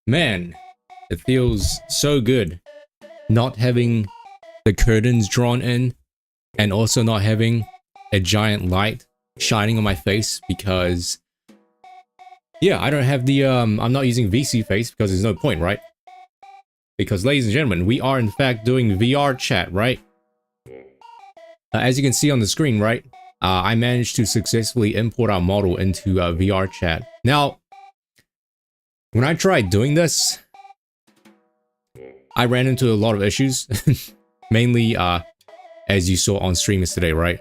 Man, it feels so good not having the curtains drawn in and also not having a giant light shining on my face because, yeah, I don't have the, I'm not using VC face because there's no point, right? Because, ladies and gentlemen, we are in fact doing VRChat, right? As you can see on the screen, right? I managed to successfully import our model into VRChat. Now, when I tried doing this, I ran into a lot of issues, mainly as you saw on stream yesterday, right?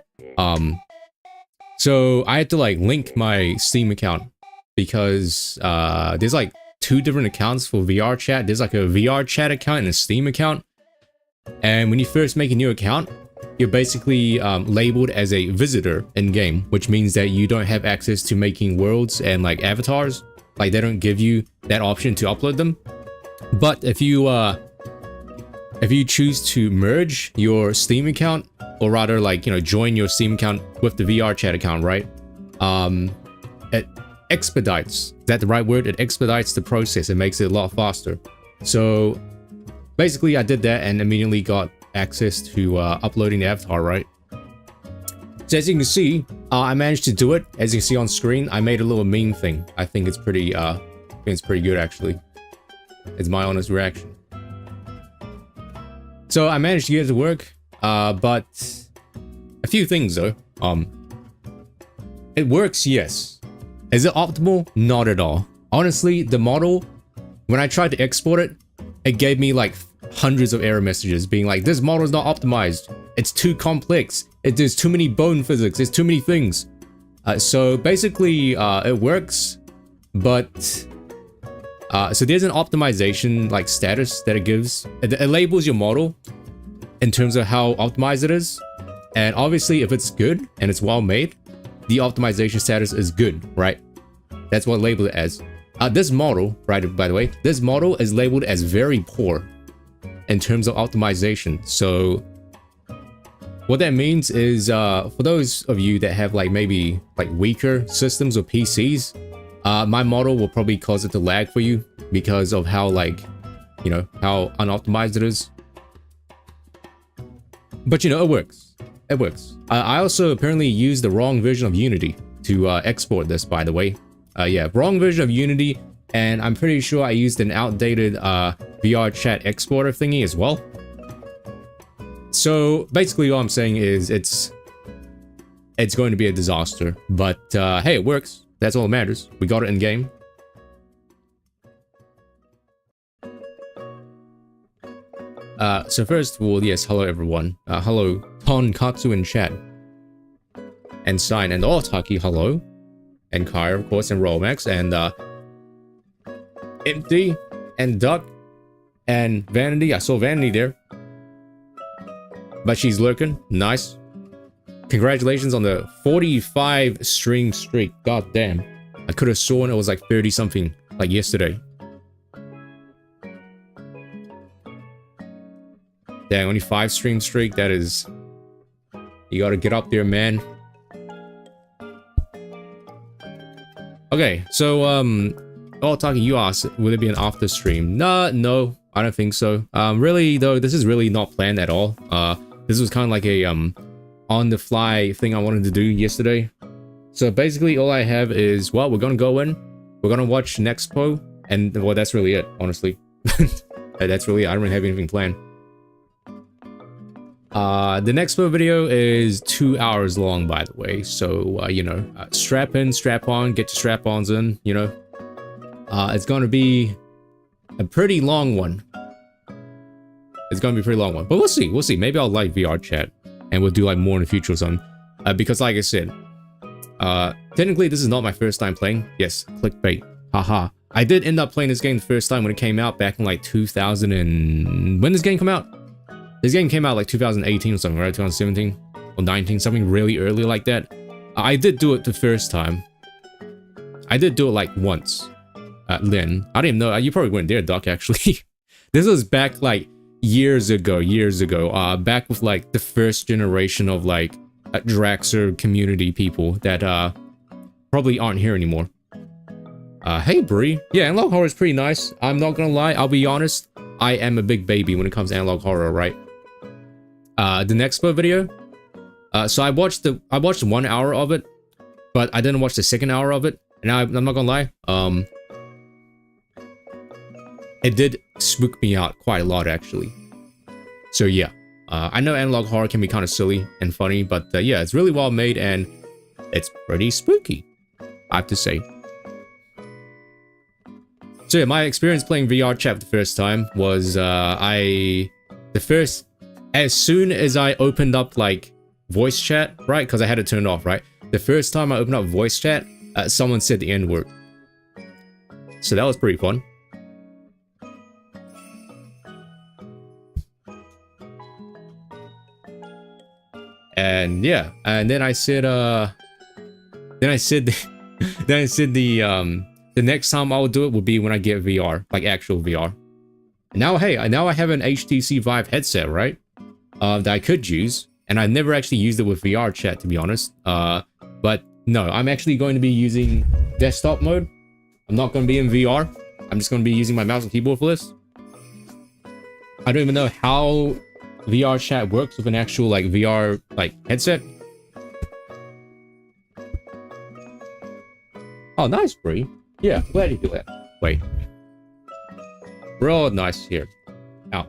So I had to like link my Steam account because there's like 2 different accounts for VRChat. There's like a VRChat account and a Steam account. And when you first make a new account, you're basically labeled as a visitor in game, which means that you don't have access to making worlds and like avatars. Like they don't give you that option to upload them. But if you choose to merge your Steam account, or rather like, you know, join your Steam account with the VRChat account, right? It expedites, is that the right word? It expedites the process. It makes it a lot faster. So basically I did that and immediately got access to uploading the avatar, right? So as you can see, I managed to do it. As you can see on screen, I made a little meme thing. I think it's pretty good actually. It's my honest reaction. So I managed to get it to work, but a few things though. It works, yes. Is it optimal? Not at all. Honestly, the model, when I tried to export it, it gave me like hundreds of error messages being like, this model is not optimized. It's too complex. There's too many bone physics. There's too many things. So basically, it works, but so there's an optimization like status that it gives. It labels your model in terms of how optimized it is, and obviously, if it's good and it's well made, the optimization status is good, right? That's what labeled it as. This model, right? By the way, this model is labeled as very poor in terms of optimization. So what that means is, for those of you that have like maybe like weaker systems or PCs, my model will probably cause it to lag for you because of how like, you know, how unoptimized it is. But you know, it works. It works. I also apparently used the wrong version of Unity to export this, by the way. Yeah, wrong version of Unity, and I'm pretty sure I used an outdated VRChat exporter thingy as well. So basically all I'm saying is it's going to be a disaster, but hey, it works. That's all that matters. We got it in game. So first of all, yes, hello everyone. Hello Tonkatsu in chat. And Stein and Otaki, hello. and Kyra, of course, and Romax, and Empty, and Duck, and Vanity. I saw Vanity there. But she's lurking. Nice. Congratulations on the 45 stream streak. God damn. I could have sworn it was like 30 something, like yesterday. Dang, only 5 stream streak. That is... You gotta get up there, man. Okay, so, talking, you asked, will it be an after stream? No, I don't think so. Really, though, this is really not planned at all. This was kind of like a, on-the-fly thing I wanted to do yesterday. So basically, all I have is, well, we're gonna go in, we're gonna watch NEXPO, and, well, that's really it, honestly. That's really it. I don't really have anything planned. The NEXPO video is 2 hours long, by the way, so, you know, strap in, strap on, get your strap-ons in, you know. It's gonna be a pretty long one. It's gonna be a pretty long one, but we'll see, maybe I'll like VRChat, and we'll do like more in the future or something, because like I said, technically this is not my first time playing. Yes, clickbait, haha. I did end up playing this game the first time when it came out back in like 2000 and... When did this game come out? This game came out like 2018 or something, right? 2017 or 19, something really early like that. I did do it the first time. I did do it like once. Lynn, I didn't know. You probably weren't there, Doc, actually. This was back like years ago. Back with like the first generation of like Draxer community people that probably aren't here anymore. Hey, Bree. Yeah, Analog Horror is pretty nice. I'm not gonna lie. I'll be honest. I am a big baby when it comes to Analog Horror, right? The NEXPO video. So I watched 1 hour of it, but I didn't watch the second hour of it. And I'm not gonna lie. It did spook me out quite a lot, actually. So yeah, I know Analog Horror can be kind of silly and funny, but yeah, it's really well made and it's pretty spooky, I have to say. So yeah, my experience playing VRChat the first time was, as soon as I opened up like voice chat, right? Because I had it turned off, right? The first time I opened up voice chat, someone said the N-word. So that was pretty fun. And yeah, and then I said, the next time I will do it will be when I get VR, like actual VR. Now, hey, now I have an HTC Vive headset, right? That I could use, and I never actually used it with VRChat, to be honest. But no, I'm actually going to be using desktop mode. I'm not going to be in VR. I'm just going to be using my mouse and keyboard for this. I don't even know how VRChat works with an actual like VR like headset. Oh, nice, Bree. Yeah, glad you do that. Wait. Real nice here. Ow.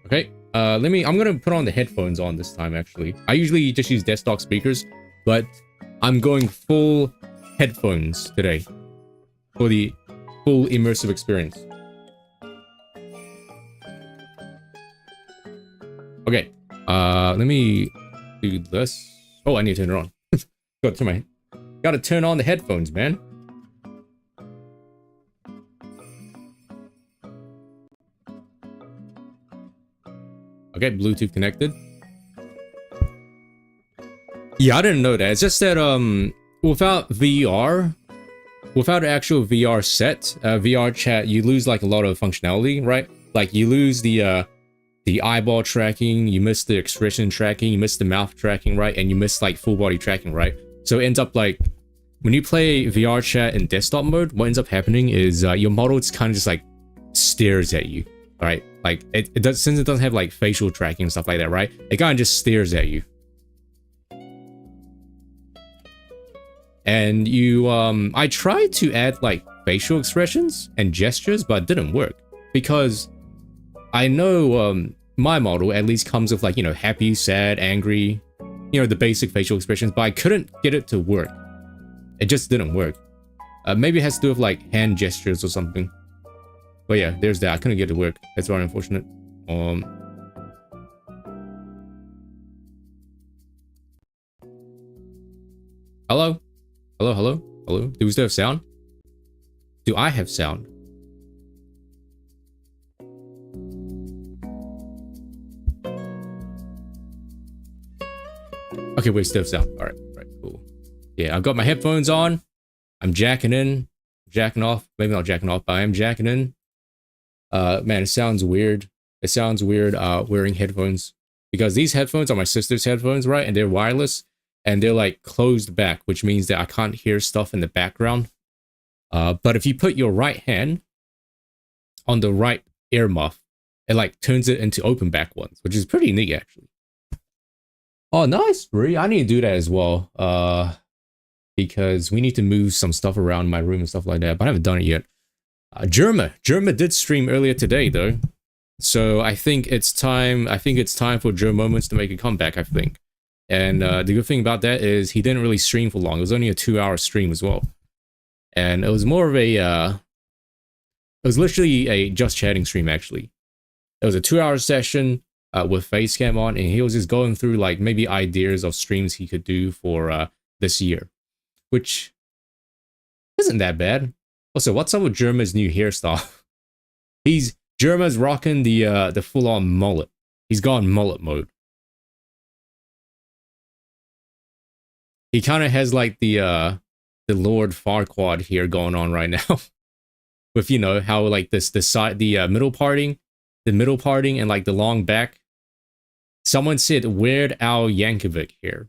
Okay, I'm gonna put on the headphones on this time, actually. I usually just use desktop speakers, but I'm going full headphones today for the full immersive experience. Okay, let me do this. Oh, I need to turn it on. Gotta turn on the headphones, man. Okay, Bluetooth connected. Yeah, I didn't know that. It's just that without VR, without an actual VR set, VRChat, you lose like a lot of functionality, right? Like you lose the eyeball tracking, you miss the expression tracking, you miss the mouth tracking, right? And you miss like full body tracking, right? So it ends up like when you play VRChat in desktop mode, what ends up happening is your model kind of just like stares at you, right? Like it does, since it doesn't have like facial tracking and stuff like that, right? It kind of just stares at you. And you, I tried to add like facial expressions and gestures, but it didn't work because I know my model at least comes with like, you know, happy, sad, angry, you know, the basic facial expressions, but I couldn't get it to work. It just didn't work. Maybe it has to do with like hand gestures or something. But yeah, there's that. I couldn't get it to work. That's very unfortunate. Hello? Hello, hello, hello? Do we still have sound? Do I have sound? Okay, we still have sound. Alright, cool. Yeah, I've got my headphones on. I'm jacking in. Jacking off. Maybe not jacking off, but I am jacking in. Man, it sounds weird. It sounds weird wearing headphones. Because these headphones are my sister's headphones, right? And they're wireless. And they're like closed back, which means that I can't hear stuff in the background. But if you put your right hand on the right ear muff, it like turns it into open back ones, which is pretty neat actually. Oh, nice, Bree. I need to do that as well. Because we need to move some stuff around my room and stuff like that, but I haven't done it yet. Germa did stream earlier today though. So I think it's time for Joe Moments to make a comeback, I think. And the good thing about that is he didn't really stream for long. It was only a 2-hour stream as well. And it was more of a it was literally a just chatting stream actually. It was a 2-hour session with Facecam on, and he was just going through like maybe ideas of streams he could do for this year, which isn't that bad. Also, what's up with Germa's new hairstyle? Germa's rocking the full-on mullet. He's gone mullet mode. He kind of has like the Lord Farquaad here going on right now, with you know how like the side middle parting, and like the long back. Someone said Weird Al Yankovic here.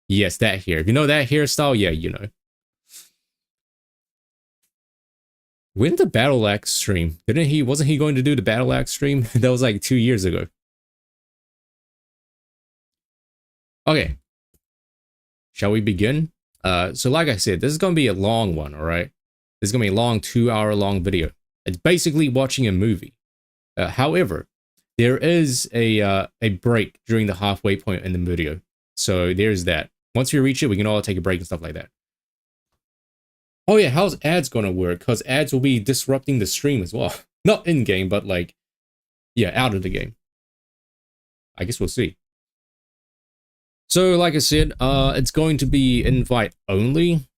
Yes, that hair. If you know that hairstyle, yeah, you know. When did the Battle Axe stream? Wasn't he going to do the Battle Axe stream? That was like 2 years ago. Okay. Shall we begin? So like I said, this is going to be a long one, alright? This is going to be a long 2-hour long video. It's basically watching a movie. However, there is a break during the halfway point in the video. So there's that. Once we reach it, we can all take a break and stuff like that. Oh yeah, how's ads gonna work? Because ads will be disrupting the stream as well. Not in-game, but like, yeah, out of the game. I guess we'll see. So like I said, it's going to be invite only.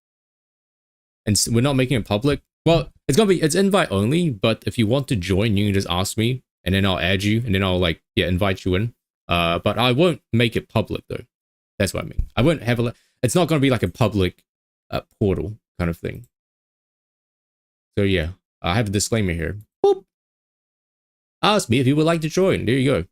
And we're not making it public. Well, it's invite only, but if you want to join, you can just ask me, and then I'll add you, and then I'll like, yeah, invite you in. But I won't make it public though. That's what I mean. I won't have it's not going to be like a public portal kind of thing. So yeah, I have a disclaimer here. Boop. Ask me if you would like to join. There you go.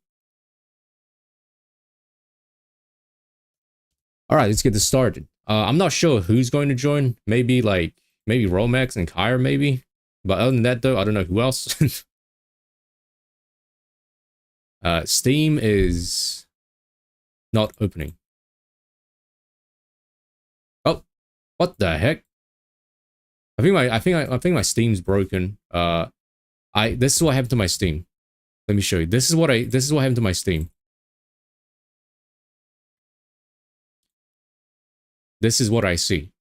All right, let's get this started. I'm not sure who's going to join. Maybe Romax and Kyre maybe. But other than that though, I don't know who else. Steam is not opening. Oh, what the heck? I think my Steam's broken. This is what happened to my Steam. Let me show you. This is what happened to my Steam. This is what I see.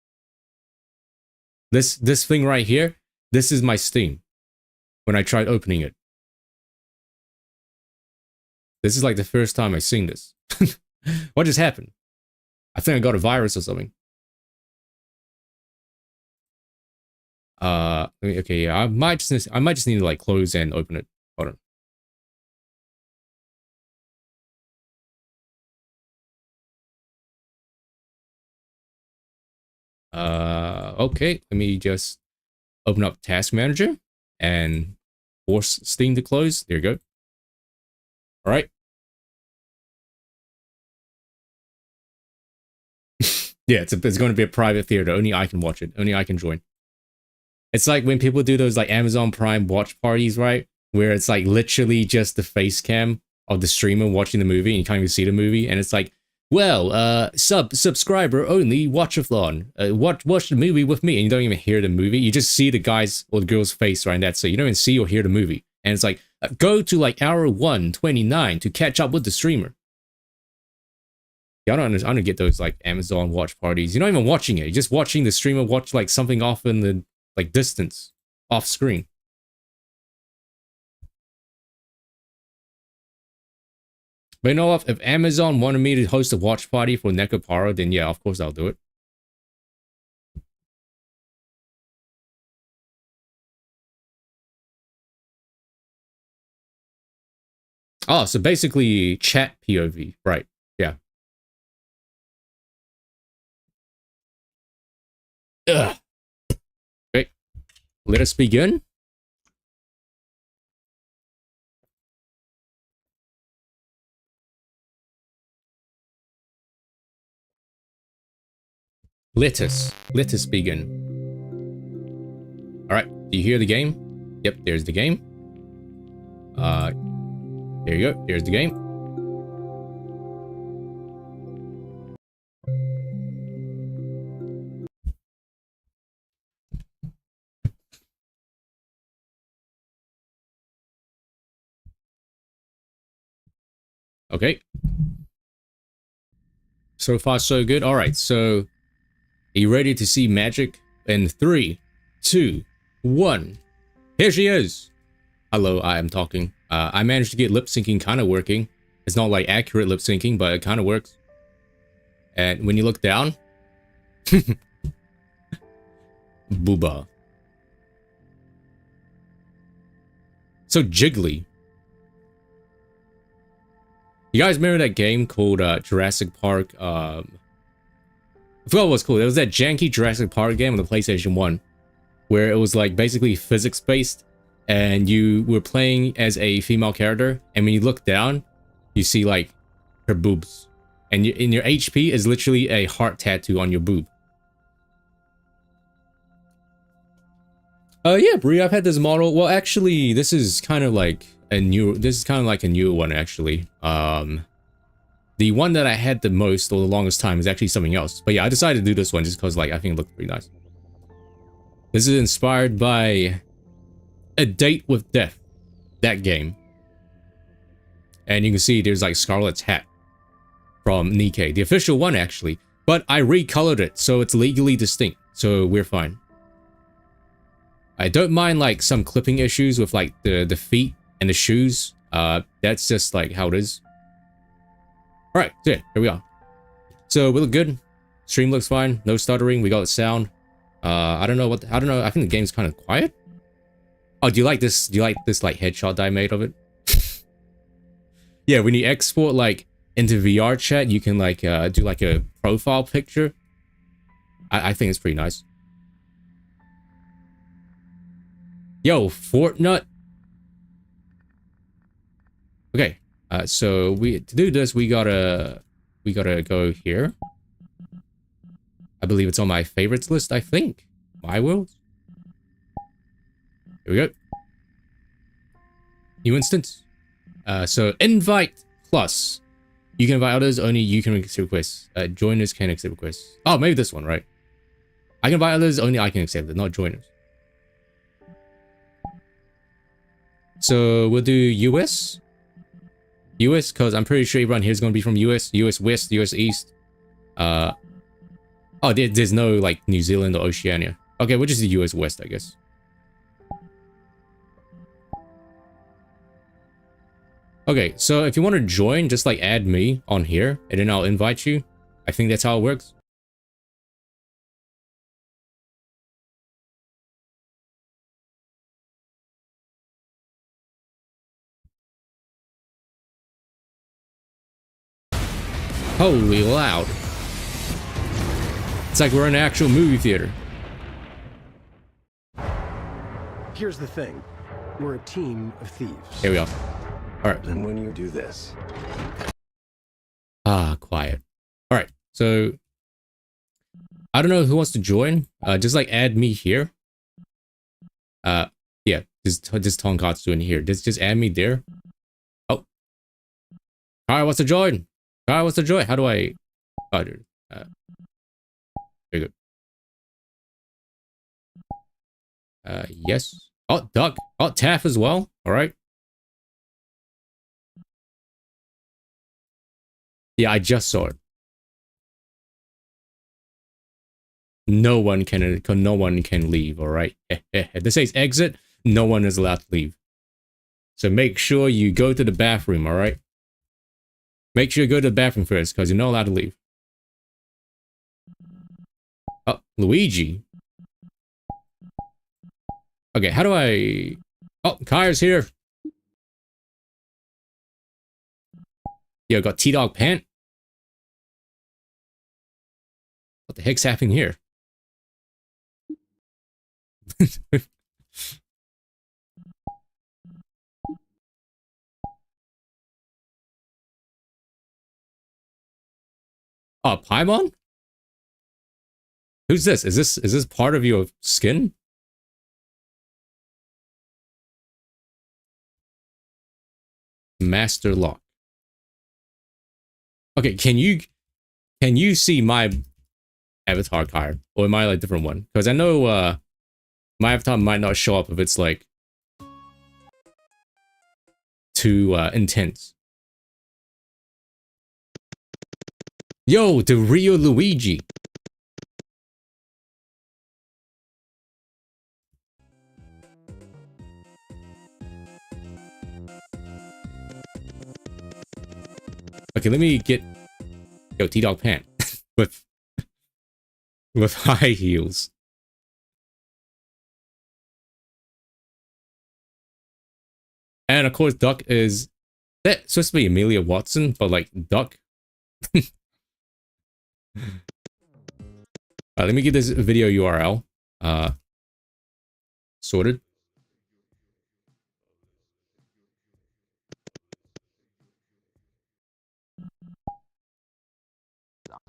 This thing right here, this is my Steam. When I tried opening it. This is like the first time I've seen this. What just happened? I think I got a virus or something. Okay, yeah, I might just need to like close and open it. Hold on. Okay, let me just open up Task Manager and force Steam to close. There you go. All right. Yeah, it's going to be a private theater. Only I can watch it. Only I can join. It's like when people do those like Amazon Prime watch parties, right? Where it's like literally just the face cam of the streamer watching the movie and you can't even see the movie. And it's like, well, subscriber only watch-a-thon. Watch the movie with me. And you don't even hear the movie. You just see the guy's or the girl's face, right? And that's it. You don't even see or hear the movie. And it's like, go to like hour 1:29 to catch up with the streamer. Yeah, I don't get those like Amazon watch parties. You're not even watching it. You're just watching the streamer watch like something off in the like distance, off screen. But you know what? If Amazon wanted me to host a watch party for Nekopara, then yeah, of course I'll do it. Oh, so basically chat POV, right? Yeah. Ugh. Okay, let us begin. Let us begin. All right, do you hear the game? Yep, there's the game. There you go. There's the game. Okay. So far, so good. All right, so are you ready to see magic? In 3, 2, 1. Here she is. Hello, I am talking. I managed to get lip syncing kind of working. It's not like accurate lip syncing, but it kind of works. And when you look down, booba. So jiggly. You guys remember that game called Jurassic Park? I forgot what it was called. It was that janky Jurassic Park game on the PlayStation 1, where it was like basically physics based, and you were playing as a female character, and when you look down, you see like her boobs, and in your HP is literally a heart tattoo on your boob. Yeah, Brie, I've had this model. Well, actually, this is kind of like a new. This is kind of like a new one, actually. The one that I had the most or the longest time is actually something else. But yeah, I decided to do this one just because, like, I think it looked pretty nice. This is inspired by A Date with Death, that game. And you can see there's like Scarlet's hat from Nikkei, the official one actually. But I recolored it, so it's legally distinct. So we're fine. I don't mind like some clipping issues with like the feet and the shoes. That's just like how it is. All right, so yeah, here we are. So we look good. Stream looks fine. No stuttering. We got the sound. I don't know. I think the game's kind of quiet. Oh, do you like this? Do you like this like headshot that I made of it? Yeah, when you export like into VRChat, you can like do like a profile picture. I think it's pretty nice. Yo, Fortnite. Okay, so to do this, we gotta go here. I believe it's on my favorites list, I think. My world. Here we go. New instance. So invite plus. You can invite others, only you can accept requests. Joiners can accept requests. Oh, maybe this one, right? I can invite others, only I can accept it, not joiners. So we'll do US. US, because I'm pretty sure everyone here is going to be from US. US West, US East. Oh, there's no like New Zealand or Oceania. Okay, we'll just do US West, I guess. Okay, so if you want to join, just like add me on here, and then I'll invite you. I think that's how it works. Holy loud. It's like we're in an actual movie theater. Here's the thing. We're a team of thieves. Here we go. All right. And when you do this... Quiet. All right. So, I don't know who wants to join. Just like add me here. Yeah. Just Tonkatsu in here. Just add me there. Oh. Kara wants to join. Kara wants to join. How do I... Oh, dude. There you go. Yes. Oh, Duck. Oh, Taff as well. All right. Yeah, I just saw it. No one can leave, all right? If this says exit, no one is allowed to leave. So make sure you go to the bathroom, all right? Make sure you go to the bathroom first, because you're not allowed to leave. Oh, Luigi. Okay, how do I... Oh, Kaya's here. Yo, got T-Dog Pant. What the heck's happening here? Oh, Paimon? Who's this? Is this part of your skin? Master Lock. Okay, can you see my avatar card? Or am I like a different one? Because I know my avatar might not show up if it's like too intense. Yo, the Rio Luigi. Okay, let me get yo T-Dog Pant with high heels. And of course, Duck is that supposed to be Amelia Watson, but like Duck. Let me get this video URL sorted.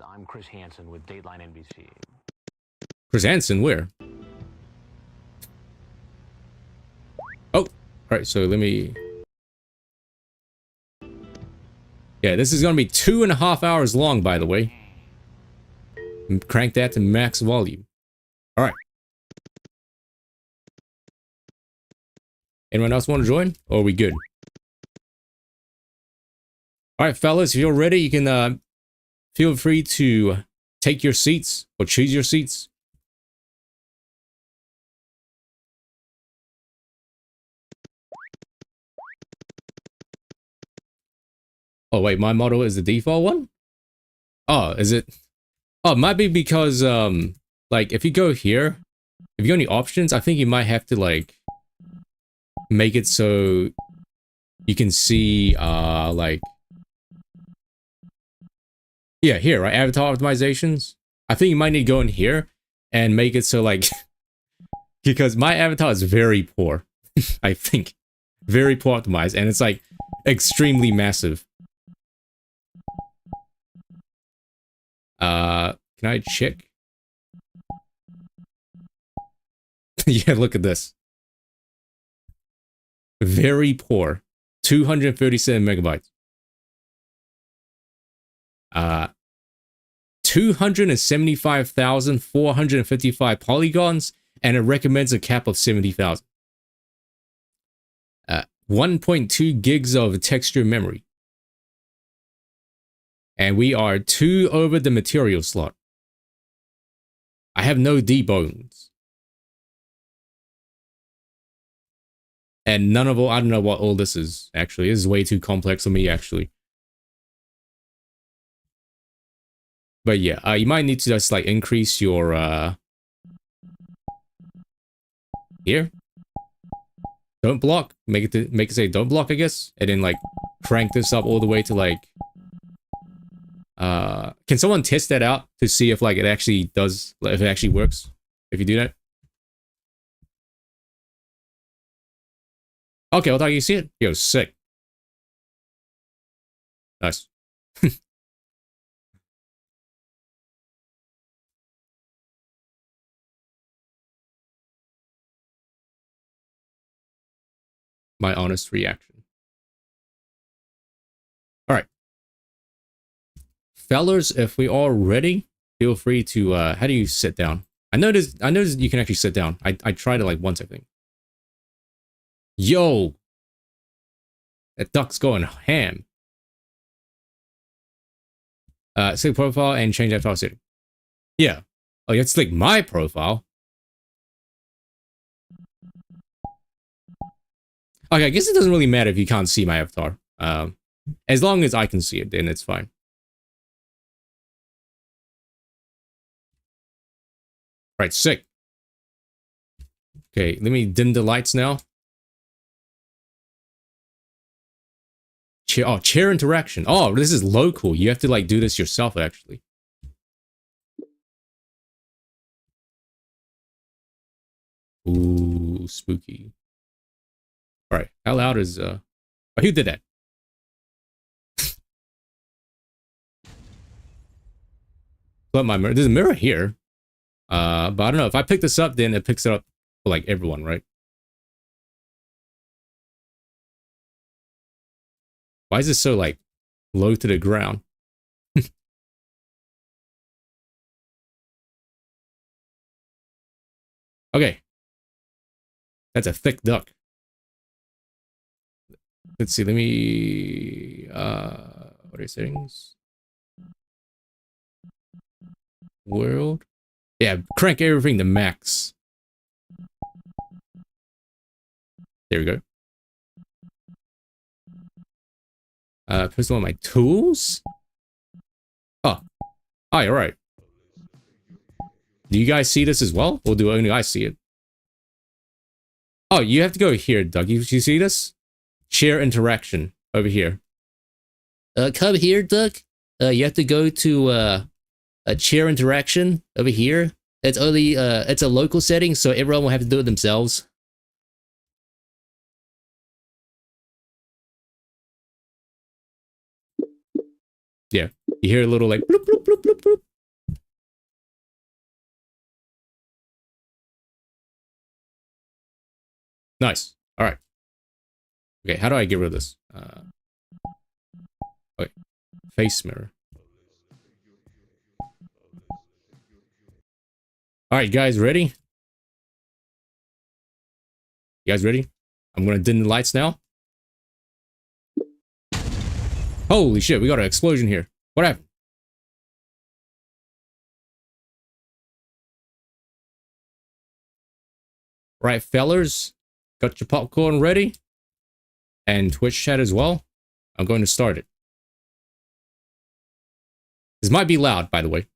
I'm Chris Hansen with Dateline NBC. Chris Hansen, where? Oh, all right. So let me. Yeah, this is gonna be 2.5 hours long, by the way. Crank that to max volume. All right. Anyone else want to join? Or are we good? All right, fellas, if you're ready, you can feel free to take your seats or choose your seats. Oh wait, my model is the default one? Oh, is it? Oh, it might be because like if you go here, if you go any options, I think you might have to like make it so you can see like yeah, here, right? Avatar optimizations. I think you might need to go in here and make it so like because my avatar is very poor. I think very poor optimized and it's like extremely massive. Can I check? Yeah, look at this. Very poor. 237 megabytes. 275,455 polygons, and it recommends a cap of 70,000. 1.2 gigs of texture memory. And we are 2 over the material slot. I have no debones. And none of all, I don't know what all this is, actually. This is way too complex for me, actually. But yeah, you might need to just like increase your, here. Don't block. Make it say don't block, I guess. And then like crank this up all the way to like, can someone test that out to see if like it actually does, if it actually works? If you do that? Okay, I thought you see it. Yo, sick. Nice. My honest reaction. All right. Fellas, if we are ready, feel free to, how do you sit down? I noticed you can actually sit down. I tried it like once, I think. Yo! That duck's going ham. Select profile and change avatar setting. Yeah. Oh, you have to select my profile. Okay, I guess it doesn't really matter if you can't see my avatar. As long as I can see it, then it's fine. Right, sick. Okay, let me dim the lights now. chair interaction. Oh, this is local. You have to like do this yourself actually. Ooh, spooky. All right, how loud is oh, who did that? But my mirror, there's a mirror here. But I don't know if I pick this up, then it picks it up for like everyone, right? Why is this so like low to the ground? Okay. That's a thick duck. Let's see, let me what are settings? World. Yeah, crank everything to max. There we go. First one of my tools. Oh, all right. Do you guys see this as well, or do only I see it? Oh, you have to go here, Doug. You see this? Chair interaction over here. Come here, Doug. You have to go to a chair interaction over here. It's only it's a local setting, so everyone will have to do it themselves. Yeah, you hear a little like bloop bloop bloop bloop bloop. Nice. All right. Okay, how do I get rid of this? Okay, face mirror. All right, guys, ready? You guys ready? I'm gonna dim the lights now. Holy shit, we got an explosion here. What happened? Right, fellers, got your popcorn ready? And Twitch chat as well. I'm going to start it. This might be loud, by the way.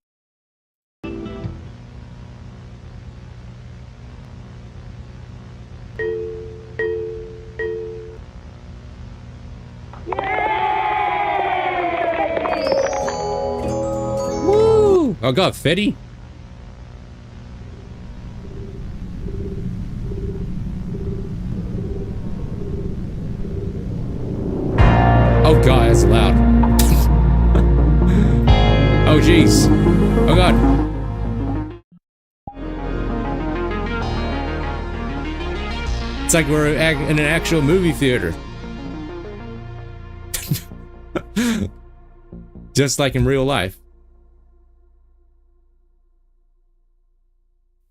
Woo! Oh god, Fetty. Oh god, that's loud. Oh jeez. Oh god. It's like we're in an actual movie theater. Just like in real life.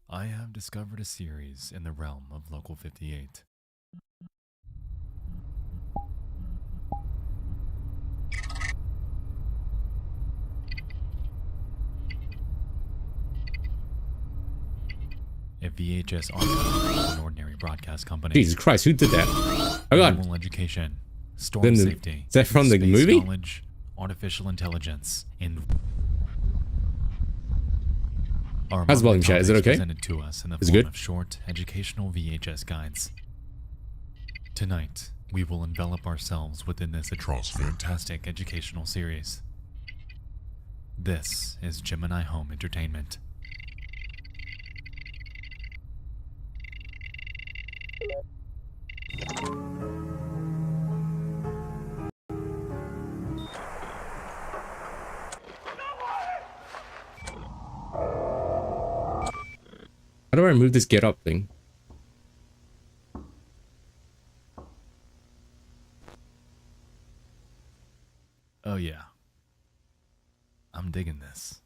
I have discovered a series in the realm of Local 58. A VHS archive, an ordinary broadcast company. Jesus Christ, who did that? Oh god. Animal education, storm safety. Is that from the space movie? Knowledge, artificial intelligence, and our How's the volume, chat? Is it okay? Presented to us in the Is it form good? of short educational VHS guides. Tonight, we will envelop ourselves within this fantastic educational series. This is Gemini Home Entertainment. How do I remove this get up thing? Oh yeah. I'm digging this.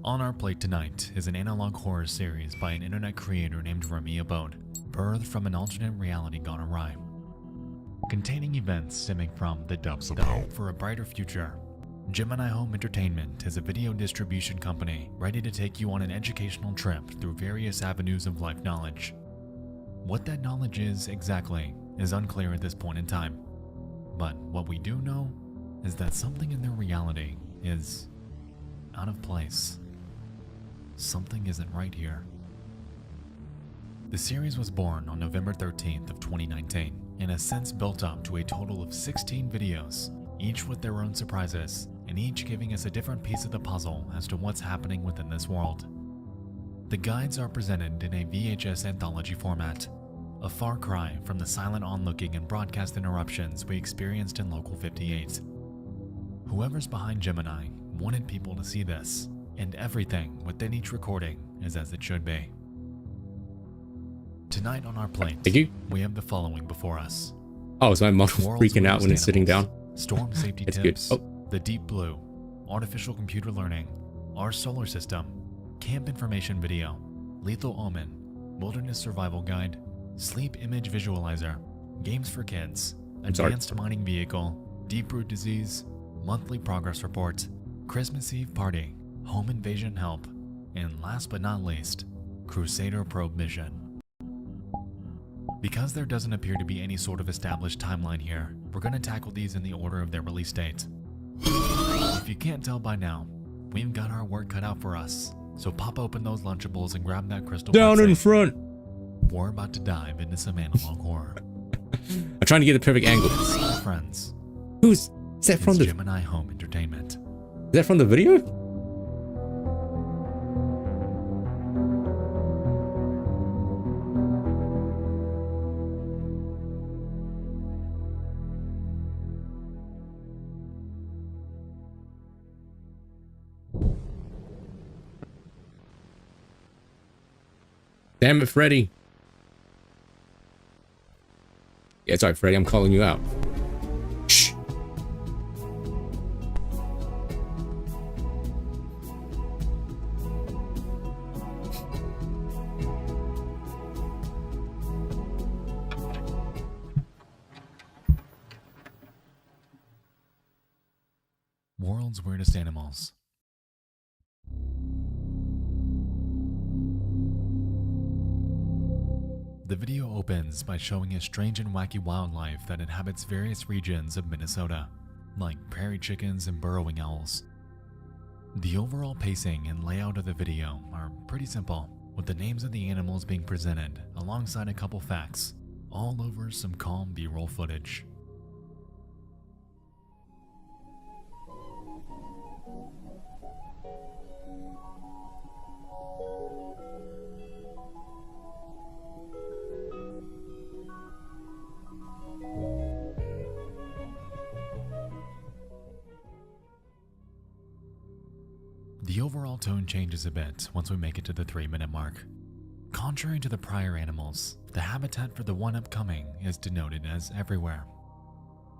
On our plate tonight is an analog horror series by an internet creator named Remy Abode, birthed from an alternate reality gone awry. Containing events stemming from the hope for a brighter future. Gemini Home Entertainment is a video distribution company ready to take you on an educational trip through various avenues of life knowledge. What that knowledge is exactly is unclear at this point in time. But what we do know is that something in their reality is out of place. Something isn't right here. The series was born on November 13th of 2019 and has since built up to a total of 16 videos, each with their own surprises and each giving us a different piece of the puzzle as to what's happening within this world. The guides are presented in a VHS anthology format, a far cry from the silent onlooking and broadcast interruptions we experienced in Local 58. Whoever's behind Gemini wanted people to see this, and everything within each recording is as it should be. Tonight on our plate, Thank you. we have the following before us. Oh, is my model World's freaking out when it's weirdest sitting down? animals, Storm safety It's good. tips, Oh. the deep blue, artificial computer learning, our solar system, camp information video, lethal omen, wilderness survival guide, sleep image visualizer, games for kids, advanced mining vehicle, deep root disease, monthly progress report, Christmas Eve party, home invasion help, and last but not least, Crusader probe mission. Because there doesn't appear to be any sort of established timeline here, we're going to tackle these in the order of their release date. If you can't tell by now, we've got our work cut out for us, so pop open those Lunchables and grab that crystal Down Pepsi. in front. We're about to dive into some analog horror. I'm trying to get the perfect angle. Friends, Is that from it's the Gemini Home Entertainment. Is that from the video? Damn it, Freddy. Yeah, it's alright, Freddy. I'm calling you out. Shh. World's Weirdest Animals. The video opens by showing a strange and wacky wildlife that inhabits various regions of Minnesota, like prairie chickens and burrowing owls. The overall pacing and layout of the video are pretty simple, with the names of the animals being presented alongside a couple facts, all over some calm B-roll footage. The overall tone changes a bit once we make it to the 3-minute mark. Contrary to the prior animals, the habitat for the one upcoming is denoted as everywhere.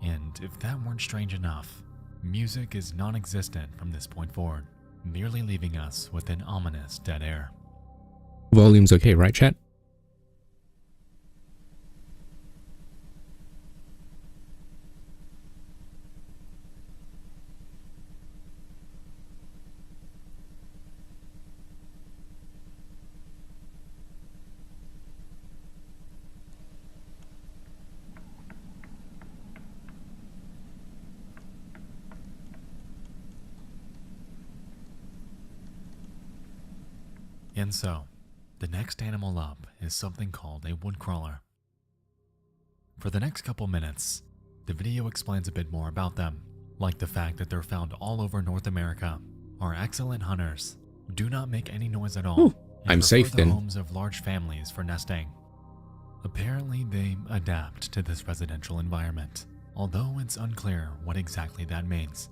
And if that weren't strange enough, music is non-existent from this point forward, merely leaving us with an ominous dead air. Volume's okay, right, chat? And so, the next animal up is something called a woodcrawler. For the next couple minutes, the video explains a bit more about them, like the fact that they're found all over North America, are excellent hunters, do not make any noise at all, Ooh, and I'm prefer safe the then. homes of large families for nesting. Apparently they adapt to this residential environment, although it's unclear what exactly that means.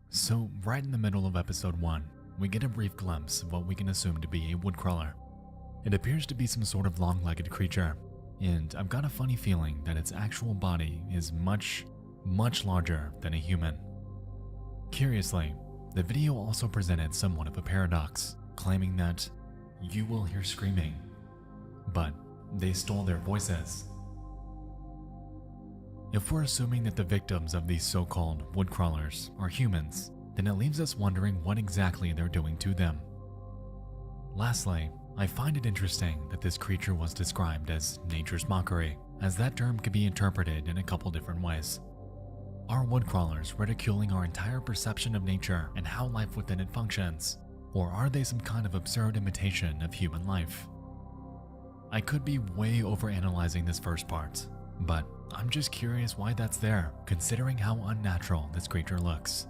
So, right in the middle of episode 1, we get a brief glimpse of what we can assume to be a woodcrawler. It appears to be some sort of long-legged creature, and I've got a funny feeling that its actual body is much, much larger than a human. Curiously, the video also presented somewhat of a paradox, claiming that you will hear screaming, but they stole their voices. If we're assuming that the victims of these so-called woodcrawlers are humans, then it leaves us wondering what exactly they're doing to them. Lastly, I find it interesting that this creature was described as nature's mockery, as that term could be interpreted in a couple different ways. Are woodcrawlers ridiculing our entire perception of nature and how life within it functions? Or are they some kind of absurd imitation of human life? I could be way overanalyzing this first part, but I'm just curious why that's there, considering how unnatural this creature looks.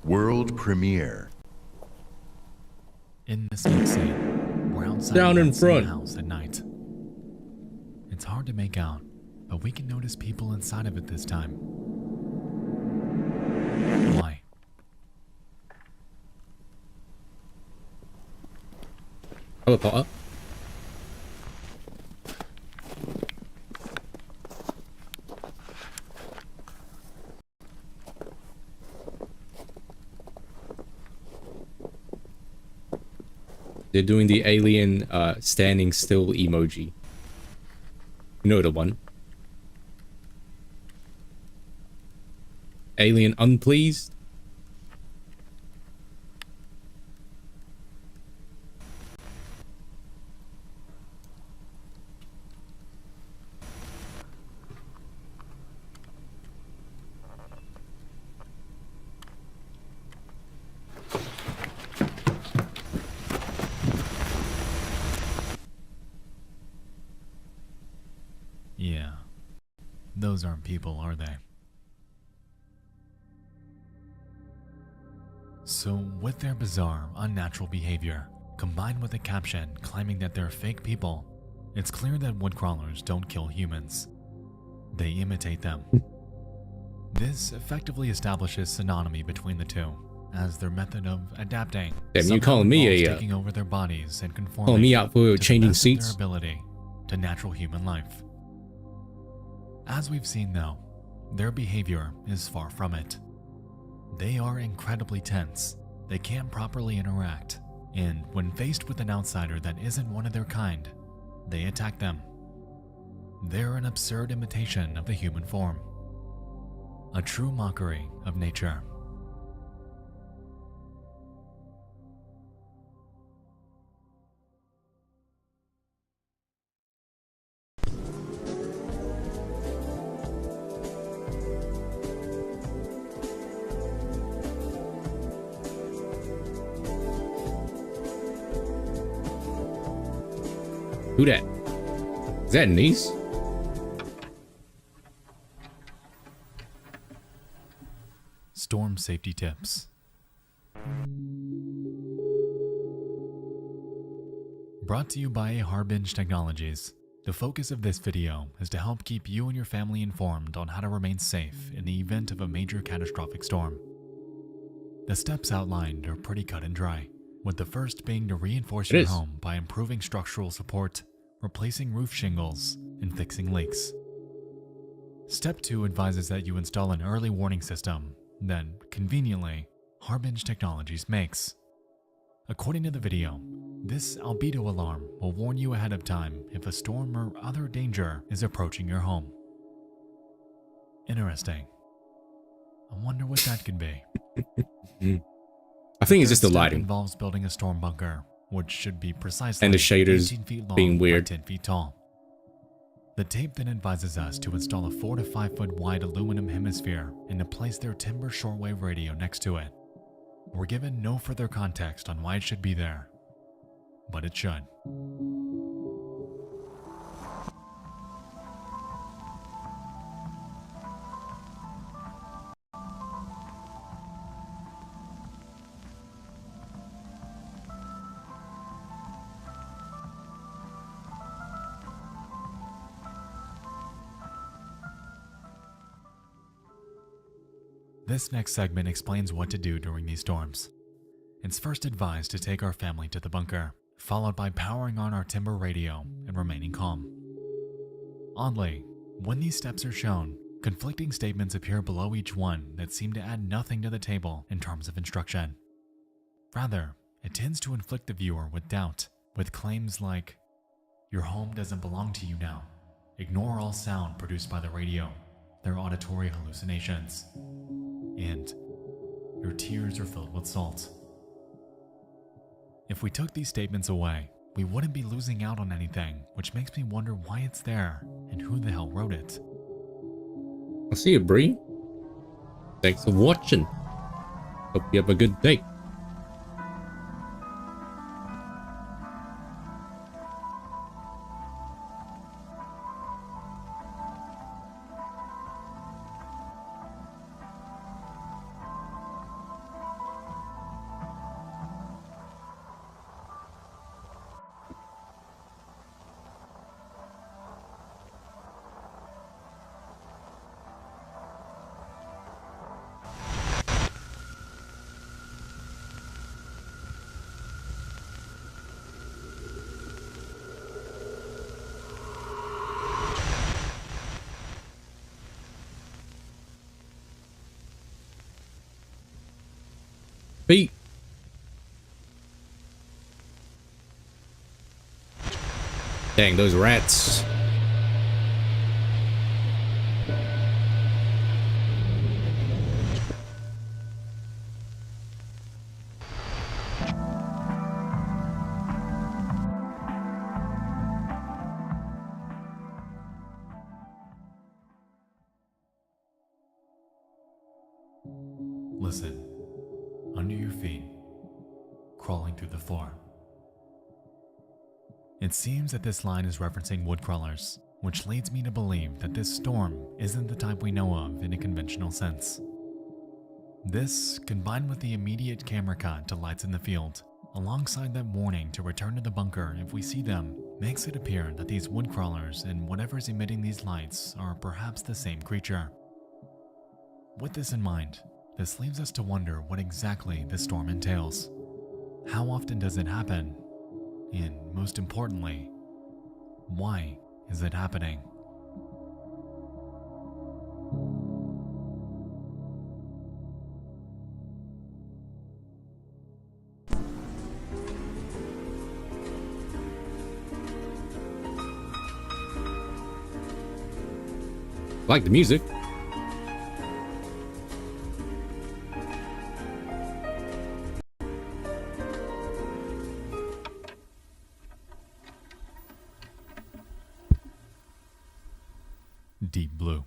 World premiere. In this next scene, we're outside Down the in insane front. house at night. It's hard to make out, but we can notice people inside of it this time. Why? Hello, Potter. They're doing the alien standing still emoji. You know the one. Alien unpleased. Yeah. Those aren't people, are they? So, with their bizarre, unnatural behavior, combined with a caption claiming that they're fake people, it's clear that woodcrawlers don't kill humans. They imitate them. This effectively establishes synonymy between the two, as their method of adapting. Damn, you somehow calling me involves a taking over their bodies and conforming calling me out for to the changing best of their seats? ability to natural human life. As we've seen though, their behavior is far from it. They are incredibly tense, they can't properly interact, and when faced with an outsider that isn't one of their kind, they attack them. They're an absurd imitation of the human form. A true mockery of nature. Who that? Is that niece? Storm safety tips. Brought to you by Harbinge Technologies. The focus of this video is to help keep you and your family informed on how to remain safe in the event of a major catastrophic storm. The steps outlined are pretty cut and dry, with the first being to reinforce It your is. home by improving structural support, replacing roof shingles, and fixing leaks. Step 2 advises that you install an early warning system that, conveniently, Harbinge Technologies makes. According to the video, this albedo alarm will warn you ahead of time if a storm or other danger is approaching your home. Interesting. I wonder what that could be. I think it's Third just the step lighting. involves building a storm bunker, which should be precisely And the shaders 18 feet long being by weird. 10 feet tall. The tape then advises us to install a 4 to 5 foot wide aluminum hemisphere and to place their timber shortwave radio next to it. We're given no further context on why it should be there, but it should. This next segment explains what to do during these storms. It's first advised to take our family to the bunker, followed by powering on our timber radio and remaining calm. Oddly, when these steps are shown, conflicting statements appear below each one that seem to add nothing to the table in terms of instruction. Rather, it tends to inflict the viewer with doubt, with claims like, "Your home doesn't belong to you now. Ignore all sound produced by the radio. They're auditory hallucinations." And, "Your tears are filled with salt." If we took these statements away, we wouldn't be losing out on anything, which makes me wonder why it's there and who the hell wrote it. I'll see you, Bree. Thanks for watching. Hope you have a good day. Beat. Dang, those rats. Listen, under your feet, crawling through the floor. It seems that this line is referencing woodcrawlers, which leads me to believe that this storm isn't the type we know of in a conventional sense. This, combined with the immediate camera cut to lights in the field, alongside that warning to return to the bunker if we see them, makes it appear that these woodcrawlers and whatever's emitting these lights are perhaps the same creature. With this in mind, this leaves us to wonder what exactly this storm entails. How often does it happen? And most importantly, why is it happening? Like the music. Deep blue.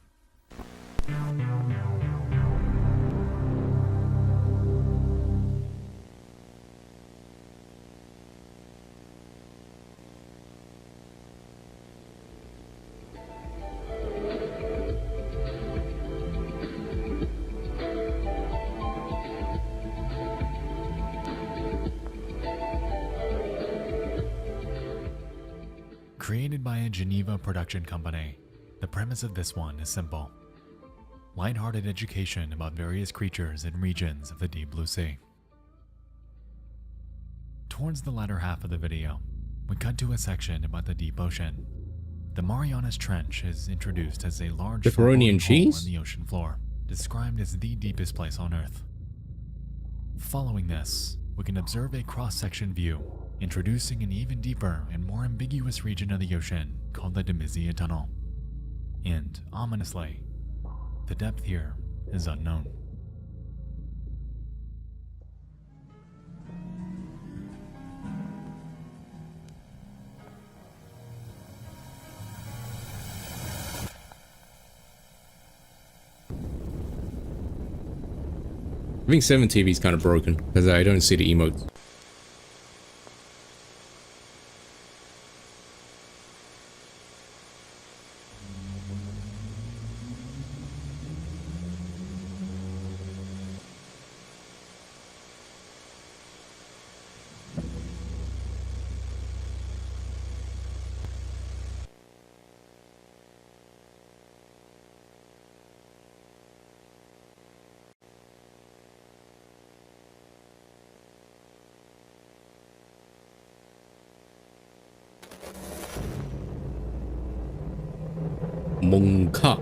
Created by a Geneva production company, the premise of this one is simple. Lighthearted education about various creatures and regions of the deep blue sea. Towards the latter half of the video, we cut to a section about the deep ocean. The Marianas Trench is introduced as a large Pepperoni and hole cheese? in the ocean floor, described as the deepest place on Earth. Following this, we can observe a cross-section view, introducing an even deeper and more ambiguous region of the ocean called the Demizia Tunnel. And, ominously, the depth here is unknown. I think 7 TV is kind of broken because I don't see the emotes. Monka.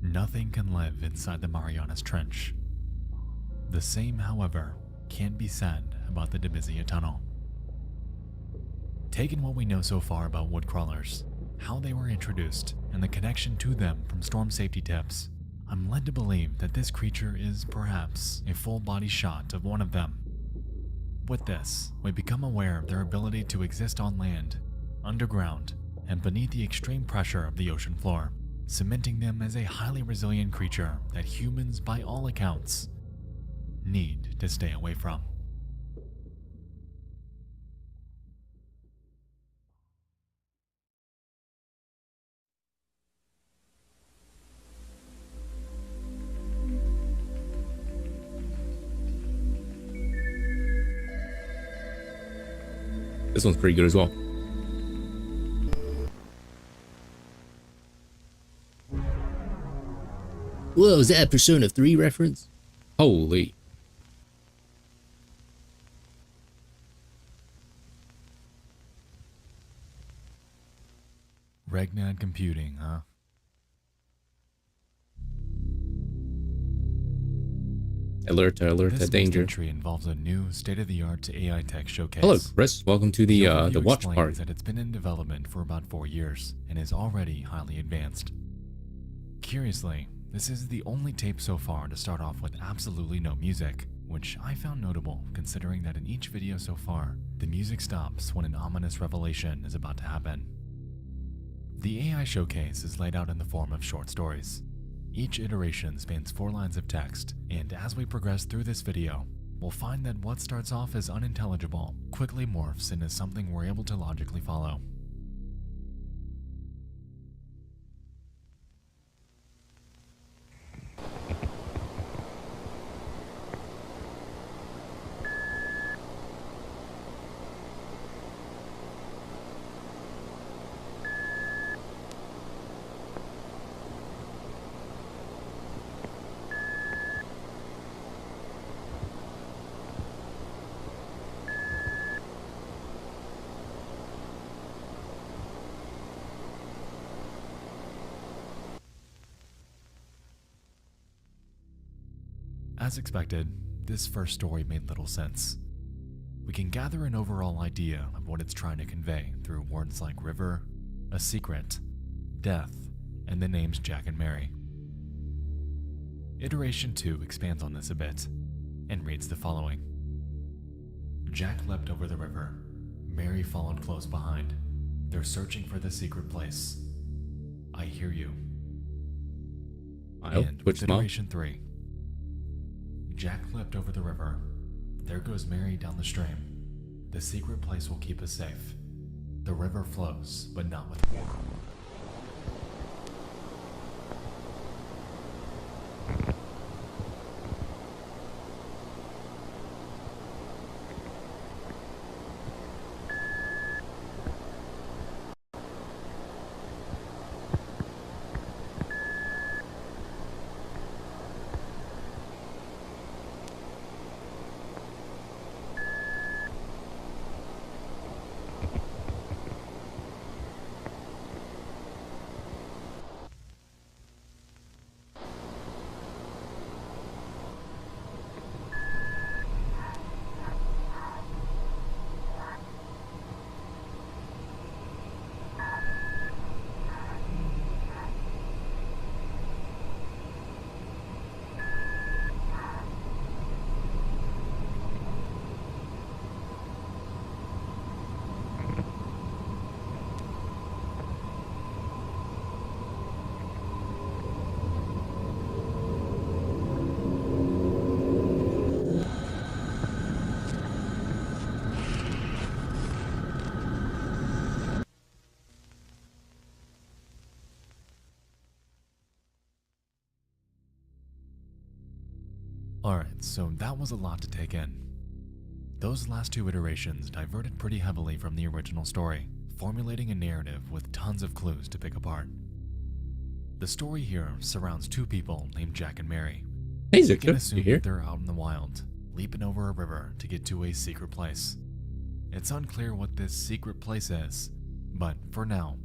Nothing can live inside the Marianas Trench. The same, however, can't be said about the Debizia Tunnel. Taking what we know so far about woodcrawlers, how they were introduced, and the connection to them from storm safety tips, I'm led to believe that this creature is perhaps a full-body shot of one of them. With this, we become aware of their ability to exist on land, underground, and beneath the extreme pressure of the ocean floor, cementing them as a highly resilient creature that humans, by all accounts, need to stay away from. This one's pretty good as well. Whoa, is that a Persona 3 reference? Holy. Regnad computing, huh? Alert, This danger. entry involves a new state-of-the-art AI tech showcase. Hello, Chris. Welcome to the overview watch explains party. that it's been in development for about 4 years and is already highly advanced. Curiously, this is the only tape so far to start off with absolutely no music, which I found notable considering that in each video so far, the music stops when an ominous revelation is about to happen. The AI showcase is laid out in the form of short stories. Each iteration spans 4 lines of text, and as we progress through this video, we'll find that what starts off as unintelligible quickly morphs into something we're able to logically follow. As expected, this first story made little sense. We can gather an overall idea of what it's trying to convey through words like river, a secret, death, and the names Jack and Mary. Iteration 2 expands on this a bit, and reads the following. Jack leapt over the river. Mary followed close behind. They're searching for the secret place. I hear you. And with iteration 3. Jack leapt over the river. There goes Mary down the stream. The secret place will keep us safe. The river flows, but not with water. Alright, so that was a lot to take in. Those last 2 iterations diverted pretty heavily from the original story, formulating a narrative with tons of clues to pick apart. The story here surrounds two people named Jack and Mary. Hey, We can Victor, you assume here? that they're out in the wild, leaping over a river to get to a secret place. It's unclear what this secret place is, but for now,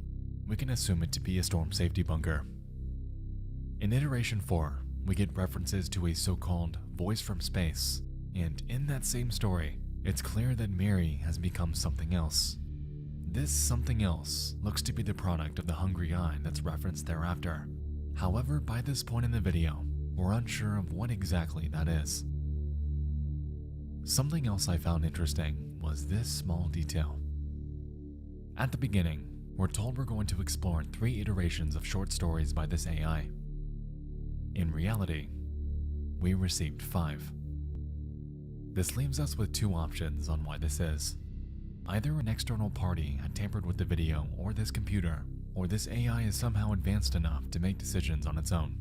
we can assume it to be a storm safety bunker. In Iteration 4, we get references to a so-called voice from space, and in that same story, it's clear that Mary has become something else. This something else looks to be the product of the hungry eye that's referenced thereafter. However, by this point in the video, we're unsure of what exactly that is. Something else I found interesting was this small detail. At the beginning, we're told we're going to explore 3 iterations of short stories by this AI. In reality, we received 5. This leaves us with 2 options on why this is. Either an external party had tampered with the video or this computer, or this AI is somehow advanced enough to make decisions on its own.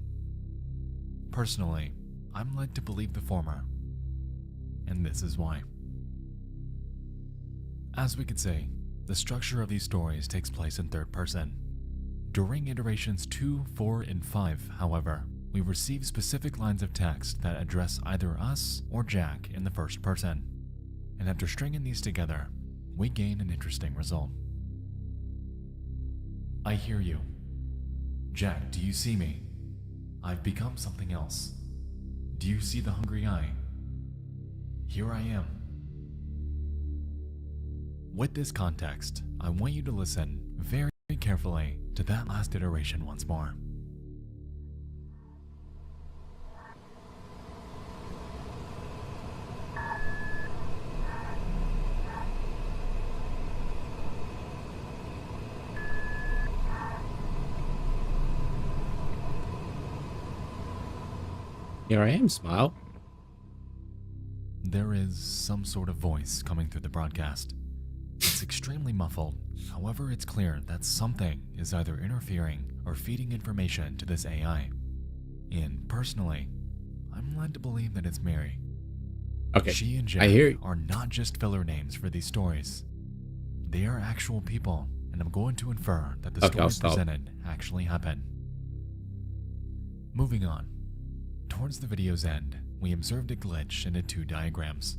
Personally, I'm led to believe the former, and this is why. As we could see, the structure of these stories takes place in third person. During iterations 2, 4, and 5, however, we receive specific lines of text that address either us or Jack in the first person, and after stringing these together, we gain an interesting result. I hear you. Jack, do you see me? I've become something else. Do you see the hungry eye? Here I am. With this context, I want you to listen very carefully to that last iteration once more. Here I am, smile. There is some sort of voice coming through the broadcast. It's extremely muffled, however it's clear that something is either interfering or feeding information to this AI. And personally, I'm led to believe that it's Mary. Okay, She and I Jack hear you. are not just filler names for these stories. They are actual people, and I'm going to infer that the Okay, I'll story stop. presented actually happened. Moving on. Towards the video's end, we observed a glitch in the 2 diagrams.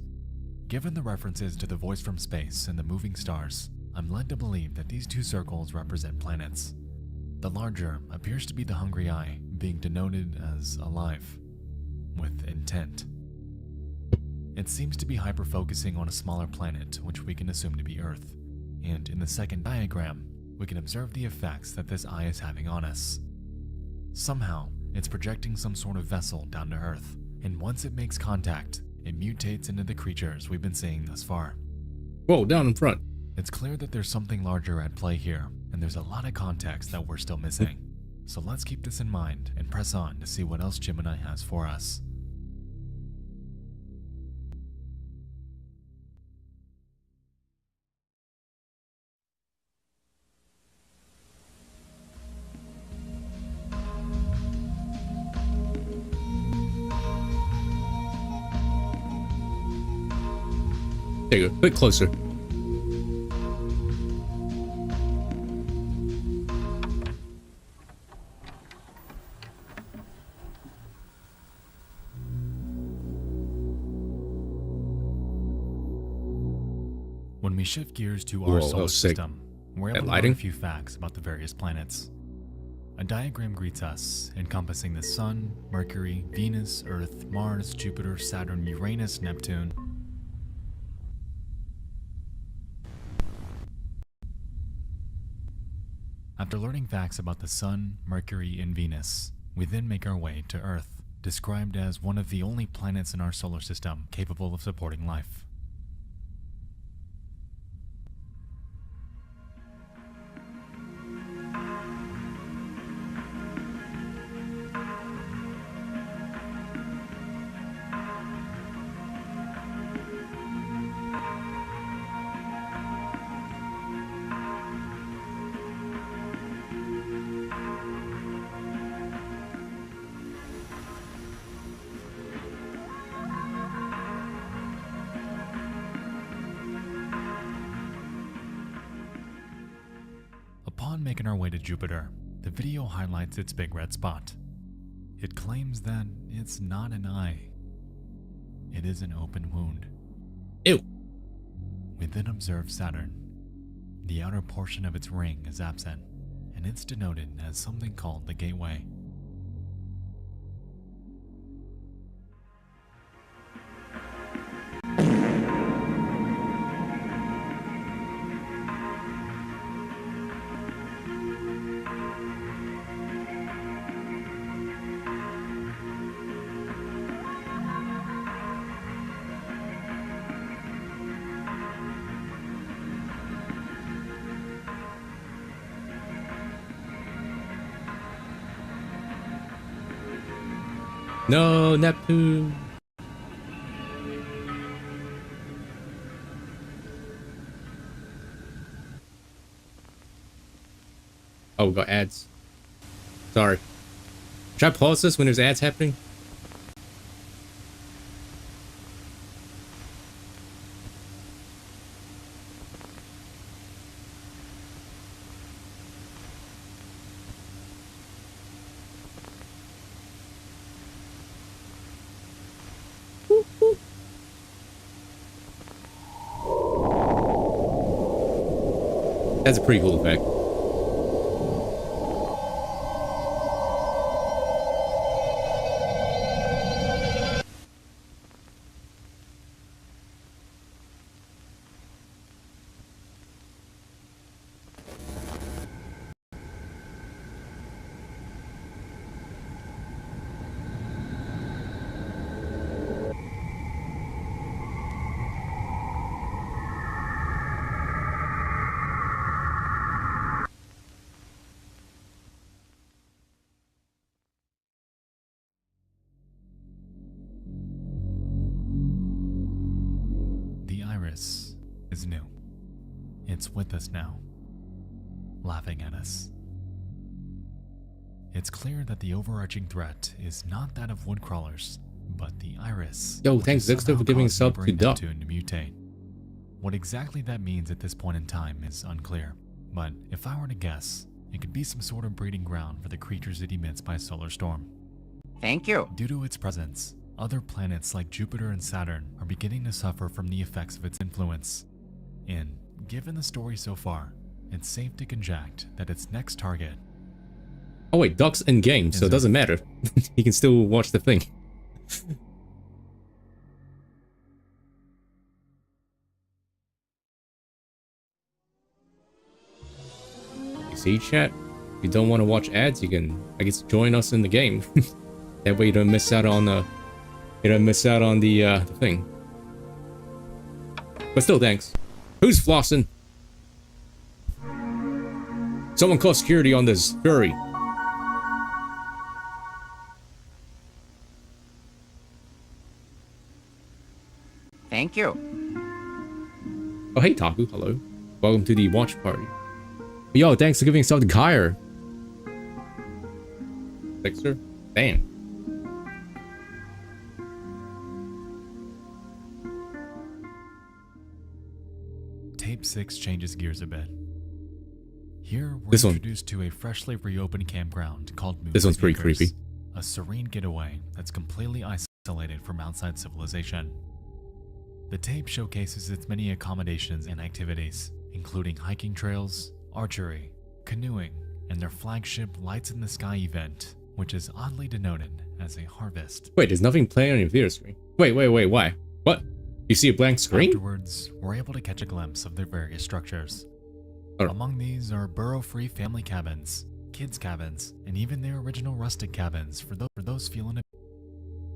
Given the references to the voice from space and the moving stars, I'm led to believe that these 2 circles represent planets. The larger appears to be the hungry eye, being denoted as alive, with intent. It seems to be hyper-focusing on a smaller planet, which we can assume to be Earth, and in the second diagram, we can observe the effects that this eye is having on us. Somehow, it's projecting some sort of vessel down to Earth, and once it makes contact, it mutates into the creatures we've been seeing thus far. Whoa, down in front. It's clear that there's something larger at play here, and there's a lot of context that we're still missing. So let's keep this in mind and press on to see what else Gemini has for us. There you go, a bit closer. When we shift gears to Whoa, our that solar was sick. system, we're That able to learn lighting? a few facts about the various planets. A diagram greets us, encompassing the Sun, Mercury, Venus, Earth, Mars, Jupiter, Saturn, Uranus, Neptune. After learning facts about the Sun, Mercury, and Venus, we then make our way to Earth, described as one of the only planets in our solar system capable of supporting life. making our way to Jupiter, the video highlights its big red spot. It claims that it's not an eye. It is an open wound. Ew. We then observe Saturn. The outer portion of its ring is absent, and it's denoted as something called the Gateway. No, Neptune. Oh, we got ads. Sorry. Should I pause this when there's ads happening? That's a pretty cool effect. The iris is new. It's with us now, laughing at us. It's clear that the overarching threat is not that of woodcrawlers, but the iris. Yo, which thanks is Zixter somehow for giving causing sub to brain Duck. Neptune to mutate. What exactly that means at this point in time is unclear, but if I were to guess, it could be some sort of breeding ground for the creatures it emits by solar storm. Thank you. Due to its presence, other planets like Jupiter and Saturn are beginning to suffer from the effects of its influence. And given the story so far, it's safe to conject that its next target. Oh wait, Duck's in game, so it doesn't matter. He can still watch the thing. You see, chat? If you don't want to watch ads, you can, I guess, join us in the game. That way you don't miss out on the thing. But still, thanks. Who's flossing? Someone call security on this. Hurry. Thank you. Oh, hey, Taku. Hello. Welcome to the watch party. Yo, thanks for giving yourself to Kyre. Fixer? Damn. Tape 6 changes gears a bit. Here, we're This one. introduced to a freshly reopened campground called Moonlight This one's pretty Acres, creepy. a serene getaway that's completely isolated from outside civilization. The tape showcases its many accommodations and activities, including hiking trails, archery, canoeing, and their flagship Lights in the Sky event, which is oddly denoted as a harvest. Wait, there's nothing playing on your video screen. Wait, why? What? You see a blank screen? Afterwards, we're able to catch a glimpse of their various structures. Oh. Among these are burrow-free family cabins, kids' cabins, and even their original rustic cabins for those feeling it.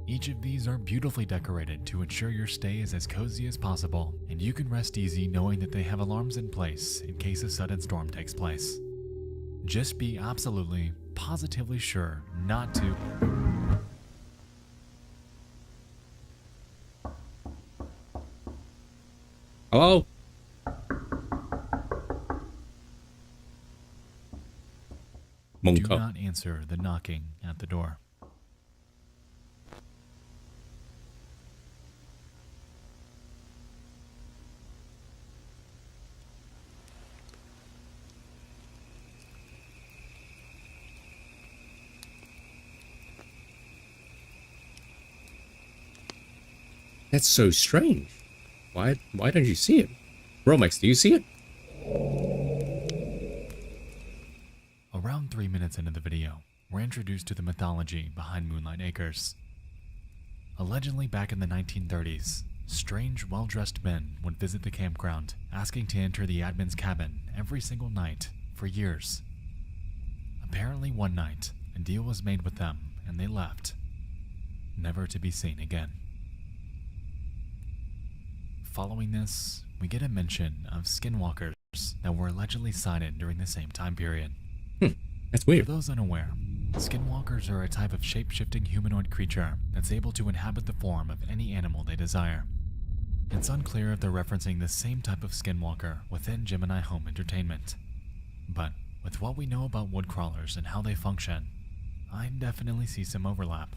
Each of these are beautifully decorated to ensure your stay is as cozy as possible, and you can rest easy knowing that they have alarms in place in case a sudden storm takes place. Just be absolutely, positively sure not to. Hello? Do Monka. not answer the knocking at the door. That's so strange. Why don't you see it? Romex, do you see it? Around 3 minutes into the video, we're introduced to the mythology behind Moonlight Acres. Allegedly back in the 1930s, strange, well-dressed men would visit the campground, asking to enter the admin's cabin every single night for years. Apparently one night, a deal was made with them and they left, never to be seen again. Following this, we get a mention of skinwalkers that were allegedly sighted during the same time period. That's For weird. those unaware, skinwalkers are a type of shape-shifting humanoid creature that's able to inhabit the form of any animal they desire. It's unclear if they're referencing the same type of skinwalker within Gemini Home Entertainment. But with what we know about woodcrawlers and how they function, I definitely see some overlap.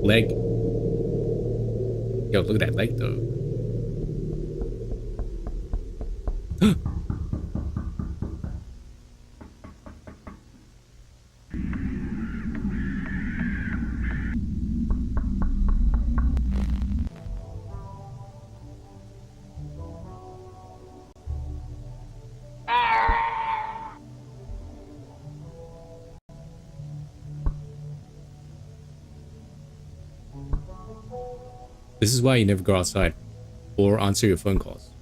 Leg. Yo, look at that leg though. This is why you never go outside or answer your phone calls.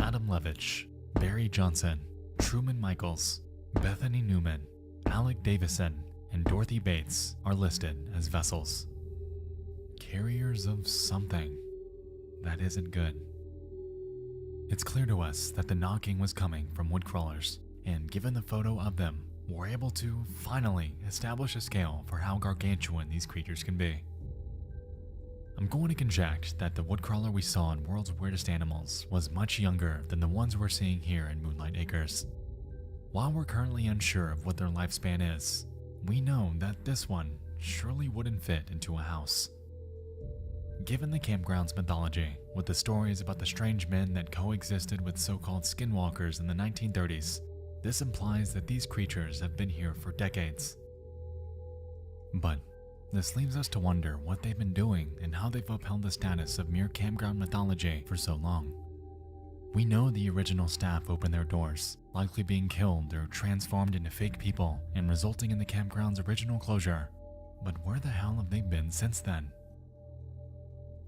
Adam Levitch, Barry Johnson, Truman Michaels, Bethany Newman, Alec Davison, and Dorothy Bates are listed as vessels. Carriers of something that isn't good. It's clear to us that the knocking was coming from woodcrawlers, and given the photo of them, we're able to finally establish a scale for how gargantuan these creatures can be. I'm going to conject that the woodcrawler we saw in World's Weirdest Animals was much younger than the ones we're seeing here in Moonlight Acres. While we're currently unsure of what their lifespan is, we know that this one surely wouldn't fit into a house. Given the campground's mythology, with the stories about the strange men that coexisted with so-called skinwalkers in the 1930s, this implies that these creatures have been here for decades. But this leaves us to wonder what they've been doing and how they've upheld the status of mere campground mythology for so long. We know the original staff opened their doors, likely being killed or transformed into fake people and resulting in the campground's original closure. But where the hell have they been since then?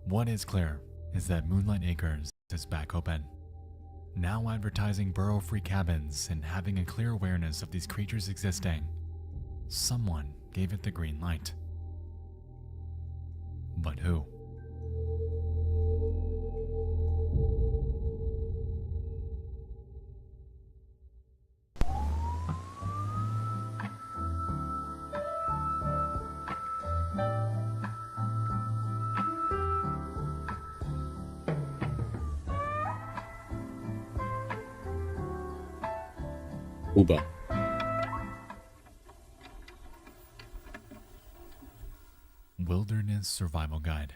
What is clear is that Moonlight Acres is back open, now advertising burrow-free cabins and having a clear awareness of these creatures existing. Someone gave it the green light. But who? Uber. Wilderness Survival Guide.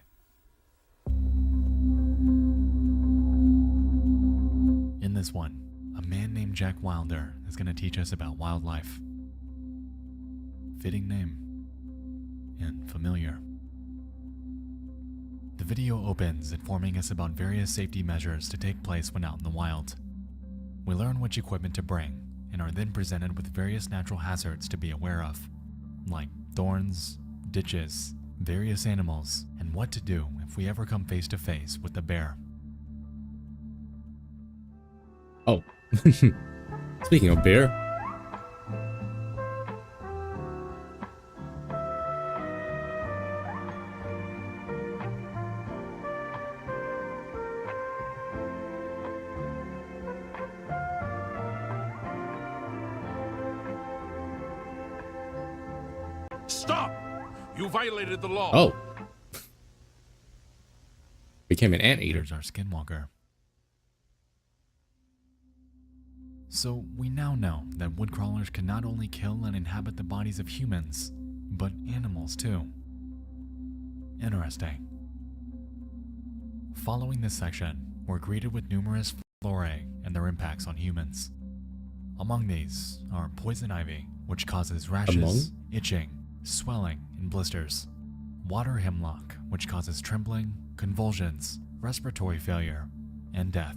In this one, a man named Jack Wilder is going to teach us about wildlife. Fitting name and familiar. The video opens informing us about various safety measures to take place when out in the wild. We learn which equipment to bring and are then presented with various natural hazards to be aware of, like thorns, ditches, various animals, and what to do if we ever come face to face with a bear. Oh. Speaking of bear. Stop! You violated the law. Oh. Became an anteater. Here's our skinwalker. So we now know that woodcrawlers can not only kill and inhabit the bodies of humans, but animals too. Interesting. Following this section, we're greeted with numerous flora and their impacts on humans. Among these are poison ivy, which causes rashes, itching, swelling, and blisters. Water hemlock, which causes trembling, convulsions, respiratory failure, and death.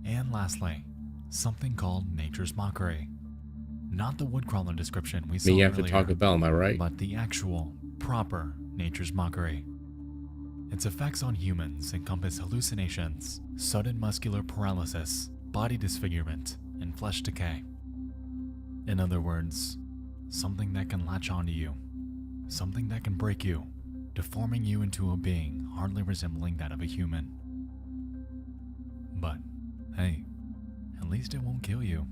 And lastly, something called nature's mockery. Not the woodcrawler description we saw Me earlier, after Taco Bell, am I right? but the actual, proper nature's mockery. Its effects on humans encompass hallucinations, sudden muscular paralysis, body disfigurement, and flesh decay. In other words, something that can latch onto you, something that can break you, deforming you into a being hardly resembling that of a human. But, hey, at least it won't kill you.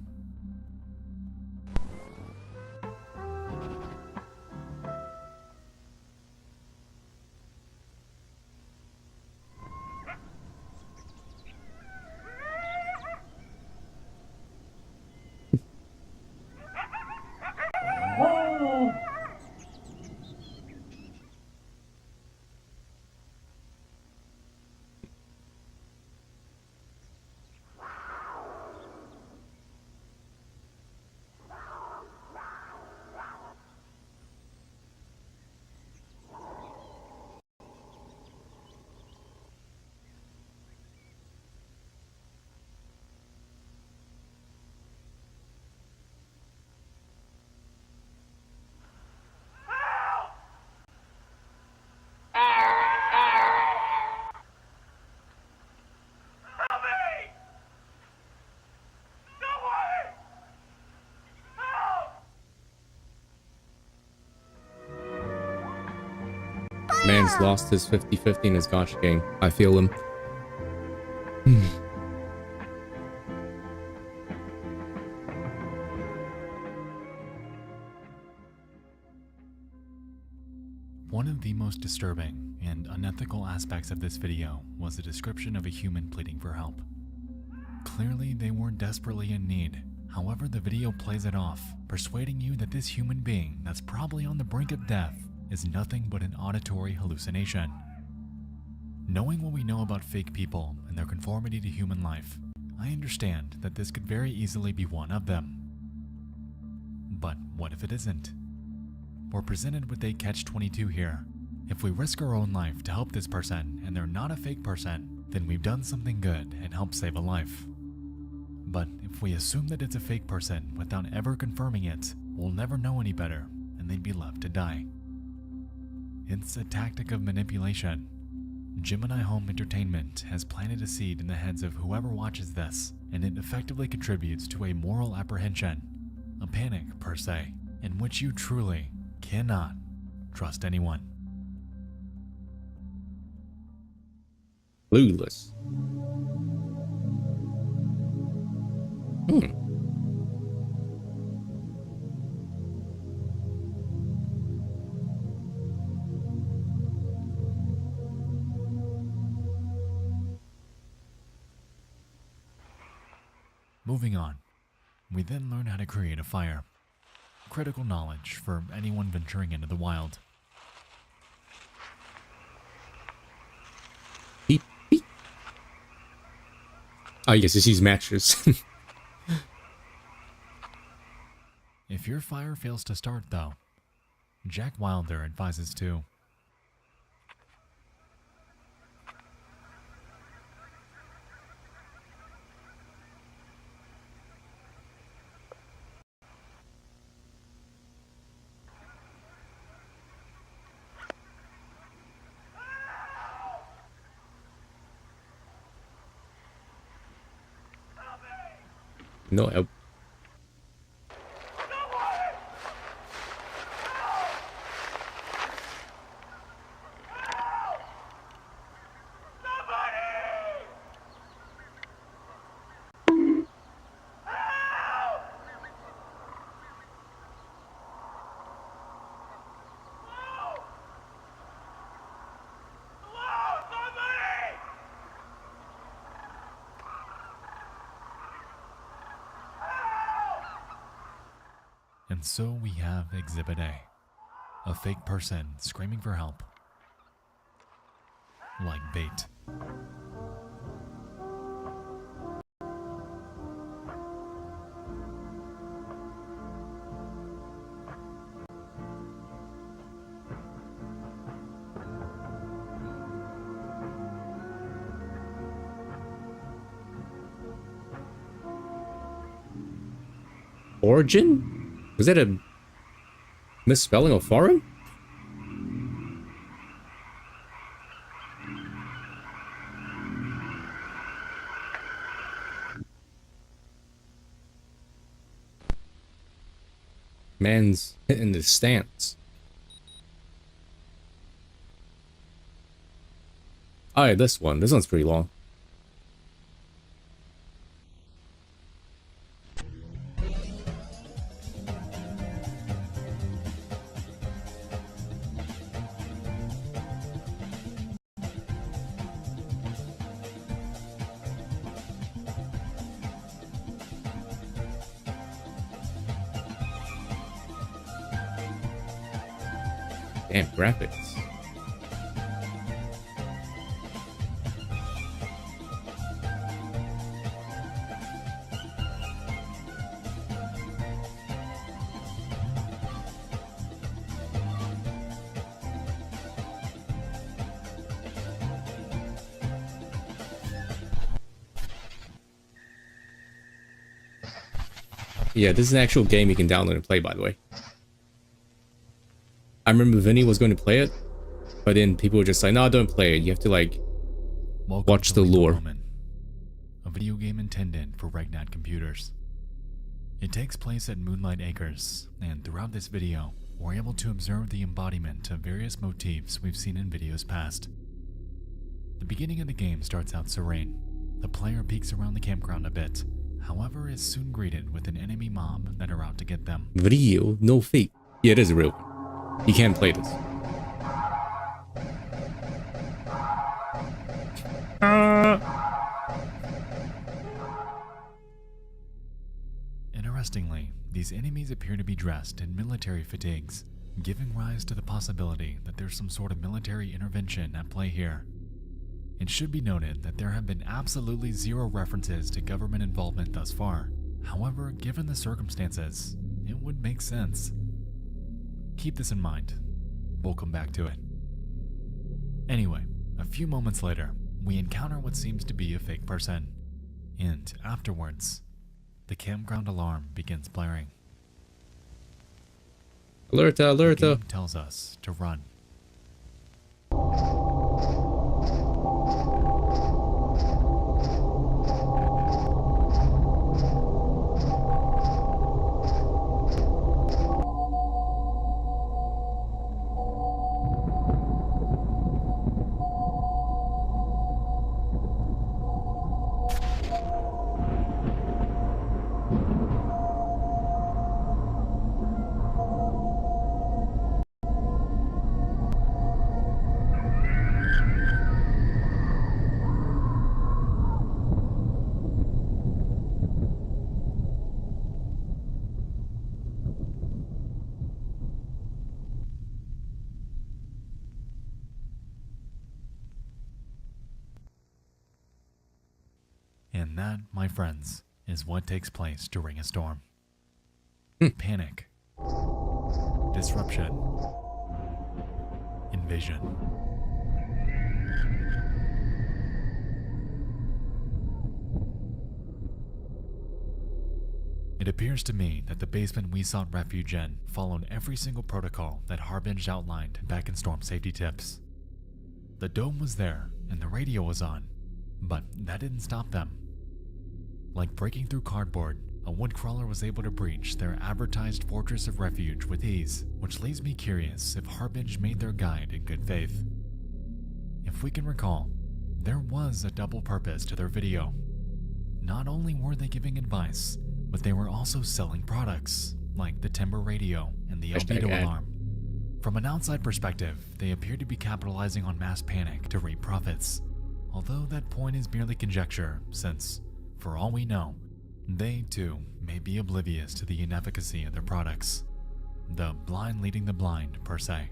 Man's lost his 50-50 in his gotcha game. I feel him. One of the most disturbing and unethical aspects of this video was the description of a human pleading for help. Clearly, they were desperately in need. However, the video plays it off, persuading you that this human being that's probably on the brink of death is nothing but an auditory hallucination. Knowing what we know about fake people and their conformity to human life, I understand that this could very easily be one of them. But what if it isn't? We're presented with a catch-22 here. If we risk our own life to help this person and they're not a fake person, then we've done something good and helped save a life. But if we assume that it's a fake person without ever confirming it, we'll never know any better and they'd be left to die. It's a tactic of manipulation. Gemini Home Entertainment has planted a seed in the heads of whoever watches this, and it effectively contributes to a moral apprehension, a panic per se, in which you truly cannot trust anyone. Clueless. Moving on, we then learn how to create a fire. Critical knowledge for anyone venturing into the wild. Beep, beep. Oh, yes, it's these matches. If your fire fails to start though, Jack Wilder advises to No help. And so we have Exhibit A fake person screaming for help. Like bait. Origin? Was that a misspelling of foreign? Man's hitting the stance. Oh, yeah, this one. This one's pretty long. Damn, graphics. Yeah, this is an actual game you can download and play, by the way. I remember Vinny was going to play it, but then people were just like, no, don't play it. You have to, like, watch the lore. Moment, a video game intended for Regnat computers. It takes place at Moonlight Acres, and throughout this video, we're able to observe the embodiment of various motifs we've seen in videos past. The beginning of the game starts out serene. The player peeks around the campground a bit, however is soon greeted with an enemy mob that are out to get them. Real, no fake. Yeah, it is a real one. You can't play this. Interestingly, these enemies appear to be dressed in military fatigues, giving rise to the possibility that there's some sort of military intervention at play here. It should be noted that there have been absolutely zero references to government involvement thus far. However, given the circumstances, it would make sense. Keep this in mind. We'll come back to it. Anyway, a few moments later, we encounter what seems to be a fake person. And afterwards, the campground alarm begins blaring. Alerta, The alerta. game tells us to run. And that, my friends, is what takes place during a storm. Panic. Disruption. Invasion. It appears to me that the basement we sought refuge in followed every single protocol that Harbinge outlined back in Storm Safety Tips. The dome was there and the radio was on, but that didn't stop them. Like breaking through cardboard, a woodcrawler was able to breach their advertised fortress of refuge with ease, which leaves me curious if Harbinge made their guide in good faith. If we can recall, there was a double purpose to their video. Not only were they giving advice, but they were also selling products, like the timber radio and the albedo alarm. From an outside perspective, they appear to be capitalizing on mass panic to reap profits, although that point is merely conjecture, since, for all we know, they too may be oblivious to the inefficacy of their products. the blind leading the blind per se.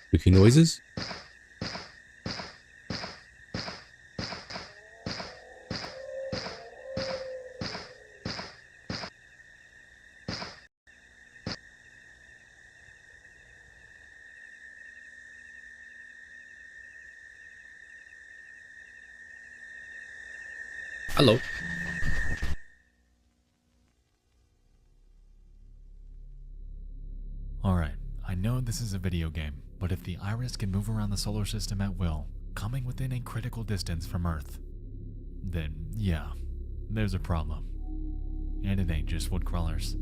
Spooky noises? Hello. Alright, I know this is a video game, but if the iris can move around the solar system at will, coming within a critical distance from Earth, then yeah, there's a problem. And it ain't just woodcrawlers.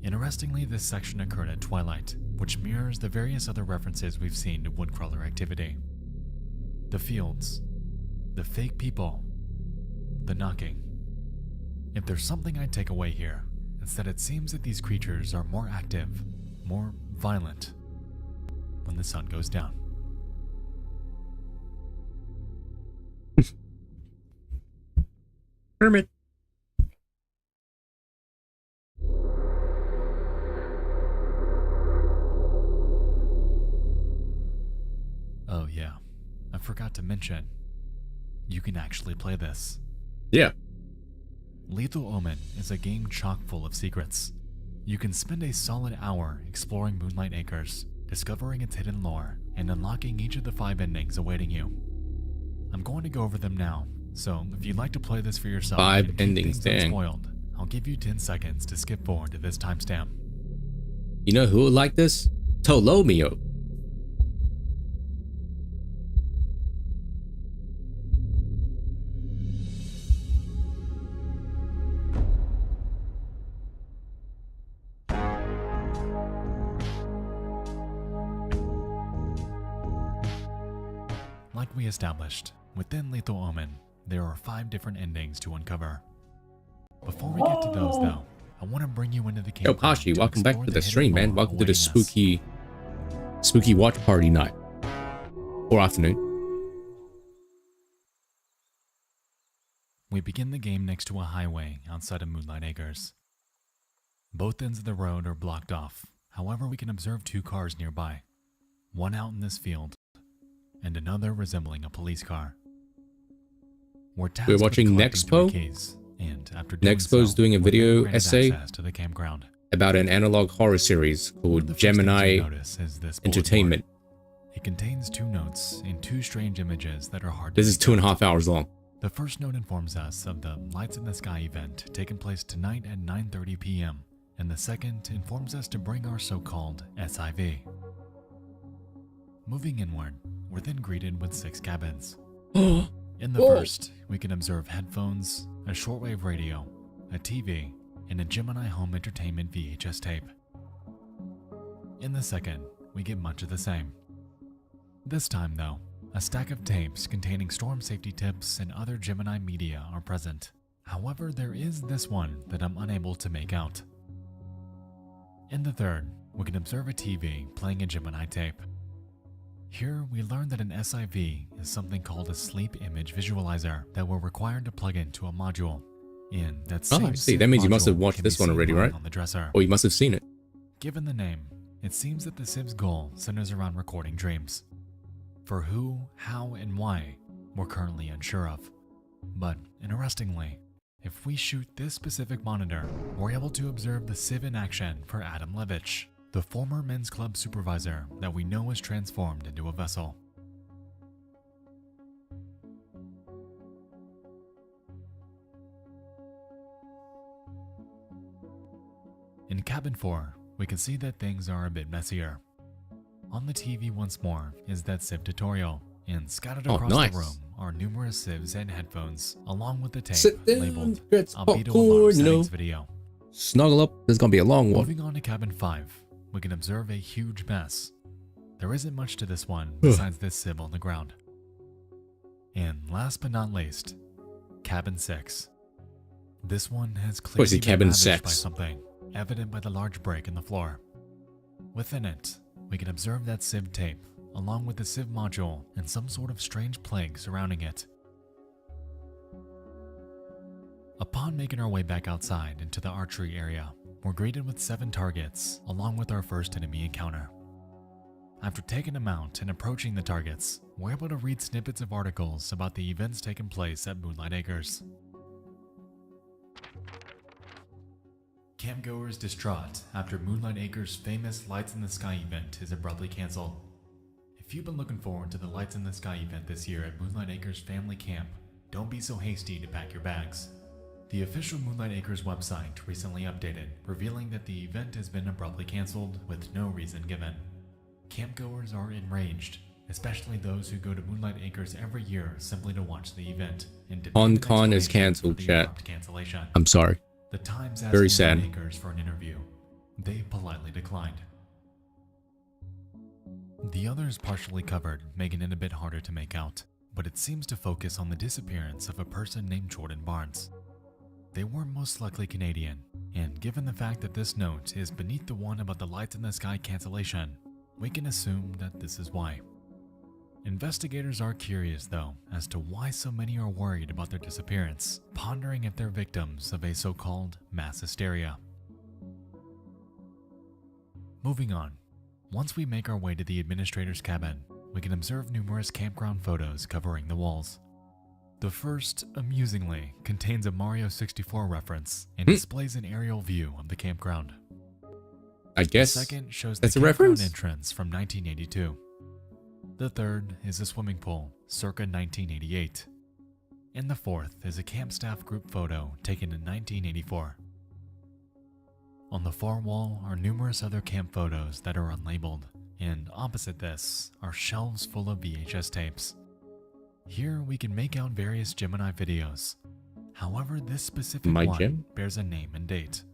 Interestingly, this section occurred at twilight, which mirrors the various other references we've seen to woodcrawler activity. The fields, the fake people, the knocking. If there's something I take away here, it's that it seems that these creatures are more active, more violent, when the sun goes down. Hermit. Oh yeah, I forgot to mention, you can actually play this. Yeah. Lethal Omen is a game chock full of secrets. You can spend a solid hour exploring Moonlight Acres, discovering its hidden lore, and unlocking each of the 5 endings awaiting you. I'm going to go over them now, so if you'd like to play this for yourself 5 and endings, keep things dang. unspoiled, I'll give you 10 seconds to skip forward to this timestamp. You know who would like this? Tolomeo. Like we established, within Lethal Omen, there are 5 different endings to uncover. Before we get to those though, I want to bring you into the Yo, campground Pashi, to welcome back explore to the the stream, hidden man. lore Welcome to the awaiting us. spooky watch party night. Or afternoon. We begin the game next to a highway outside of Moonlight Acres. Both ends of the road are blocked off. However, we can observe 2 cars nearby. One out in this field, and another resembling a police car. We're watching NEXPO. NEXPO's doing a video essay to the campground. about an analog horror series called Gemini Entertainment. It contains 2 notes and 2 strange images that are hard This to is make out. 2.5 hours long. The first note informs us of the Lights in the Sky event taking place tonight at 9:30 p.m. and the second informs us to bring our so-called SIV. Moving inward, we're then greeted with 6 cabins. In the first, we can observe headphones, a shortwave radio, a TV, and a Gemini home entertainment VHS tape. In the second, we get much of the same. This time though, a stack of tapes containing storm safety tips and other Gemini media are present. However, there is this one that I'm unable to make out. In the third, we can observe a TV playing a Gemini tape. Here, we learn that an SIV is something called a sleep image visualizer that we're required to plug into a module. In that same Oh, I see. That means you must have module watched can be this one seen already, lying right? on the dresser. Or you must have seen it. Given the name, it seems that the Civ's goal centers around recording dreams. For who, how, and why, we're currently unsure of. But, interestingly, if we shoot this specific monitor, we're able to observe the Civ in action for Adam Levitch, the former men's club supervisor that we know is transformed into a vessel. In cabin 4, we can see that things are a bit messier. On the TV once more is that Civ tutorial, and scattered across nice. the room are numerous Civs and headphones, along with the tape Sit down, labeled get some Albedo popcorn, Alarm you know. Settings Video. Snuggle up. This is gonna be a long one. Moving on to cabin 5, we can observe a huge mess. There isn't much to this one besides this sieve on the ground. And last but not least, Cabin 6. This one has What is clearly it, been Cabin ravaged 6? by something, evident by the large break in the floor. Within it, we can observe that sieve tape, along with the sieve module and some sort of strange plague surrounding it. Upon making our way back outside into the archery area, we're greeted with 7 targets, along with our first enemy encounter. After taking them out and approaching the targets, we're able to read snippets of articles about the events taking place at Moonlight Acres. Campgoers distraught after Moonlight Acres' famous Lights in the Sky event is abruptly cancelled. If you've been looking forward to the Lights in the Sky event this year at Moonlight Acres Family Camp, don't be so hasty to pack your bags. The official Moonlight Acres website recently updated, revealing that the event has been abruptly cancelled with no reason given. Campgoers are enraged, especially those who go to Moonlight Acres every year simply to watch the event. And demand an PonCon is explanation cancelled, for the chat. abrupt cancellation. I'm sorry. The Times asked Very Moonlight sad. Acres for an interview. They politely declined. The others partially covered, making it a bit harder to make out, but it seems to focus on the disappearance of a person named Jordan Barnes. They were most likely Canadian, and given the fact that this note is beneath the one about the Lights in the Sky cancellation, we can assume that this is why. Investigators are curious, though, as to why so many are worried about their disappearance, pondering if they're victims of a so-called mass hysteria. Moving on, once we make our way to the administrator's cabin, we can observe numerous campground photos covering the walls. The first, amusingly, contains a Mario 64 reference and displays an aerial view of the campground. I guess The second shows that's the a campground reference? entrance from 1982. The third is a swimming pool, circa 1988. And the fourth is a camp staff group photo taken in 1984. On the far wall are numerous other camp photos that are unlabeled, and opposite this are shelves full of VHS tapes. Here we can make out various Gemini videos. However, this specific My one Gem? bears a name and date.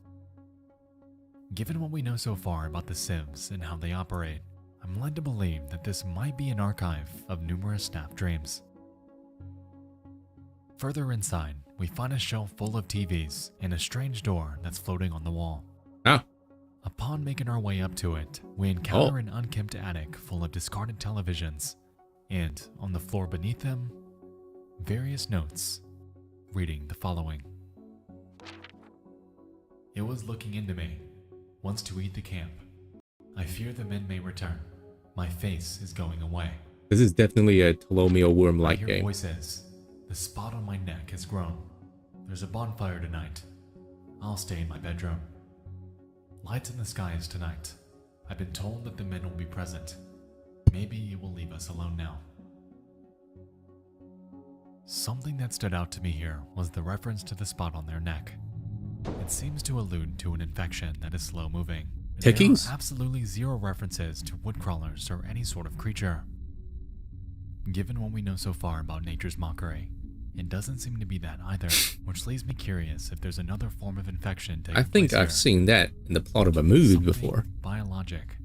Given what we know so far about the sieves and how they operate, I'm led to believe that this might be an archive of numerous staff dreams. Further inside, we find a shelf full of TVs and a strange door that's floating on the wall. Ah, Upon making our way up to it, we encounter an unkempt attic full of discarded televisions, and on the floor beneath them, various notes reading the following. It was looking into me, wants to eat the camp. I fear the men may return. My face is going away. this is definitely a Telomeo I worm-like hear game. voices. The spot on my neck has grown. There's a bonfire tonight. I'll stay in my bedroom. Lights in the skies tonight. I've been told that the men will be present. Maybe it will leave us alone now. Something that stood out to me here was the reference to the spot on their neck. It seems to allude to an infection that is slow moving. Tickies? There are absolutely zero references to woodcrawlers or any sort of creature. Given what we know so far about nature's mockery, it doesn't seem to be that either, which leaves me curious if there's another form of infection taking I think place I've here. seen that in the plot of a movie Something before. biologic.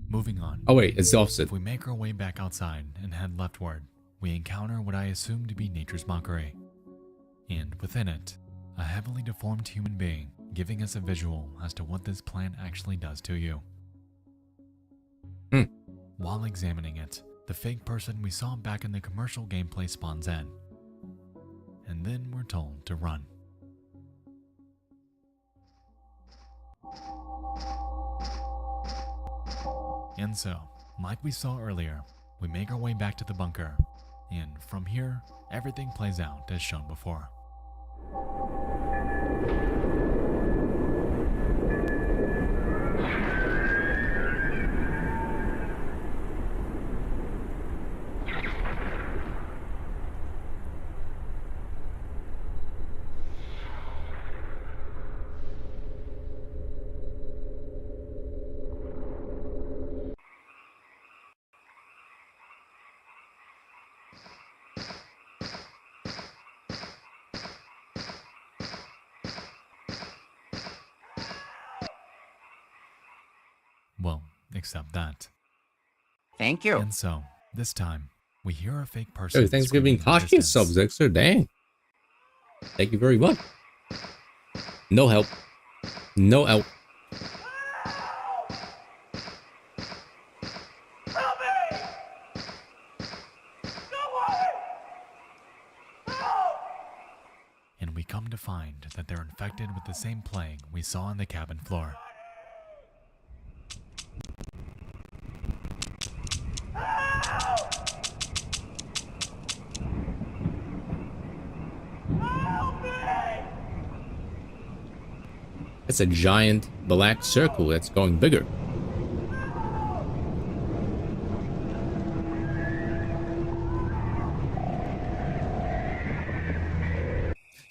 Moving on. Oh wait, it's the opposite. If we make our way back outside and head leftward, we encounter what I assume to be nature's mockery. And within it, a heavily deformed human being giving us a visual as to what this plant actually does to you. While examining it, the fake person we saw back in the commercial gameplay spawns in. And then we're told to run. And so, like we saw earlier, we make our way back to the bunker, and from here, everything plays out as shown before. accept that. Thank you. And so, this time, we hear a fake person. Oh, Thanksgiving screaming in the costume distance. subs, Extra. Dang. Thank you very much. No help. No help. And we come to find that they're infected with the same plague we saw on the cabin floor. It's a giant black circle that's going bigger.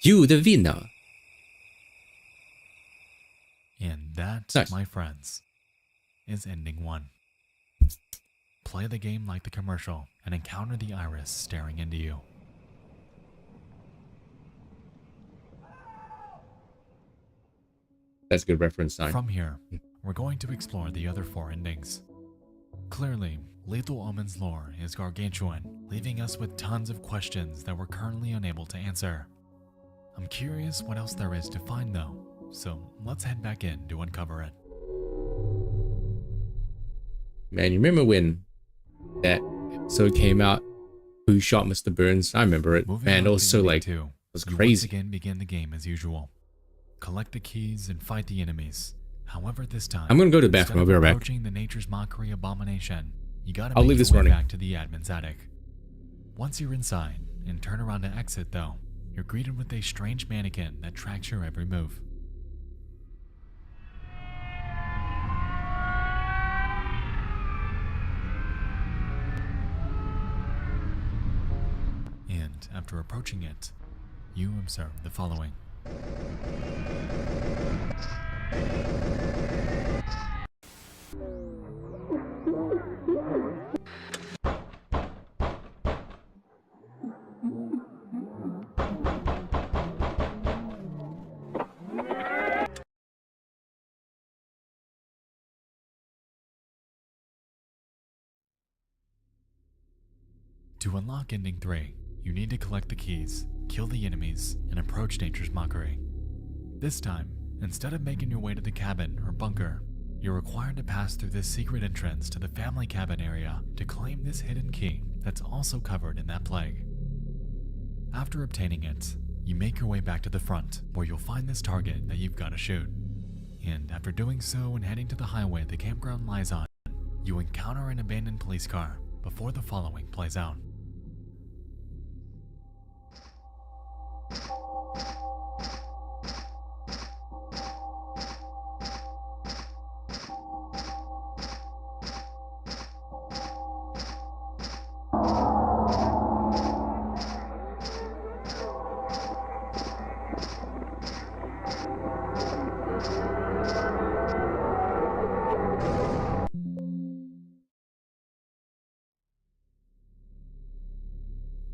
You, the winner. And that, Nice. my friends, is ending 1. Play the game like the commercial and encounter the iris staring into you. That's a good reference sign. From here, we're going to explore the other 4 endings. Clearly, Lethal Omen's lore is gargantuan, leaving us with tons of questions that we're currently unable to answer. I'm curious what else there is to find though, so let's head back in to uncover it. Man, you remember when that episode came out? Who Shot Mr. Burns? I remember it. Moving Man, it on was to so ending like, 2, it was you once crazy. again begin the game as usual. Collect the keys and fight the enemies. However, this time, I'm gonna go to the instead bathroom. I'll of be right back. approaching the Nature's Mockery abomination, you gotta I'll make leave your this way running. back to the admin's attic. Once you're inside and turn around to exit though, you're greeted with a strange mannequin that tracks your every move. And after approaching it, you observe the following. To unlock Ending 3, you need to collect the keys, kill the enemies, and approach Nature's Mockery. This time, instead of making your way to the cabin or bunker, you're required to pass through this secret entrance to the family cabin area to claim this hidden key that's also covered in that plague. After obtaining it, you make your way back to the front, where you'll find this target that you've got to shoot. And after doing so and heading to the highway the campground lies on, you encounter an abandoned police car before the following plays out.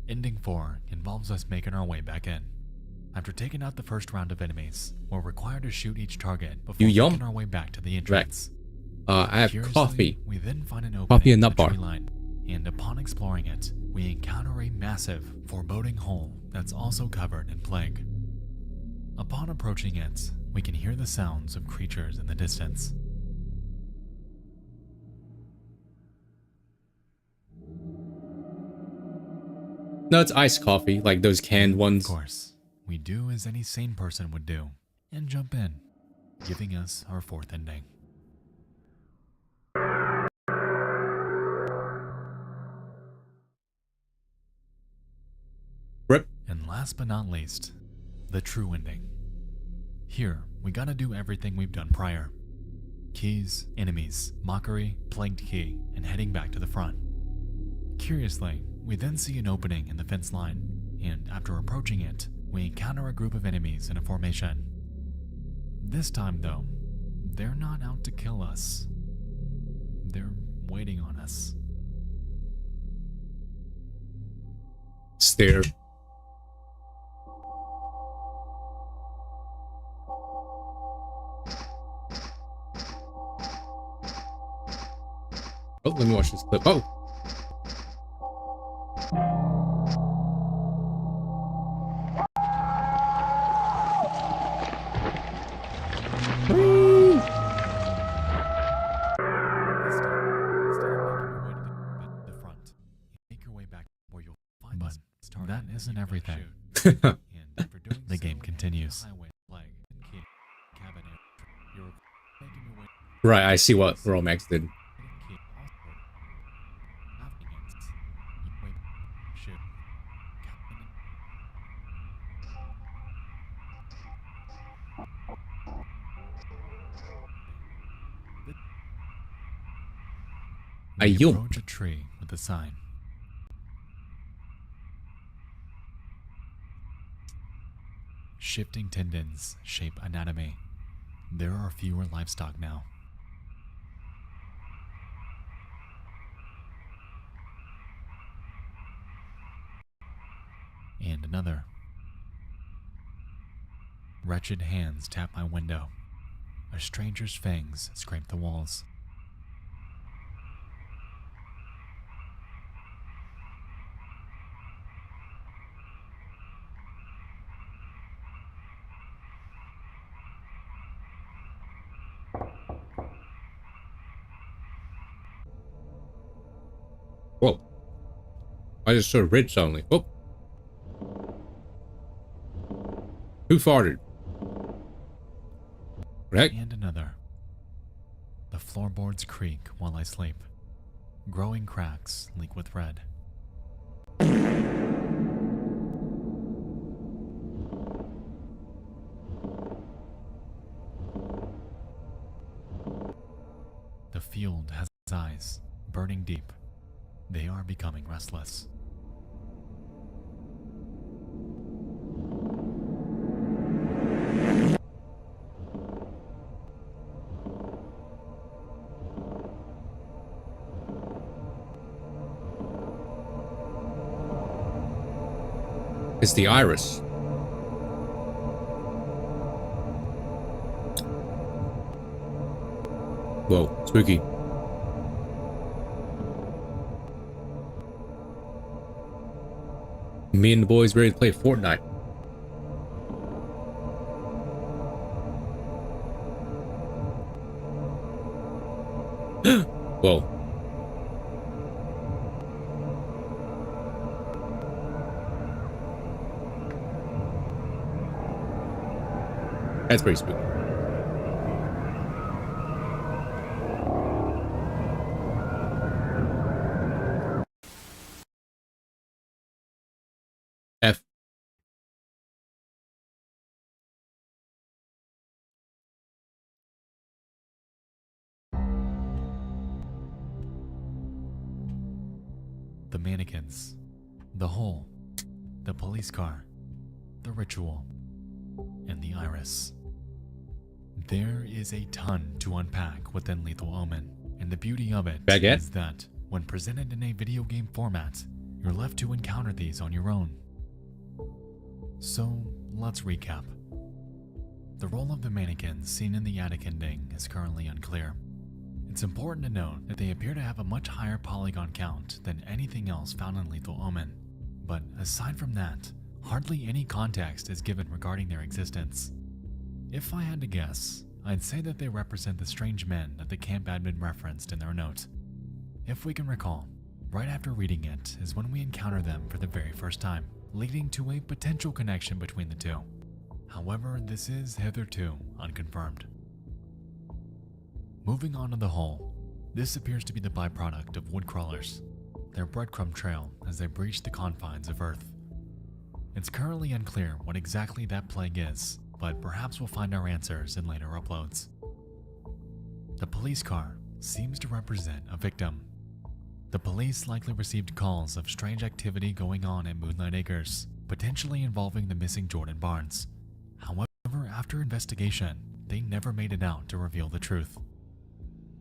Ending 4 involves us making our way back in. After taking out the first round of enemies, we're required to shoot each target before You making our way back to the entrance. I have Curiously, coffee. We then find an opening Coffee and in nut the bar. tree line, and upon exploring it, we encounter a massive, foreboding hole that's also covered in plague. Upon approaching it, we can hear the sounds of creatures in the distance. No, it's iced coffee, like those canned Of ones. course, we do as any sane person would do, and jump in, giving us our 4th ending. Rip. And last but not least, the true ending. Here, we gotta do everything we've done prior. Keys, enemies, mockery, plagued key, and heading back to the front. Curiously, we then see an opening in the fence line, and after approaching it, we encounter a group of enemies in a formation. This time though, they're not out to kill us. They're waiting on us. Stare. let me watch this clip. Oh. Whee! But that isn't everything. The game continues. Right, I see what Romax did. You Ayum. approach a tree with a sign. Shifting tendons shape anatomy. There are fewer livestock now. And another. Wretched hands tap my window. A stranger's fangs scrape the walls. Whoa. I just saw red suddenly. Oh. Who farted? Right? And another. The floorboards creak while I sleep. Growing cracks leak with red. The field has eyes, burning deep. They are becoming restless. It's the iris. Whoa, spooky. Me and the boys ready to play Fortnite. Whoa. That's pretty spooky. F. The mannequins, the hole, the police car, the ritual, and the iris. There is a ton to unpack within Lethal Omen, and the beauty of it Baguette? is that when presented in a video game format, you're left to encounter these on your own. So let's recap. The role of the mannequins seen in the attic ending is currently unclear. It's important to note that they appear to have a much higher polygon count than anything else found in Lethal Omen, but aside from that, hardly any context is given regarding their existence. If I had to guess, I'd say that they represent the strange men that the camp admin referenced in their note. If we can recall, right after reading it is when we encounter them for the very first time, leading to a potential connection between the two. However, this is hitherto unconfirmed. Moving on to the hole, this appears to be the byproduct of woodcrawlers, their breadcrumb trail as they breach the confines of Earth. It's currently unclear what exactly that plague is, but perhaps we'll find our answers in later uploads. The police car seems to represent a victim. The police likely received calls of strange activity going on at Moonlight Acres, potentially involving the missing Jordan Barnes. However, after investigation, they never made it out to reveal the truth.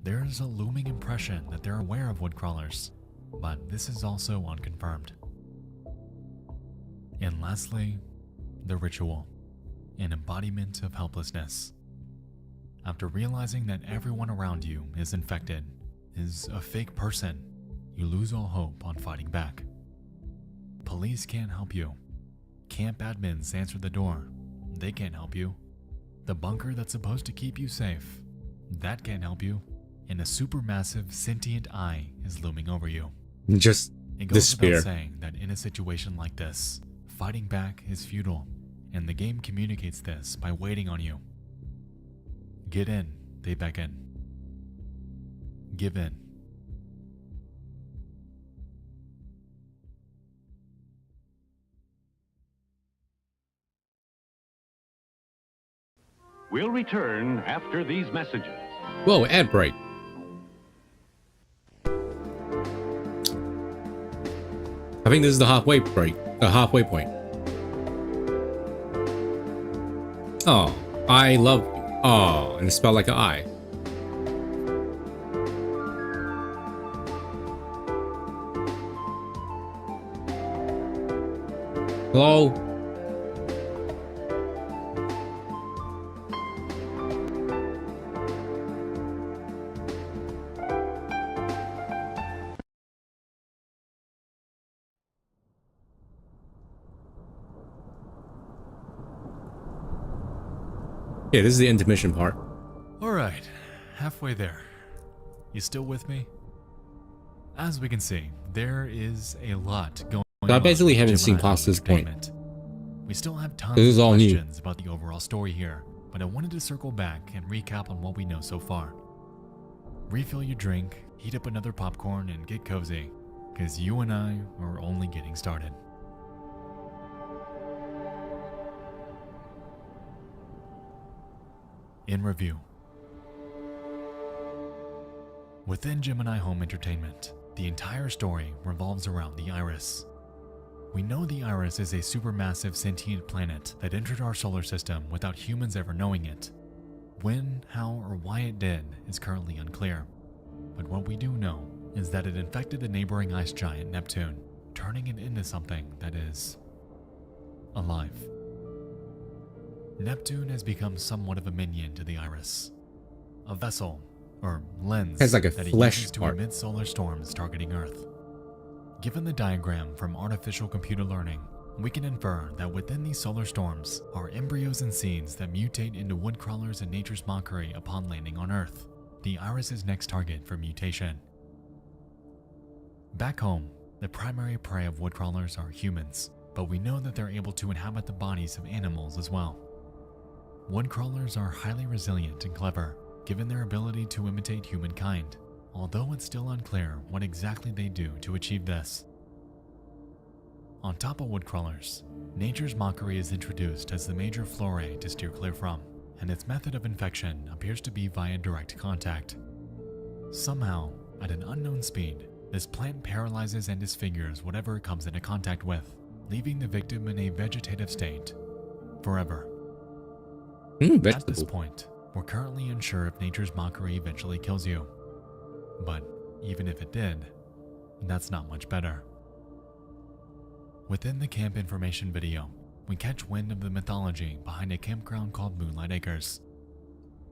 There is a looming impression that they're aware of woodcrawlers, but this is also unconfirmed. And lastly, the ritual, an embodiment of helplessness. After realizing that everyone around you is infected, is a fake person, you lose all hope on fighting back. Police can't help you. Camp admins answer the door. They can't help you. The bunker that's supposed to keep you safe, that can't help you. And a supermassive sentient eye is looming over you. Just It goes despair. without saying that in a situation like this, fighting back is futile, and the game communicates this by waiting on you. Get in, they beckon. Give in. We'll return after these messages. Whoa, ad break. I think this is the halfway break. Halfway point. Oh, I love you. Oh, and it's spelled like an I. Hello? Yeah, this is the intermission part. Alright, halfway there. You still with me? As we can see, there is a lot going on. I basically with haven't Gemini seen past this point. Entertainment. We still have tons This is of all new. questions about the overall story here, but I wanted to circle back and recap on what we know so far. Refill your drink, heat up another popcorn, and get cozy, because you and I are only getting started. In review. Within Gemini Home Entertainment, the entire story revolves around the Iris. We know the Iris is a supermassive sentient planet that entered our solar system without humans ever knowing it. When, how, or why it did is currently unclear. But what we do know is that it infected the neighboring ice giant Neptune, turning it into something that is alive. Neptune has become somewhat of a minion to the Iris. A vessel, or lens, Has like a that it flesh uses to part. emit solar storms targeting Earth. Given the diagram from artificial computer learning, we can infer that within these solar storms are embryos and seeds that mutate into woodcrawlers in nature's mockery upon landing on Earth, the Iris's next target for mutation. Back home, the primary prey of woodcrawlers are humans, but we know that they're able to inhabit the bodies of animals as well. Woodcrawlers are highly resilient and clever, given their ability to imitate humankind, although it's still unclear what exactly they do to achieve this. On top of woodcrawlers, nature's mockery is introduced as the major flora to steer clear from, and its method of infection appears to be via direct contact. Somehow, at an unknown speed, this plant paralyzes and disfigures whatever it comes into contact with, leaving the victim in a vegetative state forever. At this Vegetable. point, we're currently unsure if nature's mockery eventually kills you. But even if it did, that's not much better. Within the camp information video, we catch wind of the mythology behind a campground called Moonlight Acres.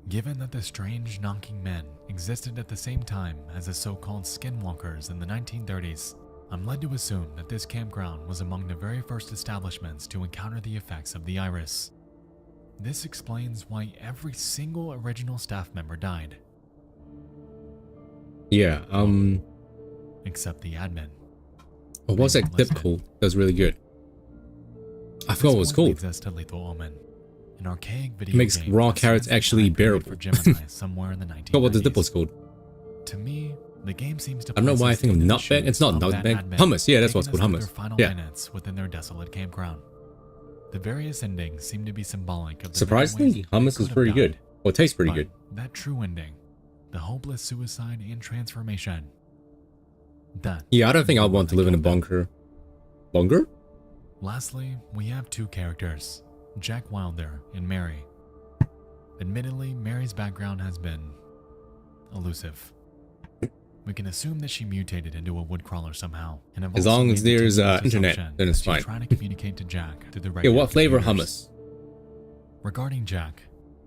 Given that the strange knocking men existed at the same time as the so-called skinwalkers in the 1930s, I'm led to assume that this campground was among the very first establishments to encounter the effects of the Iris. This explains why every single original staff member died, Yeah, except the admin. what was that clip called? That was really good. I forgot what it was This point called. leads us to Lethal Omen, an archaic video It makes game raw that carrots spans the actually time period bearable. for Gemini somewhere in the 1990s. Forgot what the dip was called. To me, the game seems to I don't know place why I us think of into the nutmeg. shoes It's not of that nutmeg. admin, Hummus. Yeah, that's what it's taking called. us through Hummus. their final Yeah. minutes within their desolate campground. The various endings seem to be symbolic of the many Surprisingly, ways hummus they is could pretty have good. died. Well, it tastes pretty But good. that true ending, the hopeless suicide and transformation, that Yeah, I don't think is I'd want to what live in a killed them. bunker. Bunker? Lastly, we have two characters, Jack Wilder and Mary. Admittedly, Mary's background has been elusive. We can assume that she mutated into a woodcrawler somehow, and have As also long made as the there's, tenuous internet, assumption then it's that she's fine. trying to communicate to Jack through the Yeah, regular what flavor computers. hummus? Regarding Jack,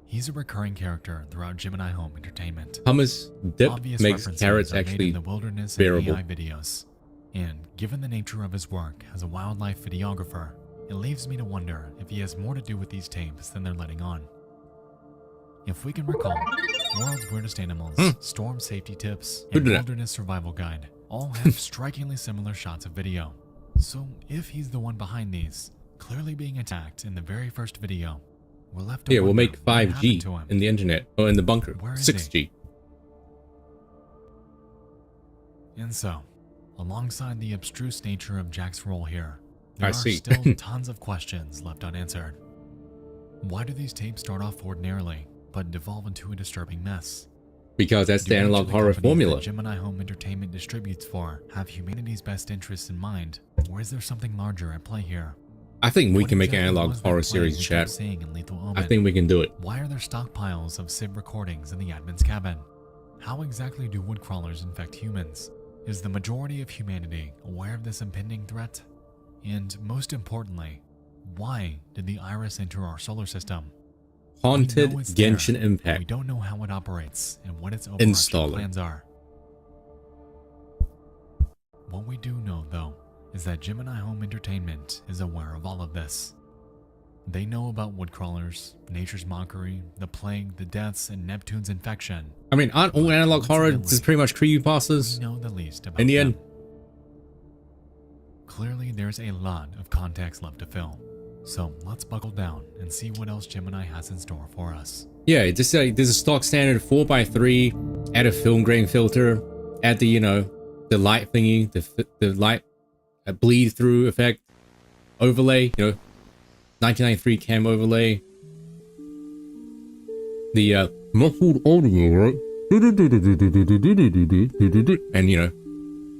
He's a recurring character throughout Gemini Home Entertainment. Hummus dip Obvious makes references carrots are made actually in the wilderness bearable. and AI videos. And given the nature of his work as a wildlife videographer, it leaves me to wonder if he has more to do with these tapes than they're letting on. If we can recall, World's Weirdest Animals, Storm Safety Tips, Who and did that? Wilderness Survival Guide all have strikingly similar shots of video. So if he's the one behind these, clearly being attacked in the very first video, we're left to Yeah, we'll wonder make what happened 5G to him. in the internet or in the bunker. Where is 6G. And so, alongside the abstruse nature of Jack's role here, there I are see. still tons of questions left unanswered. Why do these tapes start off ordinarily, but devolve into a disturbing mess? Because that's Do the each of analog horror companies formula. that Gemini Home Entertainment distributes for have humanity's best interests in mind, or is there something larger at play here? I think we What can make an exactly analog was that horror play series we chat. kept seeing in Lethal Omen? I think we can do it. Why are there stockpiles of SIB recordings in the admin's cabin? How exactly do woodcrawlers infect humans? Is the majority of humanity aware of this impending threat? And most importantly, why did the Iris enter our solar system? Haunted We know it's there, Genshin but Impact. we don't know how it operates and what its overarching Installer. plans are. What we do know, though, is that Gemini Home Entertainment is aware of all of this. They know about woodcrawlers, nature's mockery, the plague, the deaths, and Neptune's infection. I mean, aren't all analog horror just pretty much We creepypastas? know the least about In the them. end. Clearly, there's a lot of context left to fill. So let's buckle down and see what else Gemini has in store for us. Yeah, just like there's a stock standard 4x3, add a film grain filter, add the, you know, the light thingy, the light bleed through effect, overlay, you know, 1993 cam overlay, the muffled audio, right? And you know,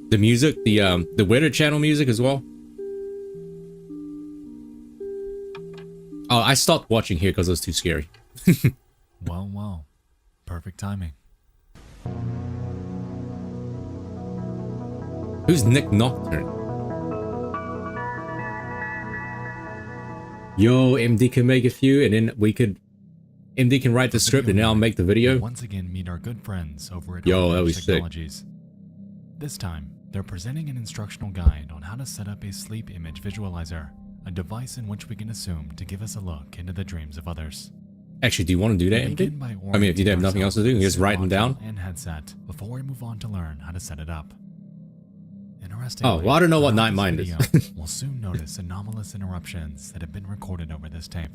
the music, the weather channel music as well. Oh, I stopped watching here because it was too scary. Well, perfect timing. Who's Nick Nocturne? Yo, MD can make a few, and then MD can write the script, and then I'll make the We video. once again meet our good friends over at Yo, that'd be Analogue sick. Technologies. This time, they're presenting an instructional guide on how to set up a sleep image visualizer, a device in which we can assume to give us a look into the dreams of others. Actually, do you want to do that, We begin MD? by I mean, if you have nothing else to do, you orienting just write them ourselves down. with the and headset before we move on to learn how to set it up. Interestingly, Oh, well, I don't know what throughout Night Mind this is. video, we'll soon notice anomalous interruptions that have been recorded over this tape.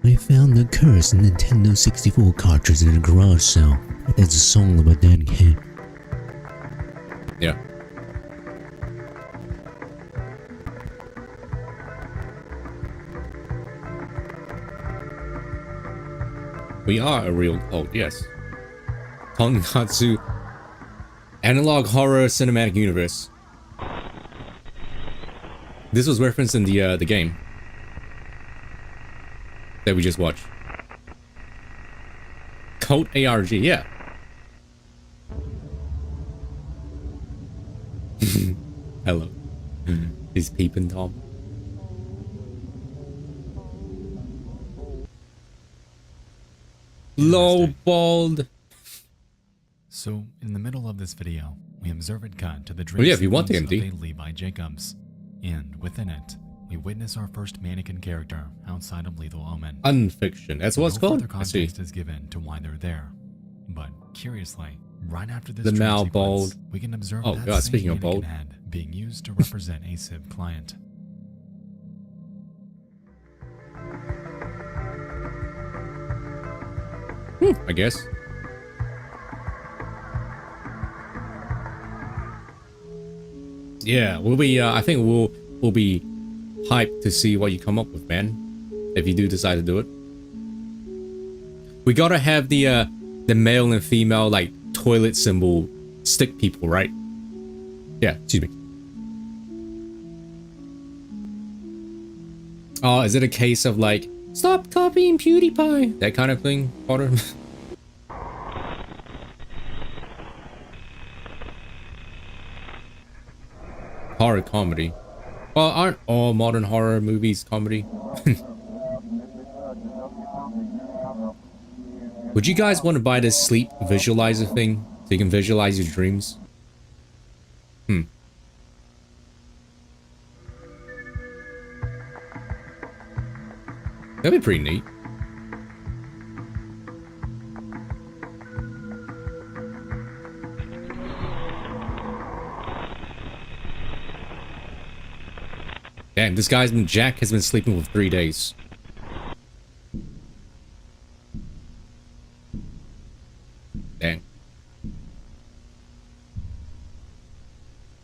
I found the cursed Nintendo 64 cartridge in a garage sale. It's a song about that kid. Yeah. We are a real cult, yes. Tonkatsu Analog Horror Cinematic Universe. This was referenced in the game that we just watched. Cult ARG, yeah. Hello. He's peeping Tom. Low bald. So, in the middle of this video, we observe it cut to the Oh yeah, if you want dreams the MD. of a Levi Jacobs, and within it, we witness our first mannequin character outside of Lethal Omen. Unfiction. That's what it's No called? further I see. context is given to why they're there, but curiously, right after this The dream Mal sequence, bald. we can observe Oh, that God, same speaking of mannequin bald. head being used to represent a SIB client. I guess. Yeah, we'll be. I think we'll be hyped to see what you come up with, man. If you do decide to do it, we gotta have the male and female like toilet symbol stick people, right? Yeah, excuse me. Oh, is it a case of like stop copying PewDiePie, that kind of thing, Potter? Horror comedy. Well, aren't all modern horror movies comedy? Would you guys want to buy this sleep visualizer thing so you can visualize your dreams? That'd be pretty neat. Damn, this guy's been Jack has been sleeping for 3 days. Dang.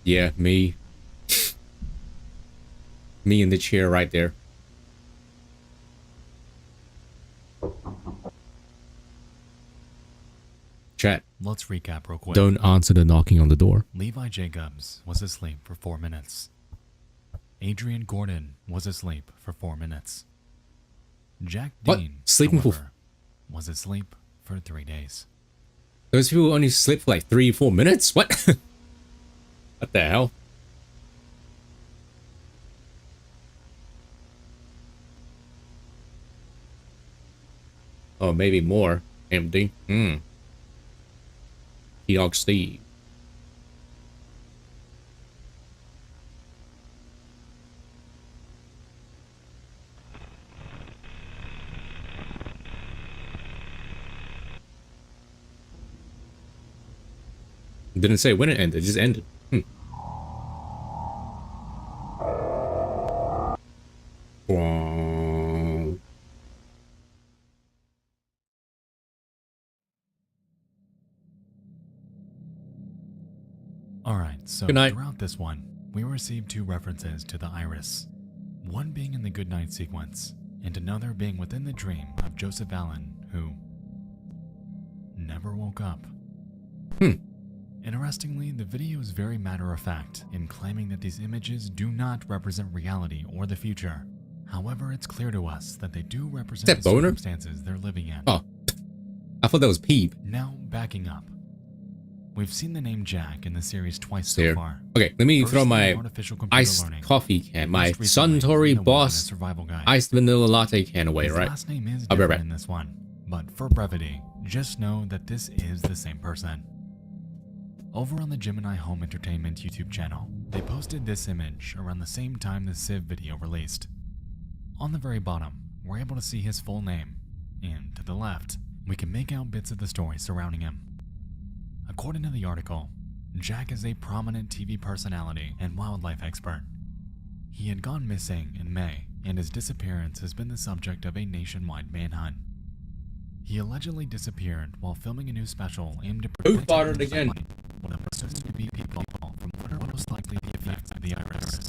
Yeah, me. Me in the chair right there. Chat. Let's recap real quick. Don't answer the knocking on the door. Levi Jacobs was asleep for 4 minutes. Adrian Gordon was asleep for 4 minutes. Jack What? Dean, Sleeping for- however, was asleep for 3 days. Those people only sleep for like 3-4 minutes? What? What the hell? Oh, maybe more. Empty. T-Dog Steve. Didn't say when it ended, it just ended. Wow. Alright, so Good night. throughout this one, we received 2 references to the iris. One being in the good night sequence, and another being within the dream of Joseph Allen, who never woke up. Interestingly, the video is very matter-of-fact in claiming that these images do not represent reality or the future. However, it's clear to us that they do represent Is that the boner? circumstances they're living in. Oh. I thought that was Peep. Now, backing up. We've seen the name Jack in the series twice There. so far. Okay, let me First throw in my artificial computer iced learning, coffee can, my most recently in Suntory the Wilderness Boss Survival Guide. iced vanilla latte can away, His right? last name is I'll be right different back. in this one, but for brevity, just know that this is the same person. Over on the Gemini Home Entertainment YouTube channel, they posted this image around the same time the Civ video released. On the very bottom, we're able to see his full name, and to the left, we can make out bits of the story surrounding him. According to the article, Jack is a prominent TV personality and wildlife expert. He had gone missing in May, and his disappearance has been the subject of a nationwide manhunt. He allegedly disappeared while filming a new special aimed at Who protecting farted the again? sunlight when it was assumed to be people from what are most likely the effects of the iris.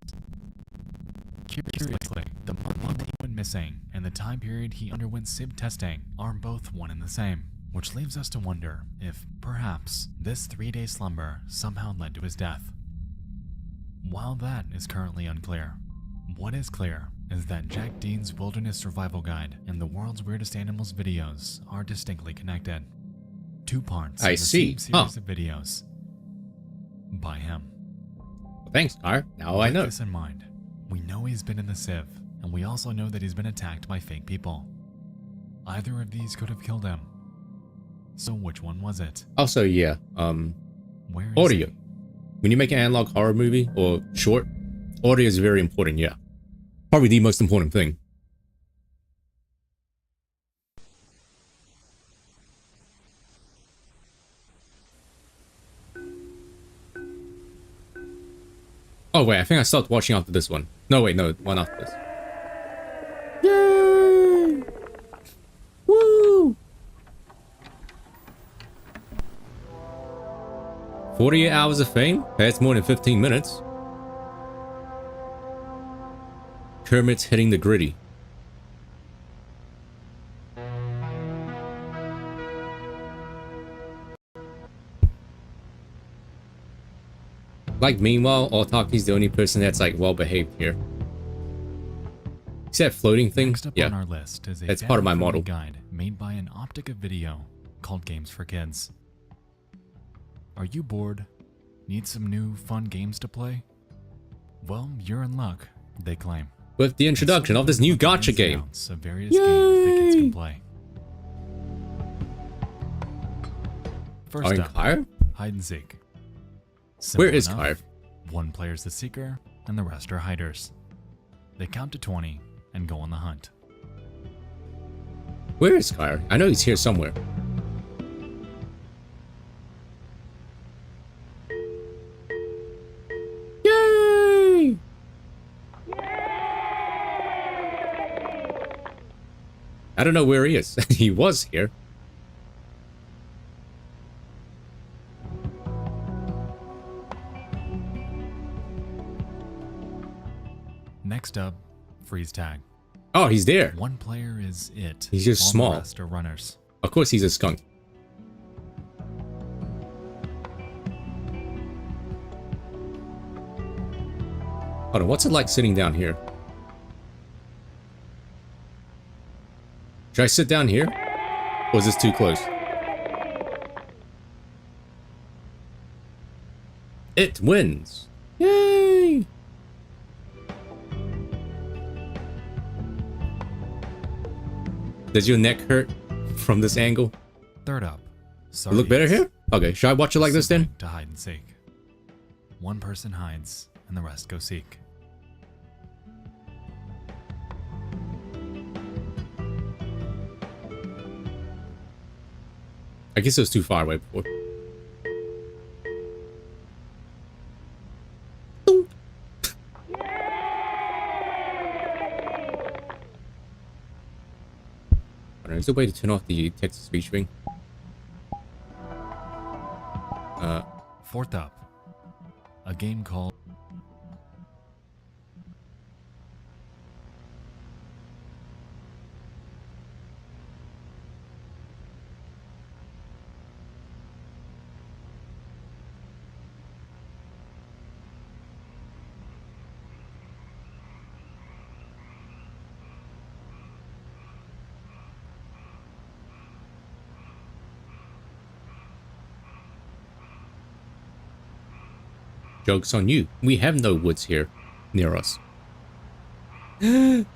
Curiously, the month that he went missing and the time period he underwent SIB testing are both one and the same, which leaves us to wonder if, perhaps, this 3-day slumber somehow led to his death. While that is currently unclear, what is clear is that Jack Dean's Wilderness Survival Guide and the World's Weirdest Animals videos are distinctly connected. 2 parts I of the see. same series of videos by him. Thanks, Car. Now I With know. this in mind, we know he's been in the Civ, and we also know that he's been attacked by fake people. Either of these could have killed him. So which one was it? Also, yeah, Where is audio. he? When you make an analog horror movie or short, audio is very important, yeah. Probably the most important thing. Oh wait, I think I stopped watching after this one. No wait, no, one after this. Yay! Woo! 48 hours of fame? That's more than 15 minutes. Kermit's hitting the gritty. Like, meanwhile, Otaki's the only person that's like well behaved here. See that floating thing? Next up Yeah. on our list is a That's part of my family-friendly model. guide made by an Optica Video called Games for Kids. Are you bored? Need some new fun games to play? Well, you're in luck, they claim. with the introduction of this new gacha game. Of various games that kids can play. First up, Kyre? hide and seek. Where Simple is enough. Kyre? One player's the seeker, and the rest are hiders. They count to 20 and go on the hunt. Where is Kyre? I know he's here somewhere. Yay! I don't know where he is. He was here. Next up, freeze tag. Oh, he's there. One player is it. He's just while small. The rest are runners. Of course he's a skunk. Hold on, what's it like sitting down here? Should I sit down here? Or is this too close? It wins. Yay! Does your neck hurt from this angle? Third up, You look better here? Okay, should I watch it like this then? To hide and seek. One person hides, and the rest go seek. I guess it was too far away before. Is there a way to turn off the text-to-speech thing? Fourth up, a game called Joke's on you. We have no woods here near us. Well,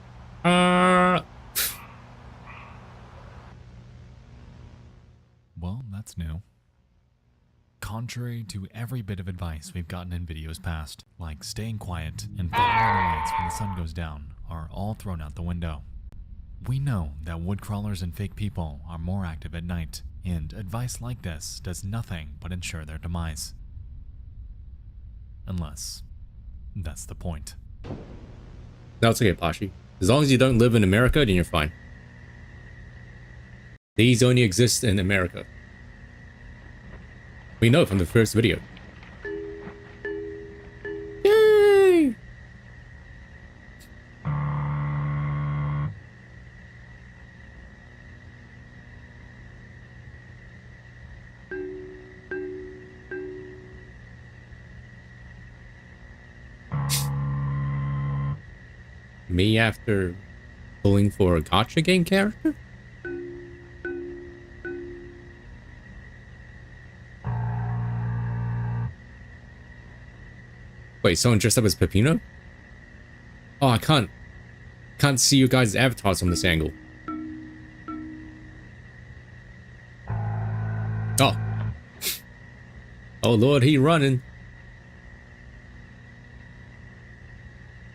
that's new. Contrary to every bit of advice we've gotten in videos past, like staying quiet and following the lights when the sun goes down, are all thrown out the window. We know that wood crawlers and fake people are more active at night, and advice like this does nothing but ensure their demise. Unless that's the point. No, it's okay, Pashi. As long as you don't live in America, then you're fine. These only exist in America. We know from the first video. Yay! Me after pulling for a gacha game character? Wait, someone dressed up as Peppino? Oh, I can't see you guys' avatars from this angle. Oh. Oh lord, he running.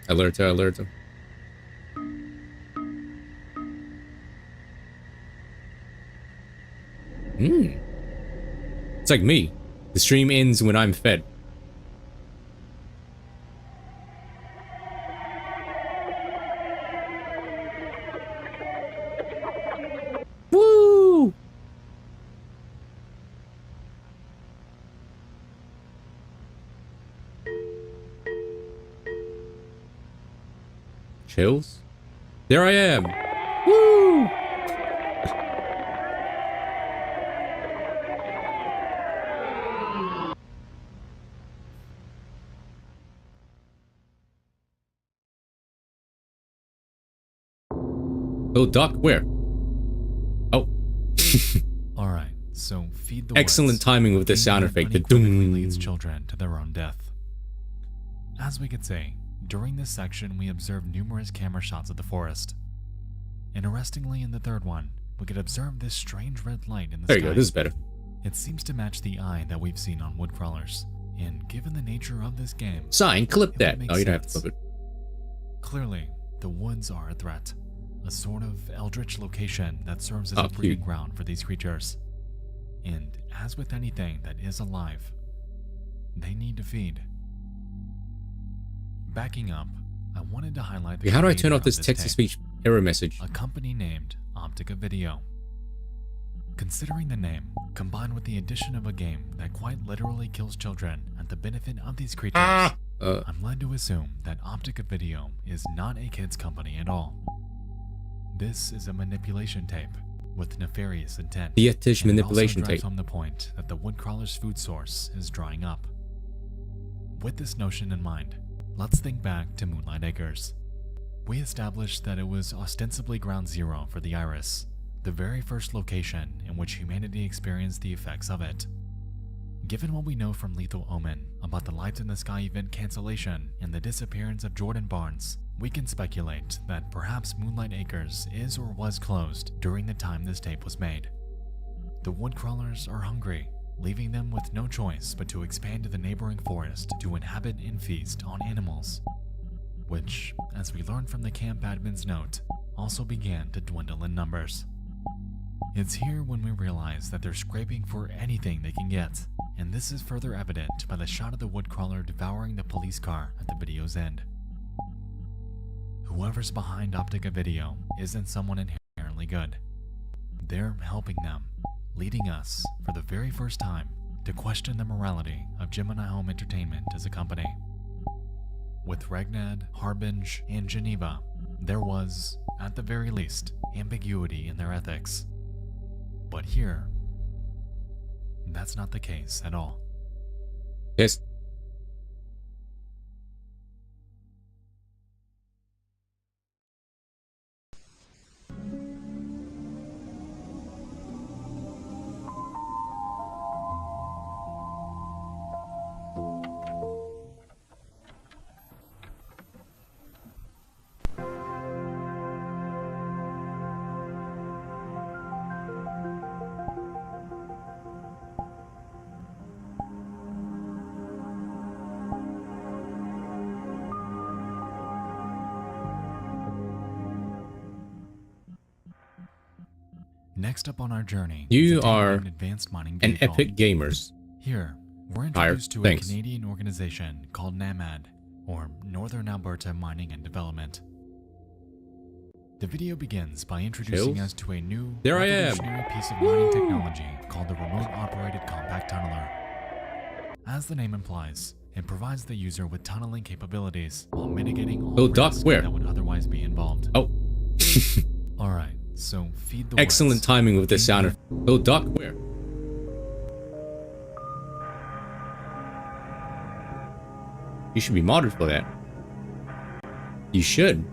Alert her, alert her. It's like me. The stream ends when I'm fed. Woo! Chills? There I am! Woo! Oh, Doc, where? Oh. Alright, so feed the Excellent woods. timing with this sound effect. The Unequivocally doom. leads children to their own death. As we could say, During this section, we observe numerous camera shots of the forest. Interestingly, in the third one, we could observe this strange red light in the There sky. you go, this is better. It seems to match the eye that we've seen on wood crawlers, and given the nature of this game, Sign, clip it would that. make Oh, you don't have to sense. clip it. Clearly, the woods are a threat, a sort of eldritch location that serves as Oh, a breeding cute. ground for these creatures. And as with anything that is alive, they need to feed. Backing up, I wanted to highlight the How do I creator turn off of this text-to-speech tape, error message? a company named Optica Video. Considering the name, combined with the addition of a game that quite literally kills children at the benefit of these creatures, I'm led to assume that Optica Video is not a kids company at all. This is a manipulation tape with nefarious intent. Fetish and it manipulation also drives tape. home the point that the woodcrawler's food source is drying up. With this notion in mind, let's think back to Moonlight Acres. We established that it was ostensibly ground zero for the Iris, the very first location in which humanity experienced the effects of it. Given what we know from Lethal Omen about the Lights in the Sky event cancellation and the disappearance of Jordan Barnes, we can speculate that perhaps Moonlight Acres is or was closed during the time this tape was made. The woodcrawlers are hungry, leaving them with no choice but to expand to the neighboring forest to inhabit and feast on animals, which, as we learned from the camp admin's note, also began to dwindle in numbers. It's here when we realize that they're scraping for anything they can get, and this is further evident by the shot of the woodcrawler devouring the police car at the video's end. Whoever's behind Optica Video isn't someone inherently good. They're helping them, leading us, for the very first time, to question the morality of Gemini Home Entertainment as a company. With Regnad, Harbinge, and Geneva, there was, at the very least, ambiguity in their ethics. But here, that's not the case at all. Yes. Next up on our journey, You is a data are and advanced mining An vehicle. epic gamers. Here, we're Higher. introduced to a Thanks. Canadian organization called NAMAD, or Northern Alberta Mining and Development. The video begins by introducing Chills. us to a new, There I am. revolutionary piece of mining technology called the Remote Operated Compact Tunneler. As the name implies, it provides the user with tunneling capabilities while mitigating all Oh, Doc, risk where? that would otherwise be involved. Oh. Alright, so feed the Excellent words. timing with this sound. Oh, Doc, where? You should be modded for that. You should.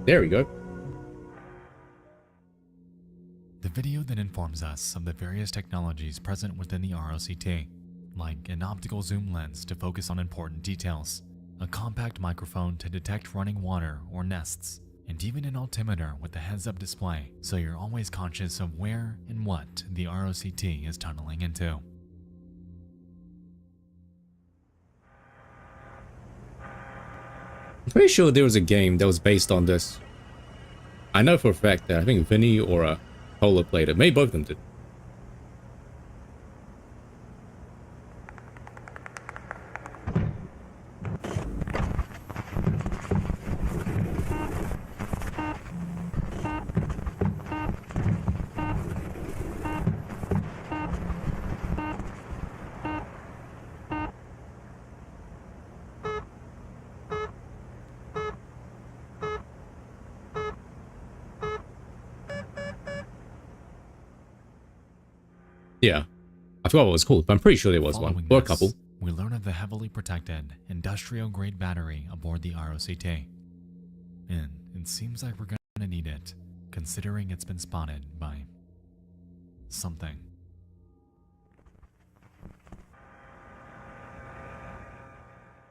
There we go. The video then informs us of the various technologies present within the ROCT, like an optical zoom lens to focus on important details, a compact microphone to detect running water or nests, and even an altimeter with a heads-up display so you're always conscious of where and what the ROCT is tunneling into. I'm pretty sure there was a game that was based on this. I know for a fact that I think Vinny or Polar played it. Maybe both of them did. Yeah. I forgot what it was called, but I'm pretty sure there was one. Following Or a this, couple. we learn of the heavily protected industrial-grade battery aboard the ROCT. And it seems like we're gonna need it, considering it's been spotted by something.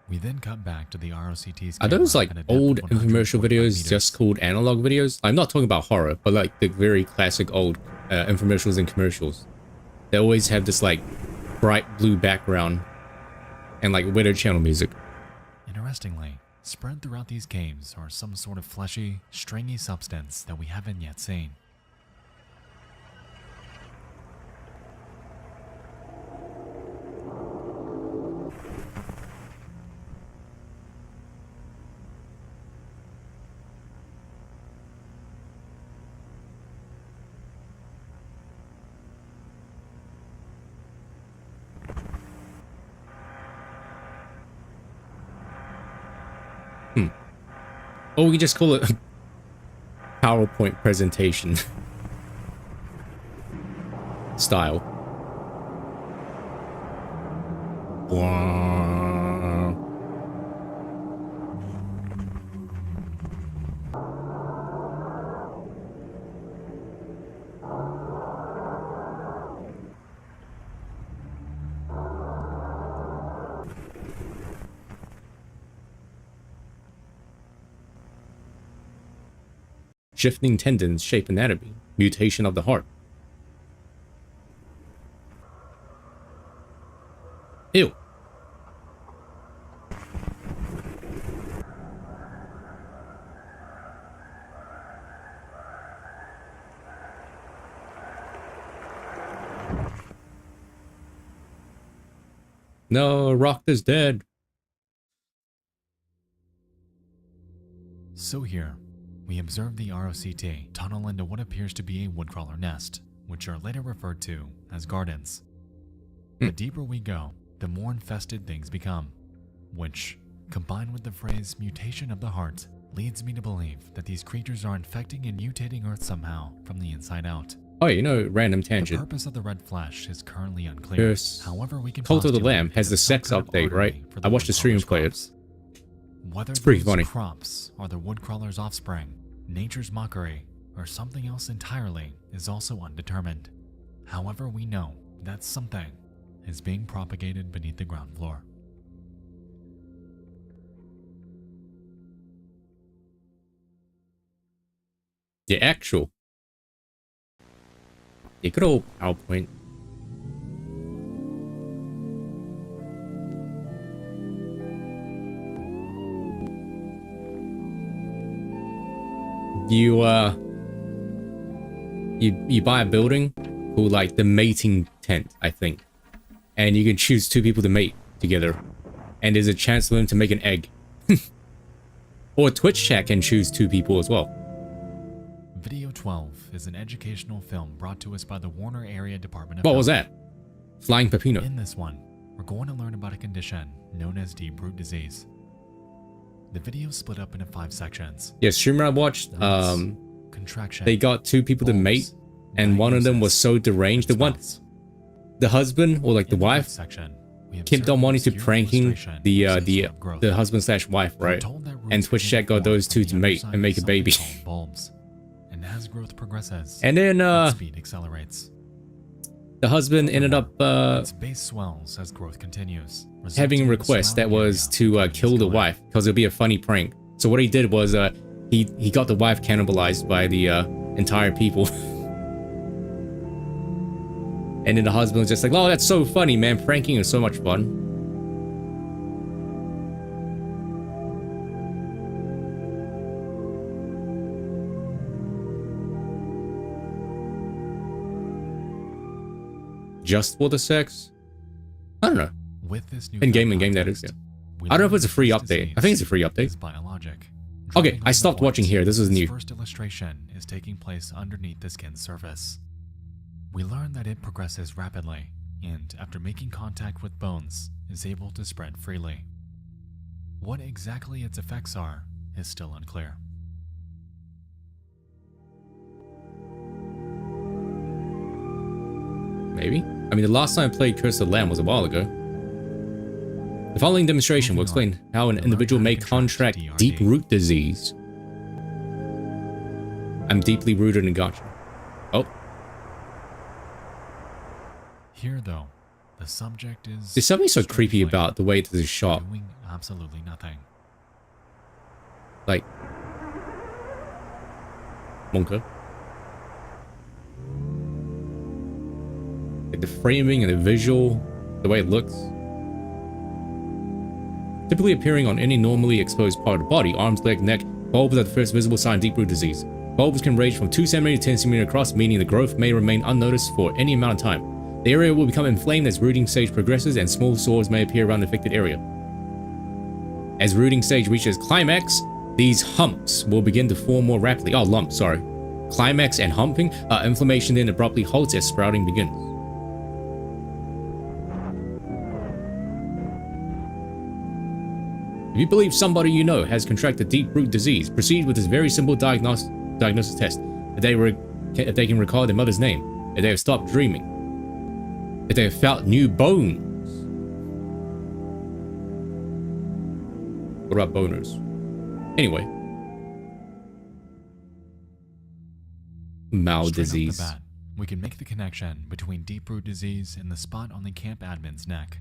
We then cut back to the ROCT's. Are those like camera at a depth old of 145 infomercial videos meters. just called analog videos? I'm not talking about horror, but like the very classic old infomercials and commercials. They always have this like bright blue background and like Weather Channel music. Interestingly, spread throughout these caves are some sort of fleshy, stringy substance that we haven't yet seen. Or we can just call it a PowerPoint presentation style. Wow. Shifting tendons shape anatomy, mutation of the heart. Ew. No, Rock is dead. So here, we observe the ROCT tunnel into what appears to be a woodcrawler nest, which are later referred to as gardens. The deeper we go, the more infested things become, which, combined with the phrase mutation of the heart, leads me to believe that these creatures are infecting and mutating Earth somehow from the inside out. Oh, you know, random The tangent. purpose of the red flesh is currently unclear. Yes. However, we can Cult of the postulate Lamb that has the it's some sex kind of update, right? artery for I watched the stream woodcrawler's play it. crops. Whether It's pretty those funny. crops are the woodcrawler's offspring, nature's mockery, or something else entirely is also undetermined. However, we know that something is being propagated beneath the ground floor. The actual. The good old PowerPoint. You buy a building called like the mating tent, I think, and you can choose two people to mate together, and there's a chance for them to make an egg. Or Twitch chat can choose two people as well. Video 12 is an educational film brought to us by the Warner Area Department of What Health. was that? Flying Pepino. In this one, we're going to learn about a condition known as deep root disease. The video is split up into 5 sections. Yeah, streamer I watched, Roots, contraction, they got two people to mate, bulbs, and one of them was so deranged. The husband or like the In the wife fifth section, we kept observe on wanting to obscure pranking illustration the of some sort of growth. the husband slash wife, We're right? told that roots And Twitch begin chat got form those two on to the mate underside and make a of baby. something called bulbs. And as growth progresses, And then its speed accelerates. the husband ended up Its base swells as growth continues, having a resulting in the request that surrounding was area to becoming kill the scarred. wife because it'd be a funny prank. So what he did was he got the wife cannibalized by the entire people. And then the husband was just like, "Oh, that's so funny, man. Pranking is so much fun." Just for the sex? I don't know. With this new In-game that is, yeah. we I don't know if learn it's a that free this update. I think it's a free disease update. is biologic. Okay, Drawing I on stopped the watching point, here. This is this new. first illustration is taking place underneath the skin surface. We learn that it progresses rapidly, and after making contact with bones, is able to spread freely. What exactly its effects are is still unclear. Maybe. I mean, the last time I played Curse of the Lamb was a while ago. The following demonstration will Moving on, explain how an we learn individual how to may contract contract DRD. deep root disease. I'm deeply rooted in gotcha. Oh. Here, though, the subject is... There's something so creepy strangely about the way this is shot. doing absolutely nothing. Like... Monka. Like the framing and the visual, the way it looks. Typically appearing on any normally exposed part of the body, arms, leg, neck, bulbs are the first visible sign of deep root disease. Bulbs can range from 2 cm to 10 cm across, meaning the growth may remain unnoticed for any amount of time. The area will become inflamed as rooting stage progresses, and small sores may appear around the affected area. As rooting stage reaches climax, these humps will begin to form more rapidly. Oh, lumps, sorry. Climax and humping, inflammation then abruptly halts as sprouting begins. If you believe somebody you know has contracted deep root disease, proceed with this very simple diagnosis test. If they can recall their mother's name, if they have stopped dreaming, if they have felt new bones. What about boners? Anyway. Mouth disease. Straight off the bat, we can make the connection between deep root disease and the spot on the camp admin's neck.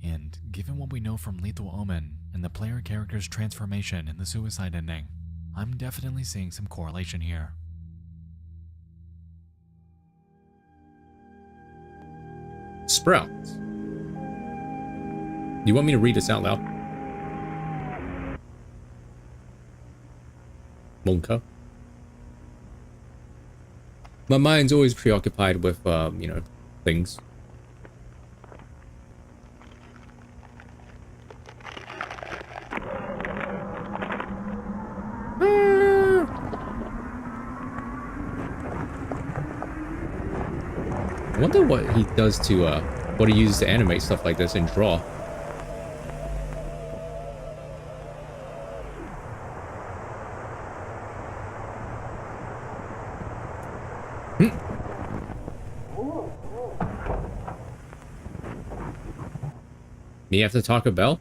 And given what we know from Lethal Omen and the player character's transformation in the suicide ending, I'm definitely seeing some correlation here. Sprout. You want me to read this out loud? Monka. My mind's always preoccupied with, you know, things. I wonder what he does to, what he uses to animate stuff like this and draw. Me after Taco Bell?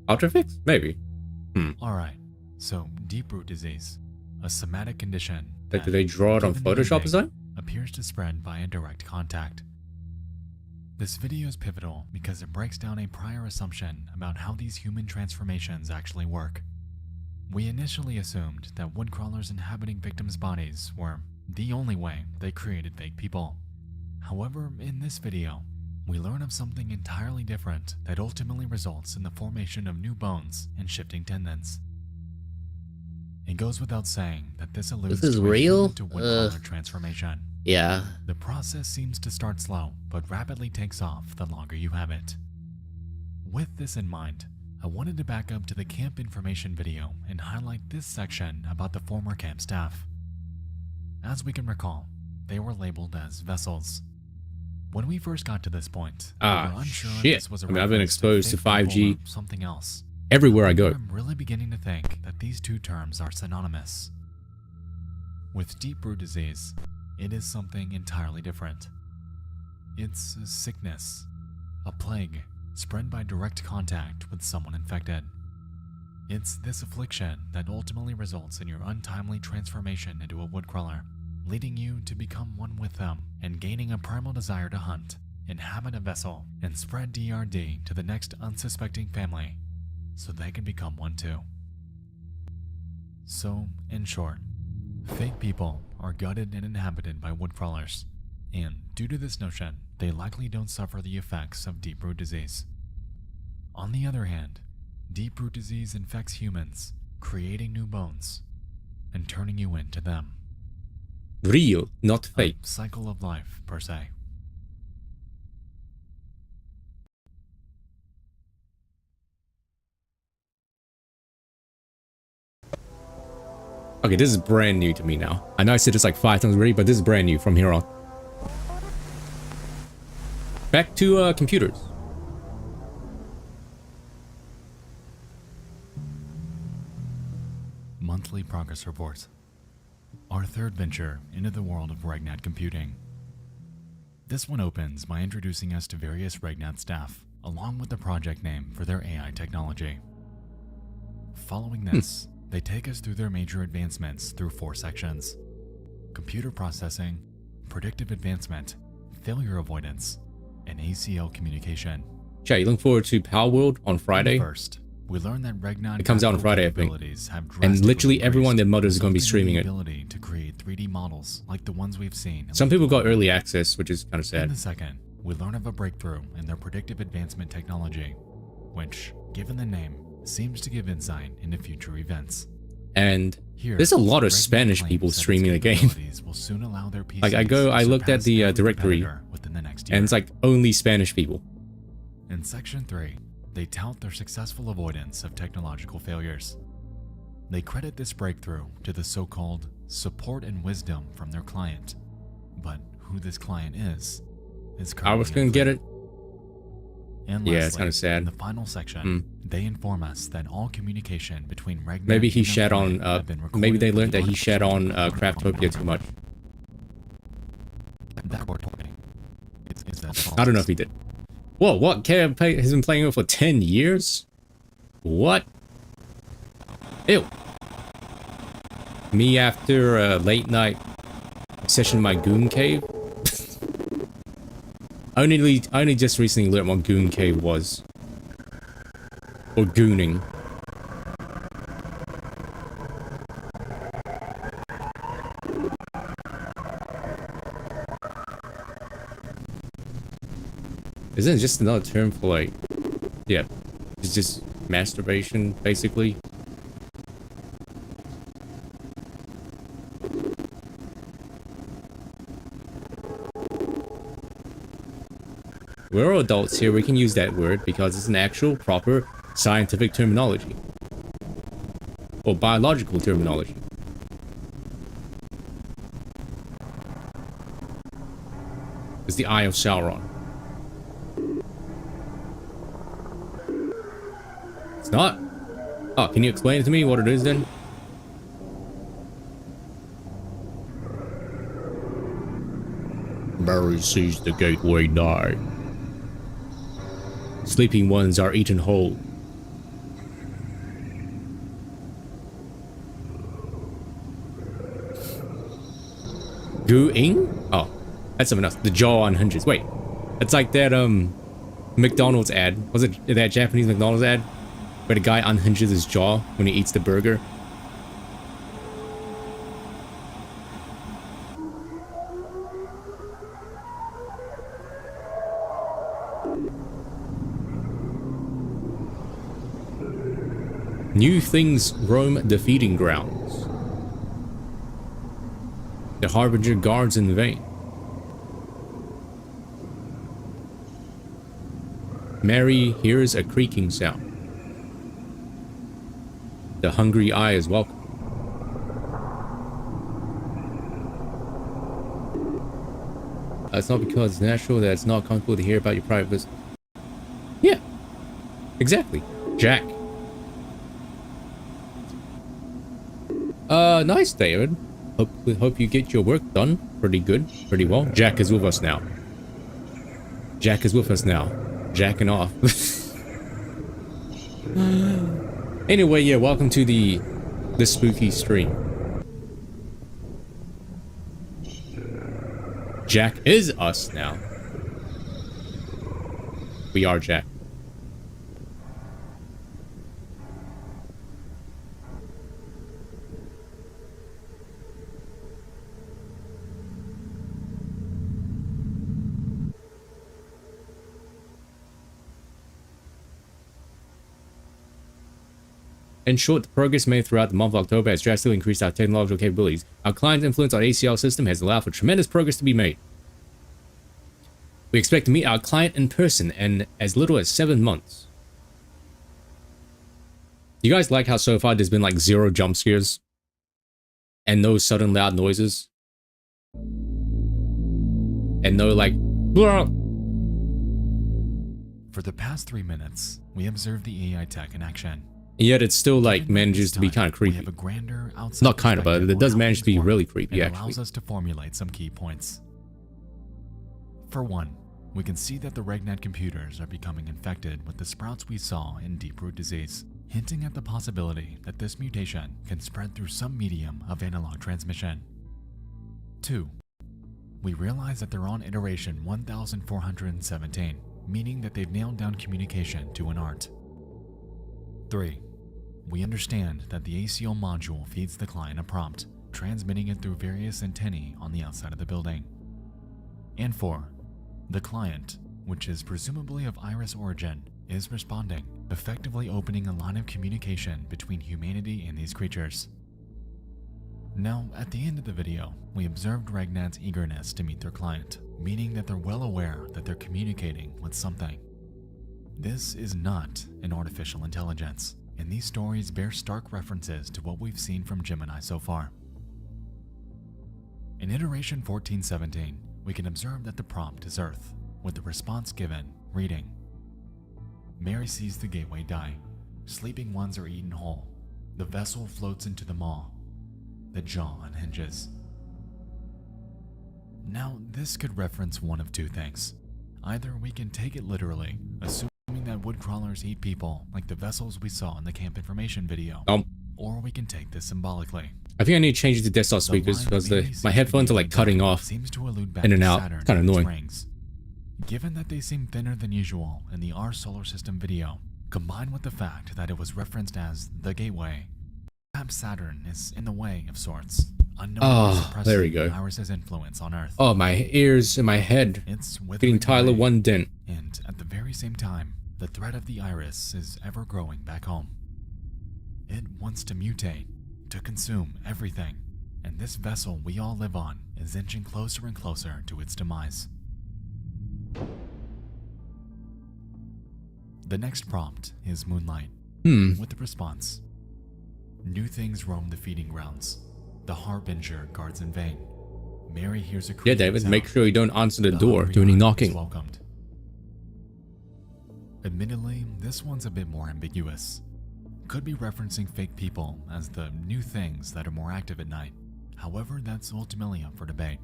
Ultrafix? Maybe. Alright, so deep root disease, a somatic condition Like, did they draw it on given the Photoshop ending, design? appears to spread via direct contact. This video is pivotal because it breaks down a prior assumption about how these human transformations actually work. We initially assumed that woodcrawlers inhabiting victims' bodies were the only way they created fake people. However, in this video, we learn of something entirely different that ultimately results in the formation of new bones and shifting tendons. It goes without saying that this alludes This is to a real? human to woodcrawler transformation. Yeah. The process seems to start slow, but rapidly takes off the longer you have it. With this in mind, I wanted to back up to the camp information video and highlight this section about the former camp staff. As we can recall, they were labeled as vessels. When we first got to this point, we were unsure if shit. this was a I mean, I've been reference exposed to fake people 5G or something else. everywhere I go. I'm really beginning to think that these two terms are synonymous. With deep root disease, it is something entirely different. It's a sickness, a plague, spread by direct contact with someone infected. It's this affliction that ultimately results in your untimely transformation into a woodcrawler, leading you to become one with them and gaining a primal desire to hunt, inhabit a vessel, and spread DRD to the next unsuspecting family so they can become one too. So, in short, fake people are gutted and inhabited by woodcrawlers, and due to this notion, they likely don't suffer the effects of deep root disease. On the other hand, deep root disease infects humans, creating new bones and turning you into them. Real, not A fake. cycle of life, per se. Okay, this is brand new to me now. I know I said this like 5 times already, but this is brand new from here on. Back to computers. Monthly progress report. Our third venture into the world of Regnat computing. This one opens by introducing us to various Regnat staff, along with the project name for their AI technology. Following this, they take us through their major advancements through 4 sections: computer processing, predictive advancement, failure avoidance, and ACL communication. Chat, you looking forward to Power World on Friday? First, we learn that Regnon It comes out on Friday, I think. have And literally everyone and their mothers is resulting going to be in streaming the it. ability to create 3D models like the ones we've seen. Some people got early access, which is kind of In sad. the second, we learn of a breakthrough in their predictive advancement technology, which, given the name, seems to give insight into future events. And Here, there's a lot of Regnon Spanish claims people that its streaming the game. capabilities will soon allow their Like I PCs looked at surpass the every directory, competitor within the next year. and it's like only Spanish people. In Section 3, they tout their successful avoidance of technological failures. They credit this breakthrough to the so-called support and wisdom from their client. But who this client is I was gonna get it. And Yeah, it's lastly, kinda sad. in the final section, they inform us that all communication between Regnon Maybe he and their shat on. client have been Maybe they recorded learned for that the he shat on Craftopia too much. That recording is as I don't know if follows. he did. Whoa, what? Kev has been playing it for 10 years? What? Ew. Me after a late night session in my Goon Cave? I only just recently learned what Goon Cave was. Or gooning. Isn't it just another term for like, yeah, it's just masturbation, basically? We're all adults here, we can use that word because it's an actual, proper, scientific terminology. Or biological terminology. It's the Eye of Sauron. It's not? Oh, can you explain it to me what it is then? Mary sees the gateway nigh. Sleeping ones are eaten whole. Gooing? Oh, that's something else. The jaw on hundreds. Wait, it's like that McDonald's ad. Was it that Japanese McDonald's ad? Where the guy unhinges his jaw when he eats the burger. New things roam the feeding grounds. The harbinger guards in vain. Mary hears a creaking sound. The hungry eye is welcome. It's not because it's natural that it's not comfortable to hear about your private business. Yeah, exactly. Jack. Nice, David. Hope you get your work done pretty good, pretty well. Jack is with us now. Jack is with us now. Jacking off. Anyway, yeah, welcome to the spooky stream. Jack is us now. We are Jack. In short, the progress made throughout the month of October has drastically increased our technological capabilities. Our client's influence on ACL system has allowed for tremendous progress to be made. We expect to meet our client in person in as little as 7 months. You guys like how so far there's been like 0 jump scares? And no sudden loud noises? And no like... For the past 3 minutes, we observed the AI tech in action. And yet it still like Given manages this to be time, kind of we creepy. have a grander outside Not kind of, but perspective it on does how manage to things be work really creepy, and actually. allows us to formulate some key points. For one, we can see that the RegNet computers are becoming infected with the sprouts we saw in deep root disease, hinting at the possibility that this mutation can spread through some medium of analog transmission. 2. We realize that they're on iteration 1417, meaning that they've nailed down communication to an art. 3. We understand that the ACO module feeds the client a prompt, transmitting it through various antennae on the outside of the building. And 4. The client, which is presumably of iris origin, is responding, effectively opening a line of communication between humanity and these creatures. Now, at the end of the video, we observed RegNet's eagerness to meet their client, meaning that they're well aware that they're communicating with something. This is not an artificial intelligence, and these stories bear stark references to what we've seen from Gemini so far. In iteration 1417, we can observe that the prompt is Earth, with the response given reading. Mary sees the gateway die. Sleeping ones are eaten whole. The vessel floats into the maw. The jaw unhinges. Now, this could reference one of two things. Either we can take it literally, assuming that woodcrawlers eat people like the vessels we saw in the camp information video, or we can take this symbolically. I think I need to change it to desktop speakers because my headphones are like cutting off seems to allude back in and to out. Saturn Kind of and its annoying. rings. Given that they seem thinner than usual in the Our Solar System video, combined with the fact that it was referenced as the Gateway, perhaps Saturn is in the way of sorts, unknowingly there we suppressing go. Iris's influence on Earth. Oh, my ears and my head. It's Getting withering Tyler away, one dent. and at the very same time, the threat of the Iris is ever growing back home. It wants to mutate, to consume everything, and this vessel we all live on is inching closer and closer to its demise. The next prompt is Moonlight, with the response. New things roam the feeding grounds. The Harbinger guards in vain. Mary hears a Yeah, creaking David, sound. make sure you don't answer the The door. hungry Do any heart is knocking. welcomed. Admittedly, this one's a bit more ambiguous. Could be referencing fake people as the new things that are more active at night. However, that's ultimately up for debate.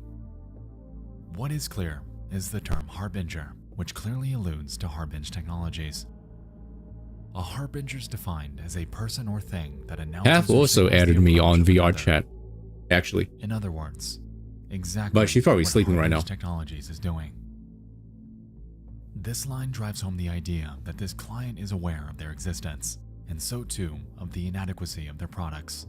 What is clear is the term Harbinger, which clearly alludes to Harbinge technologies. A Harbinger is defined as a person or thing that announces Half or also signals added the me approach on of another. VRChat, actually. In other words, exactly But she's probably what sleeping right Harbinge now. Technologies is doing. This line drives home the idea that this client is aware of their existence, and so too of the inadequacy of their products.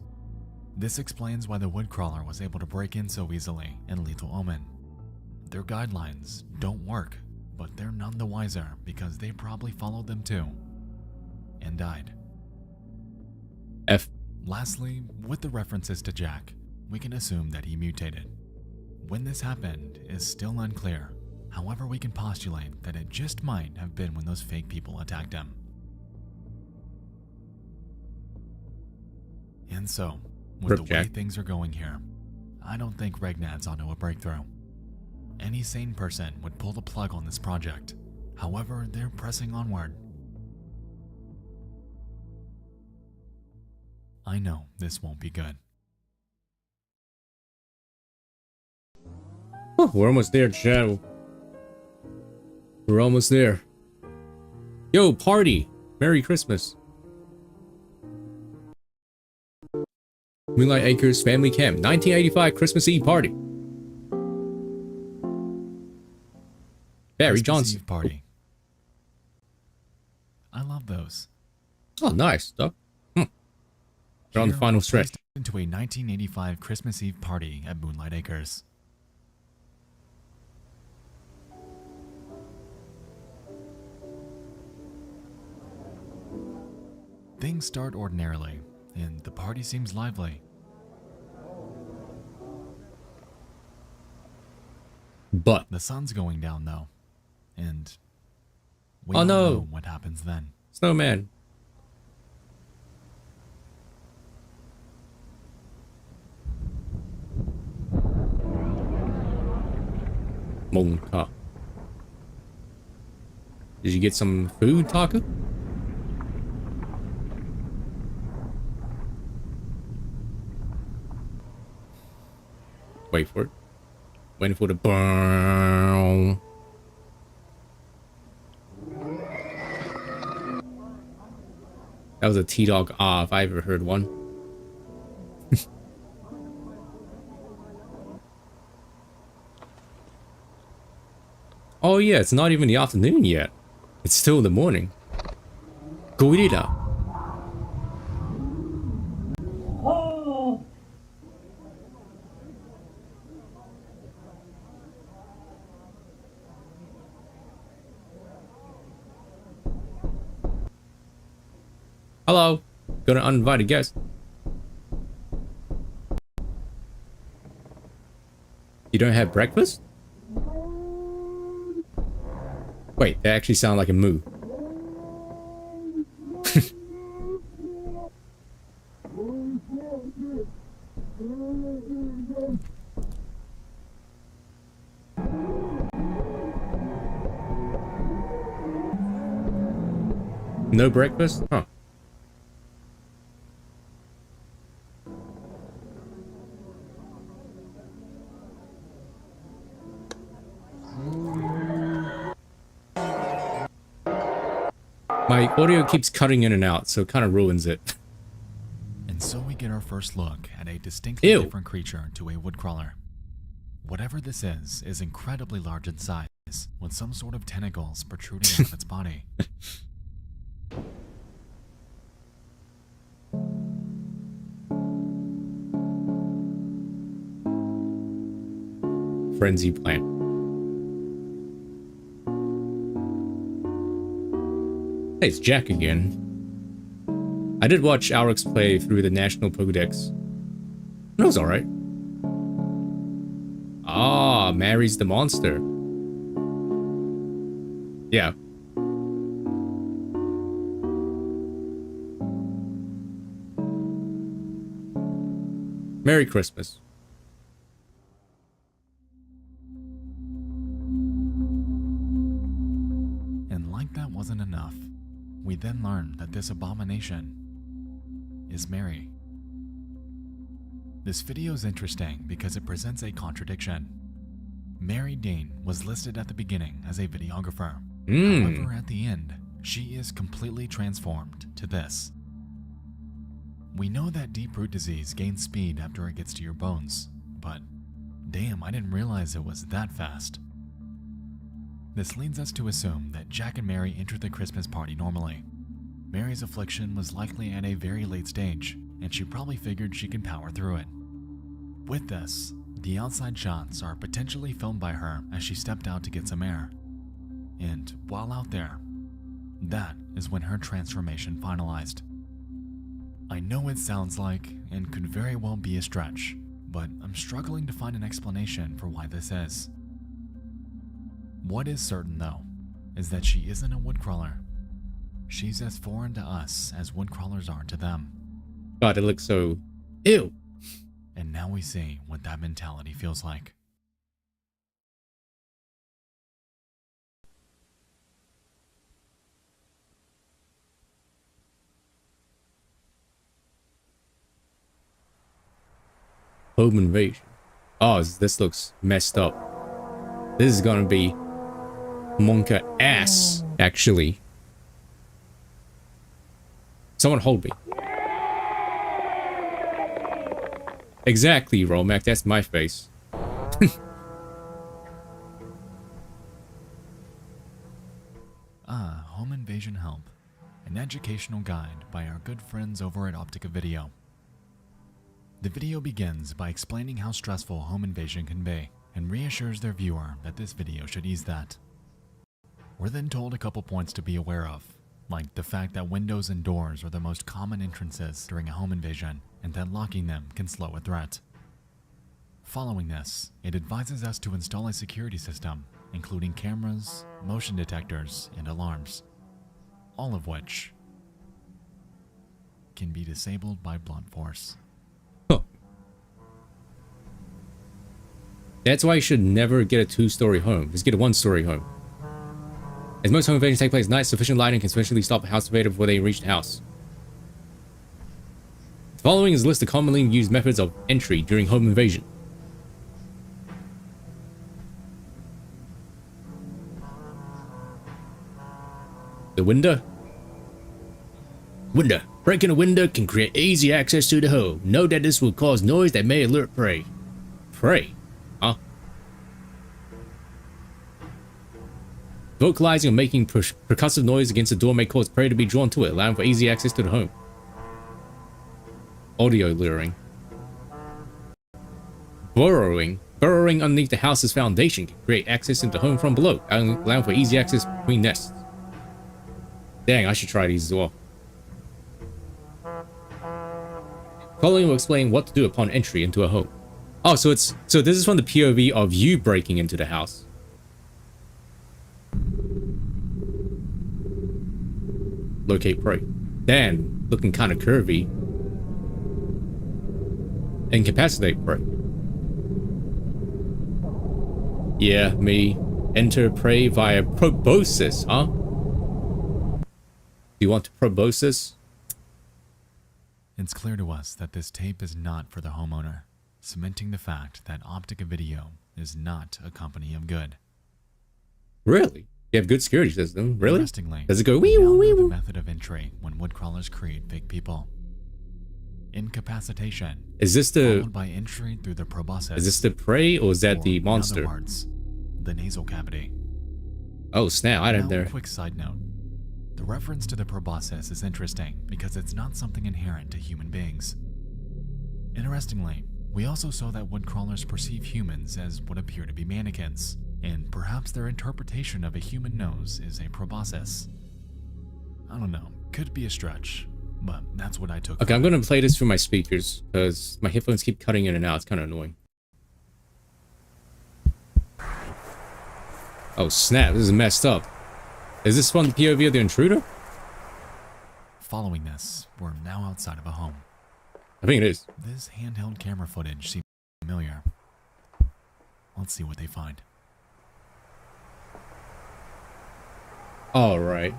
This explains why the woodcrawler was able to break in so easily in Lethal Omen. Their guidelines don't work, but they're none the wiser because they probably followed them too, and died. F. Lastly, with the references to Jack, we can assume that he mutated. When this happened is still unclear. However, we can postulate that it just might have been when those fake people attacked him. And so, with the way Jack. things are going here, I don't think RegNet's onto a breakthrough. Any sane person would pull the plug on this project. However, they're pressing onward. I know this won't be good. Oh, we're almost there, chat. We're almost there. Yo, party! Merry Christmas. Moonlight Acres Family Camp, 1985 Christmas Eve party. Barry Christmas Johnson. Eve party. I love those. Oh, nice, Doc. They're on the Here, final we're stretch. placed into a 1985 Christmas Eve party at Moonlight Acres. Things start ordinarily, and the party seems lively. But The sun's going down though, and we Oh, all no. know what happens then. Snowman. Monka. Did you get some food, Taka? Wait for it. Waiting for the burn. That was a T-Dog R if I ever heard one. Oh yeah, it's not even the afternoon yet. It's still the morning. Gorilla. Hello. Got an uninvited guest. You don't have breakfast? Wait, that actually sounded like a moo. No breakfast? Huh. My audio keeps cutting in and out, so it kind of ruins it. And so we get our first look at a distinctly Ew. different creature to a woodcrawler. Whatever this is incredibly large in size, with some sort of tentacles protruding out of its body. Frenzy plant. Hey, it's Jack again. I did watch Alex play through the National Pokedex. It was alright. Ah, Mary's the monster. Yeah. Merry Christmas. And like that wasn't enough, we then learn that this abomination is Mary. This video is interesting because it presents a contradiction. Mary Dean was listed at the beginning as a videographer. However, at the end, she is completely transformed to this. We know that deep root disease gains speed after it gets to your bones, but damn, I didn't realize it was that fast. This leads us to assume that Jack and Mary entered the Christmas party normally. Mary's affliction was likely at a very late stage, and she probably figured she could power through it. With this, the outside shots are potentially filmed by her as she stepped out to get some air. And while out there, that is when her transformation finalized. I know it sounds like, and could very well be a stretch, but I'm struggling to find an explanation for why this is. What is certain though, is that she isn't a woodcrawler. She's as foreign to us as woodcrawlers are to them. God, it looks so... Ew. And now we see what that mentality feels like. Home invasion. Oh, this looks messed up. This is gonna be Monka ass, actually. Someone hold me. Exactly, Romac, that's my face. Home Invasion Help, an educational guide by our good friends over at Optica Video. The video begins by explaining how stressful home invasion can be, and reassures their viewer that this video should ease that. We're then told a couple points to be aware of, like the fact that windows and doors are the most common entrances during a home invasion, and that locking them can slow a threat. Following this, it advises us to install a security system, including cameras, motion detectors, and alarms, all of which can be disabled by blunt force. That's why you should never get a two-story home. Just get a one-story home. As most home invasions take place at night, sufficient lighting can sufficiently stop a house invader before they reach the house. The following is a list of commonly used methods of entry during home invasion. The window. Window. Breaking a window can create easy access to the home. Note that this will cause noise that may alert prey. Prey? Huh? Vocalizing or making percussive noise against the door may cause prey to be drawn to it, allowing for easy access to the home. Audio luring. Burrowing underneath the house's foundation can create access into the home from below, allowing for easy access between nests. Dang, I should try these as well. Following will explain what to do upon entry into a home. Oh, so this is from the POV of you breaking into the house. Locate prey. Damn, looking kind of curvy. Incapacitate prey. Yeah, me. Enter prey via proboscis, huh? Do you want to proboscis? It's clear to us that this tape is not for the homeowner, cementing the fact that Optica Video is not a company of good. Really? You have good security system? Really? Interestingly, does it go we wee now woo wee know the woo? method of entry when woodcrawlers create fake people. Incapacitation. Is this the followed by entry through the proboscis? Is this the prey or is that the in monster? other words, the nasal cavity. Oh snap! I didn't Now, there. quick side note. The reference to the proboscis is interesting because it's not something inherent to human beings. Interestingly, we also saw that woodcrawlers perceive humans as what appear to be mannequins, and perhaps their interpretation of a human nose is a proboscis. I don't know, could be a stretch, but that's what I took. Okay, I'm gonna play this through my speakers because my headphones keep cutting in and out. It's kind of annoying. Oh snap! This is messed up. Is this from the POV of the intruder? Following this, we're now outside of a home. I think it is. This handheld camera footage seems familiar. Let's see what they find. All right.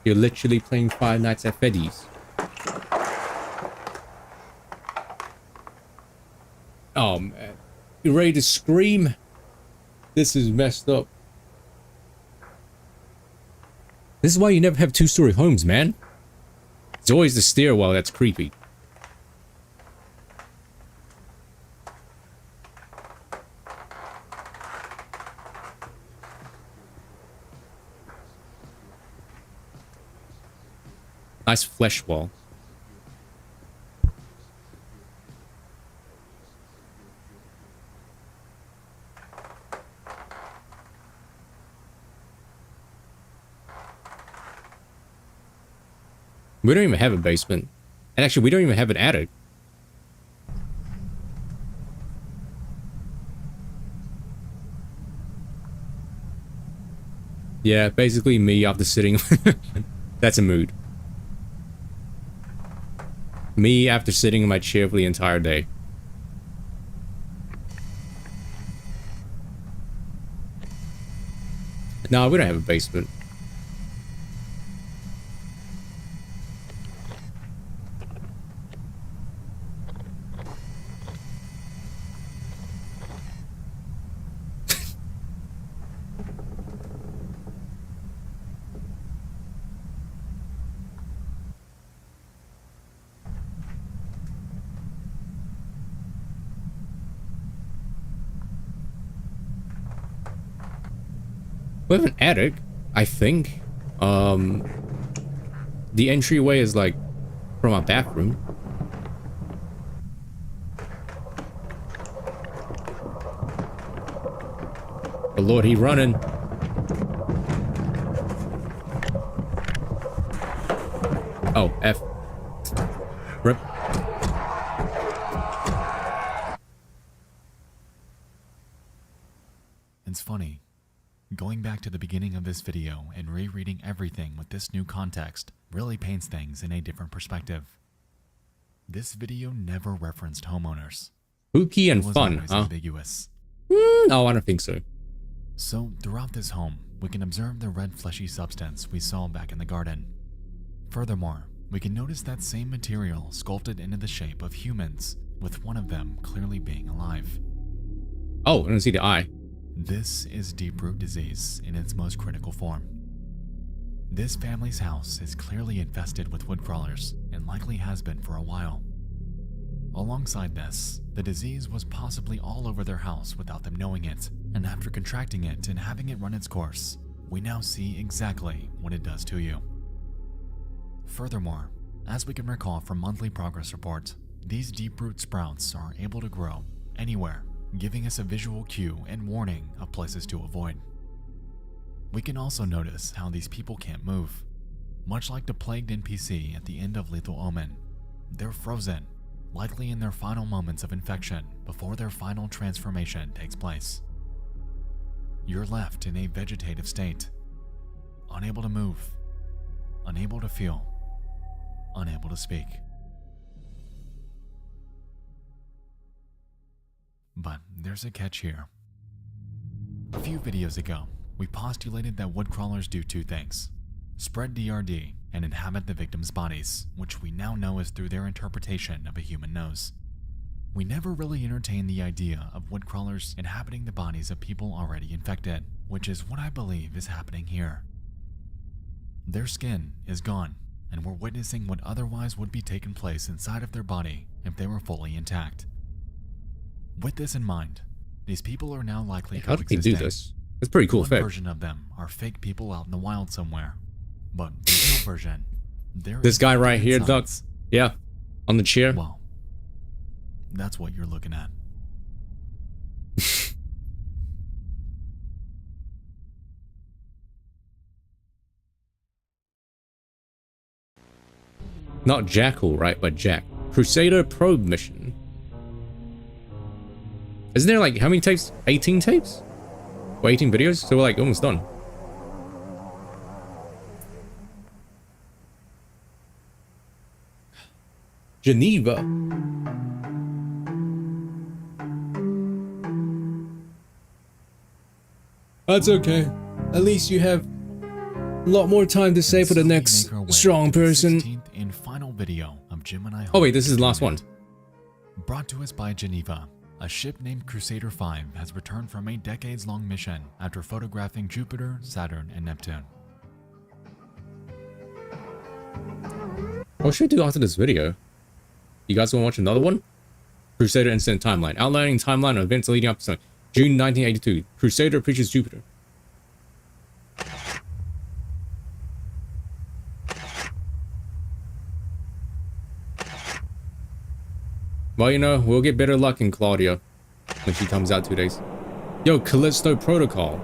You're literally playing Five Nights at Freddy's. Oh man, you ready to scream? This is messed up. This is why you never have two-story homes, man. It's always the stairwell that's creepy. Nice flesh wall. We don't even have a basement. And actually, we don't even have an attic. Yeah, basically me after sitting. That's a mood. Me after sitting in my chair for the entire day. No, we don't have a basement. We have an attic, I think. The entryway is like from our bathroom. Oh Lord, he running. Oh, F. Rip. It's funny. Going back to the beginning of this video and rereading everything with this new context really paints things in a different perspective. This video never referenced homeowners. Spooky and It was fun, always huh? ambiguous. No, I don't think so. So, throughout this home, we can observe the red fleshy substance we saw back in the garden. Furthermore, we can notice that same material sculpted into the shape of humans, with one of them clearly being alive. Oh, I don't see the eye. This is deep root disease in its most critical form. This family's house is clearly infested with woodcrawlers and likely has been for a while. Alongside this, the disease was possibly all over their house without them knowing it, and after contracting it and having it run its course, we now see exactly what it does to you. Furthermore, as we can recall from monthly progress reports, these deep root sprouts are able to grow anywhere, giving us a visual cue and warning of places to avoid. We can also notice how these people can't move. Much like the plagued NPC at the end of Lethal Omen, they're frozen, likely in their final moments of infection before their final transformation takes place. You're left in a vegetative state, unable to move, unable to feel, unable to speak. But there's a catch here. A few videos ago, we postulated that woodcrawlers do two things: spread DRD and inhabit the victims' bodies, which we now know is through their interpretation of a human nose. We never really entertained the idea of woodcrawlers inhabiting the bodies of people already infected, which is what I believe is happening here. Their skin is gone, and we're witnessing what otherwise would be taking place inside of their body if they were fully intact. With this in mind, these people are now likely How did they do coexisting. this? It's pretty cool One effect. version of them are fake people out in the wild somewhere, but the real version, they're This guy right here, inside. Doc. Yeah, on the chair. Well, that's what you're looking at. Not Jackal, right? But Jack. Crusader probe mission. Isn't there like how many tapes? 18 tapes? Or 18 videos? So we're like almost done. Geneva. That's okay. At least you have a lot more time to save for the So we next make our way strong to the person. 16th and final video of Gemini. Oh wait, this is the last one. Brought to us by Geneva, a ship named Crusader 5 has returned from a decades-long mission after photographing Jupiter, Saturn, and Neptune. What should I do after this video? You guys want to watch another one? Crusader Incident Timeline. Outlining timeline of events leading up to June 1982. Crusader approaches Jupiter. Well, you know, we'll get better luck in Claudia when she comes out 2 days. Yo, Callisto Protocol.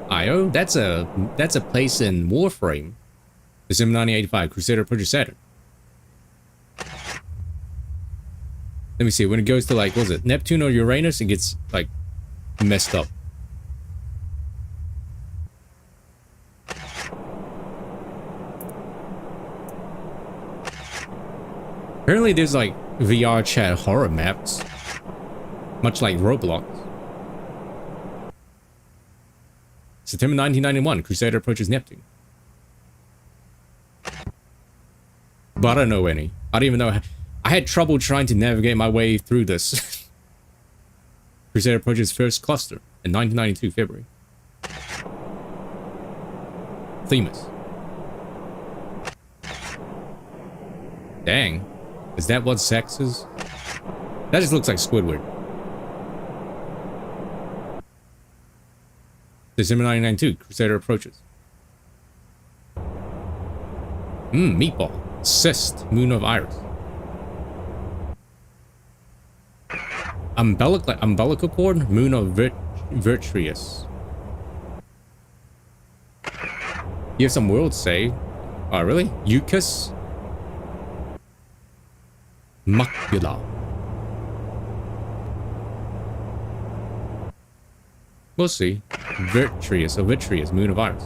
IO? That's a place in Warframe. December 1985, Crusader approaches Saturn. Let me see, when it goes to like, what was it, Neptune or Uranus, it gets like messed up. Apparently there's like VRChat horror maps, much like Roblox. September 1991, Crusader approaches Neptune. But I don't know any. I don't even know. I had trouble trying to navigate my way through this. Crusader approaches first cluster in 1992, February. Themis. Dang. Is that what sex is? That just looks like Squidward. December 1992, Crusader approaches. Meatball. Cyst, Moon of Iris. Umbilical cord, Moon of Virtuous. You have some worlds saved. Oh, really? Eucus? Macula. We'll see. Vitreous, Moon of Iris.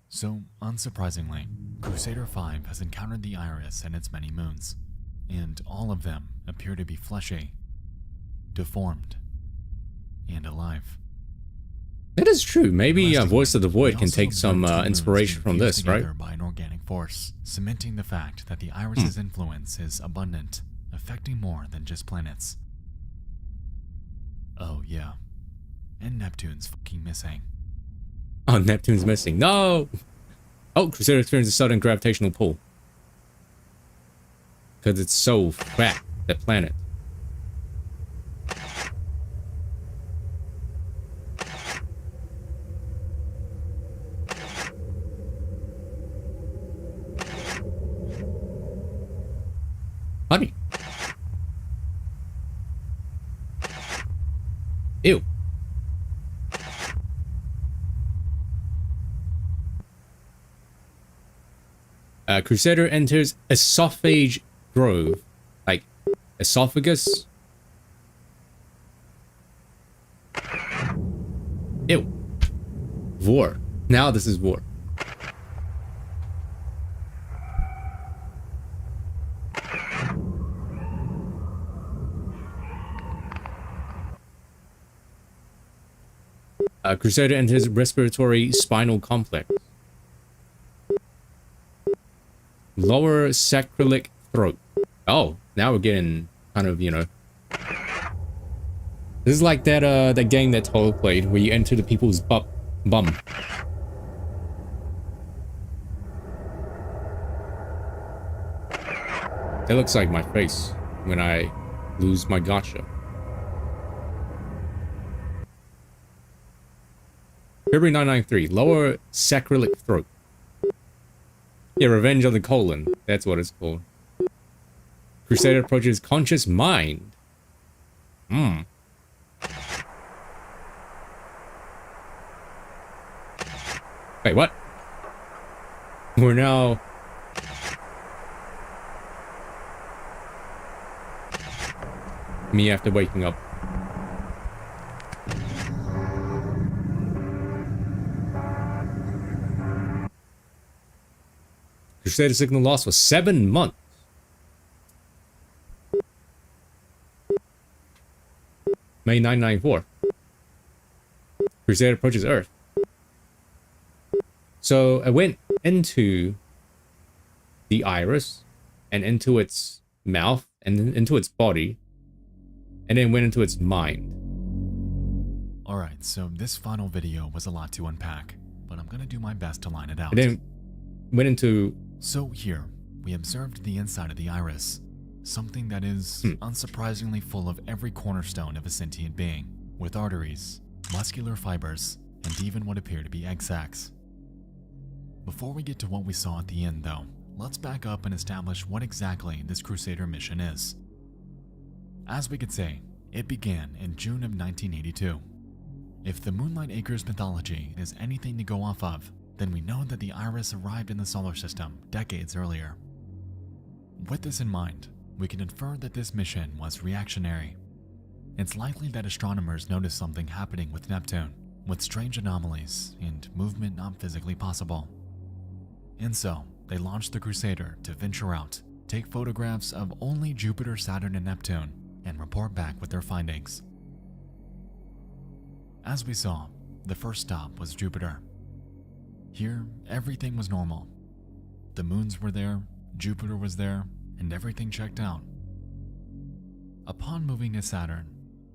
So, unsurprisingly, Crusader 5 has encountered the Iris and its many moons, and all of them appear to be fleshy, deformed, and alive. That is true. Maybe Interestingly, Voice of the Void we can also take some observed two moons inspiration from being fused this, right? together by an organic force, cementing the fact that the iris's influence is abundant, affecting more than just planets. Oh yeah, and Neptune's fucking missing. Oh, Neptune's missing. No! Oh, Crusader experiences a sudden gravitational pull. Because it's so fat, that planet. Honey. Ew. Crusader enters Esophage Grove. Like, esophagus? Ew. Vor. Now this is Vor. Crusader enters respiratory spinal complex. Lower sacroiliac throat. Oh, now we're getting kind of, you know. This is like that game that Toll played where you enter the people's bum. That looks like my face when I lose my gacha. February 993, lower sacroiliac throat. Yeah, Revenge of the Colon. That's what it's called. Crusader approaches conscious mind. Wait, what? We're now... Me after waking up. Crusader signal lost for 7 months. May 994. Crusader approaches Earth. So I went into the iris and into its mouth and then into its body and then went into its mind. Alright, so this final video was a lot to unpack, but I'm gonna do my best to line it out. And then went into... So here, we observed the inside of the iris, something that is unsurprisingly full of every cornerstone of a sentient being, with arteries, muscular fibers, and even what appear to be egg sacs. Before we get to what we saw at the end though, let's back up and establish what exactly this Crusader mission is. As we could say, it began in June of 1982. If the Moonlight Acres mythology is anything to go off of, then we know that the iris arrived in the solar system decades earlier. With this in mind, we can infer that this mission was reactionary. It's likely that astronomers noticed something happening with Neptune, with strange anomalies and movement not physically possible. And so, they launched the Crusader to venture out, take photographs of only Jupiter, Saturn, and Neptune, and report back with their findings. As we saw, the first stop was Jupiter. Here, everything was normal. The moons were there, Jupiter was there, and everything checked out. Upon moving to Saturn,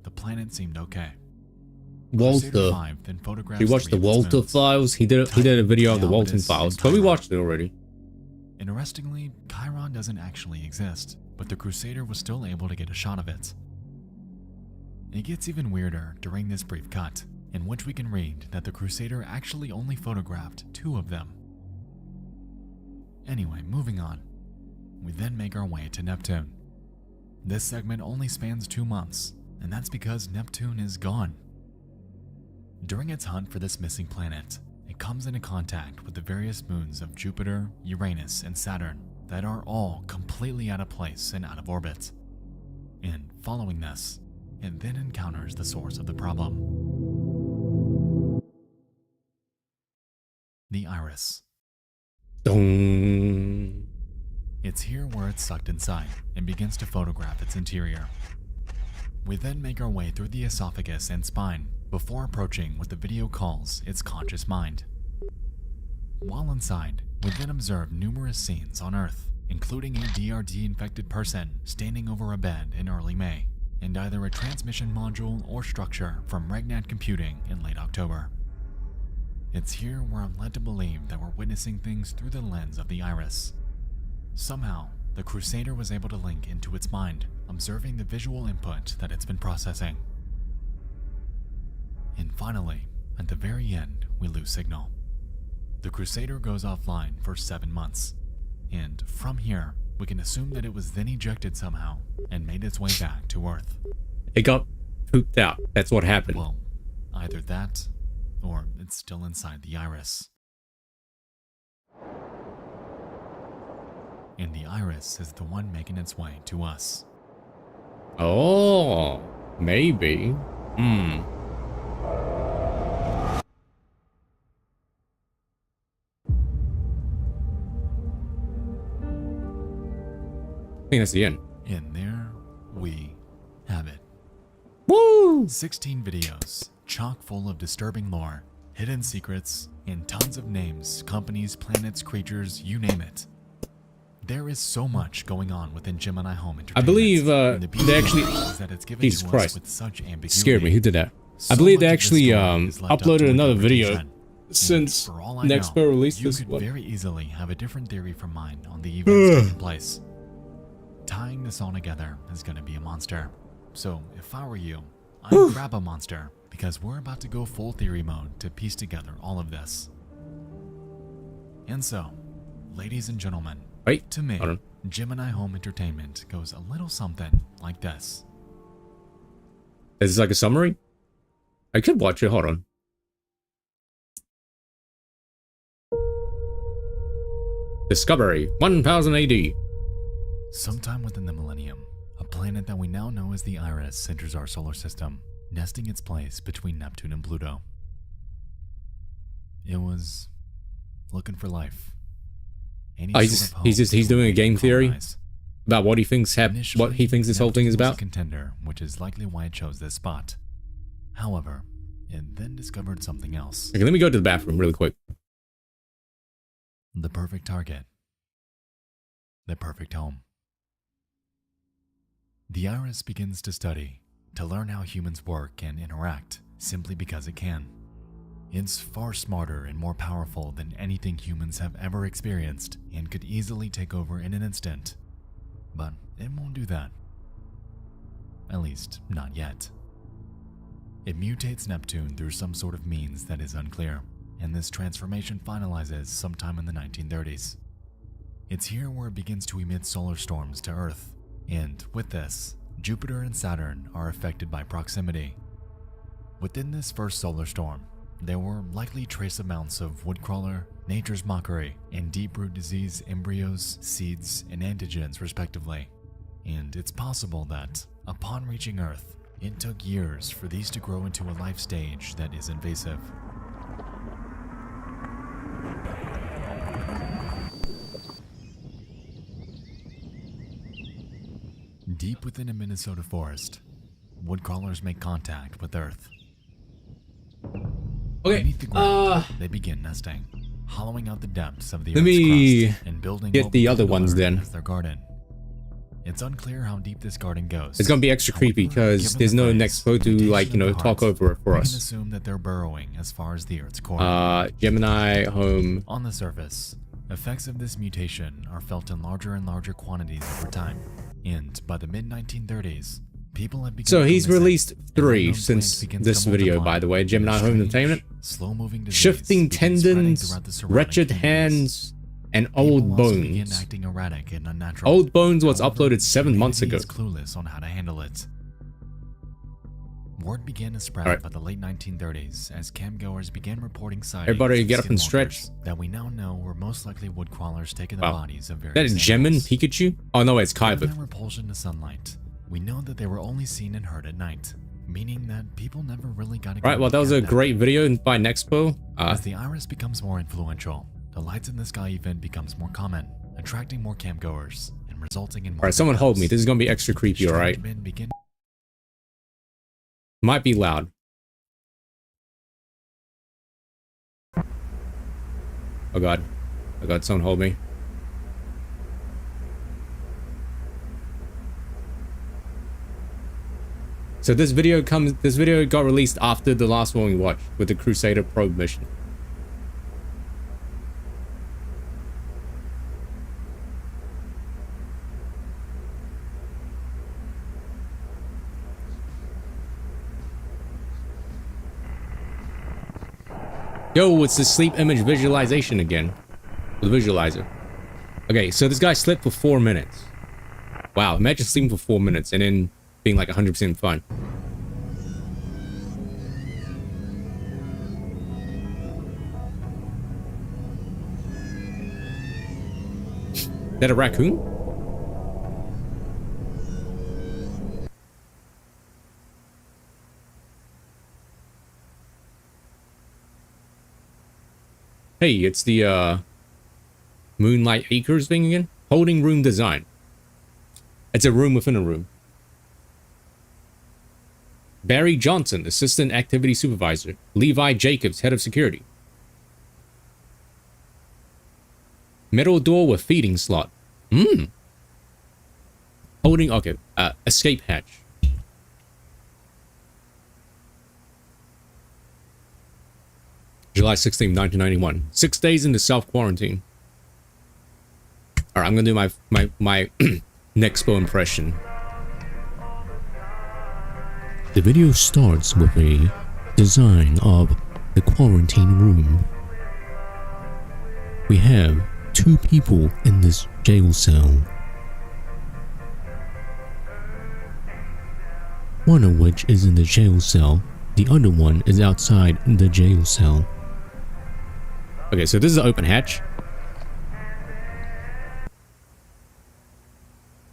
the planet seemed okay. Walter. 5 then photographs We watched the 3 of its Walter moons. files. He did a video of the Now Walton it is files, in but we Chiron. watched it already. Interestingly, Chiron doesn't actually exist, but the Crusader was still able to get a shot of it. It gets even weirder during this brief cut, in which we can read that the Crusader actually only photographed 2 of them. Anyway, moving on. We then make our way to Neptune. This segment only spans 2 months, and that's because Neptune is gone. During its hunt for this missing planet, it comes into contact with the various moons of Jupiter, Uranus, and Saturn that are all completely out of place and out of orbit. And following this, it then encounters the source of the problem. The iris. Dong. It's here where it's sucked inside and begins to photograph its interior. We then make our way through the esophagus and spine before approaching what the video calls its conscious mind. While inside, we then observe numerous scenes on Earth, including a DRD-infected person standing over a bed in early May, and either a transmission module or structure from Regnat Computing in late October. It's here where I'm led to believe that we're witnessing things through the lens of the iris. Somehow, the Crusader was able to link into its mind, observing the visual input that it's been processing. And finally, at the very end, we lose signal. The Crusader goes offline for 7 months, and from here, we can assume that it was then ejected somehow and made its way back to Earth. It got pooped out. That's what happened. Well, either that, or it's still inside the iris. And the iris is the one making its way to us. Oh, maybe. I think that's the end. And there we have it. Woo! 16 videos, chock full of disturbing lore, hidden secrets, and tons of names, companies, planets, creatures, you name it. There is so much going on within Gemini Home Entertainment. I believe and the beauty they actually... is that it's given Jesus to us Christ. with such ambiguity. Scared me. Who did that? So I believe they much of this actually story is left up to uploaded another video interpretation. since And for all I know, NEXPO released you this could one. very easily have a different theory from mine on the events taking place. Tying this all together is going to be a monster. So if I were you, I'd grab a monster, because we're about to go full theory mode to piece together all of this. And so, ladies and gentlemen, Wait, to me, hold on. Gemini Home Entertainment goes a little something like this. Is this like a summary? I could watch it. Hold on. Discovery, 1000 AD. Sometime within the millennium, a planet that we now know as the Iris enters our solar system, nesting its place between Neptune and Pluto. It was looking for life. Any Oh, sort of hope he's doing a to game theory colonize. about what he thinks what he thinks this whole thing is Neptune was a about. contender, which is likely why it chose this spot. However, it then discovered something else. Okay, let me go to the bathroom really quick. The perfect target. The perfect home. The Iris begins to study, to learn how humans work and interact, simply because it can. It's far smarter and more powerful than anything humans have ever experienced, and could easily take over in an instant. But it won't do that. At least, not yet. It mutates Neptune through some sort of means that is unclear, and this transformation finalizes sometime in the 1930s. It's here where it begins to emit solar storms to Earth, and with this, Jupiter and Saturn are affected by proximity. Within this first solar storm, there were likely trace amounts of woodcrawler, nature's mockery, and deep root disease embryos, seeds, and antigens respectively. And it's possible that, upon reaching Earth, it took years for these to grow into a life stage that is invasive. Deep within a Minnesota forest, woodcrawlers make contact with Earth. Okay, Beneath the ground, they begin nesting, hollowing out the depths of the let Earth's me crust and building get what the we other can ones learn then. as their garden. It's unclear how deep this garden goes. It's gonna be extra creepy because given there's the no phrase, NEXPO to, like, you know, mutation talk of the over it for heart, we can us. assume that they're burrowing as far as the Earth's core. Gemini Home. On the surface, effects of this mutation are felt in larger and larger quantities over time, and by the mid-1930s, people have begun So to he's listen, released and 3 unknown since plants begin this to video, multiply, by the way. and a Gemini Home strange, Entertainment. slow-moving disease Shifting begins spreading tendons, throughout the surrounding wretched communities. hands, and People old also begin bones. acting erratic and unnatural. Old Bones was However, uploaded 7 months humanity ago. is clueless on how to handle it. Word began to spread Alright. by the late 1930s as campgoers began reporting sightings Everybody of get up and skinwalkers stretch. that we now know were most likely woodcrawlers taking the Wow. bodies of Is various that a Gemin animals. Pikachu? Oh no, it's Given Kaiba. their repulsion to sunlight, we know that they were only seen and heard at night, meaning that people never really got a Right, well, that was a look at them. great video by NEXPO. As the Iris becomes more influential, the lights in the sky event becomes more common, attracting more campgoers and resulting in more Alright, someone hold me. videos. This is gonna be extra creepy, alright? Strange men begin Might be loud. Oh god. Oh god, someone hold me. So this video got released after the last one we watched with the Crusader probe mission. Yo, it's the sleep image visualization again. The visualizer. Okay, so this guy slept for 4 minutes. Wow, imagine sleeping for 4 minutes and then being like 100% fine. Is that a raccoon? Hey, it's the Moonlight Acres thing again. Holding room design. It's a room within a room. Barry Johnson, Assistant Activity Supervisor. Levi Jacobs, Head of Security. Metal door with feeding slot. Holding, okay, escape hatch. July 16, 1991. 6 days into self-quarantine. Alright, I'm gonna do my NEXPO impression. The video starts with a design of the quarantine room. We have 2 people in this jail cell. One of which is in the jail cell, the other one is outside the jail cell. Okay, so this is an open hatch.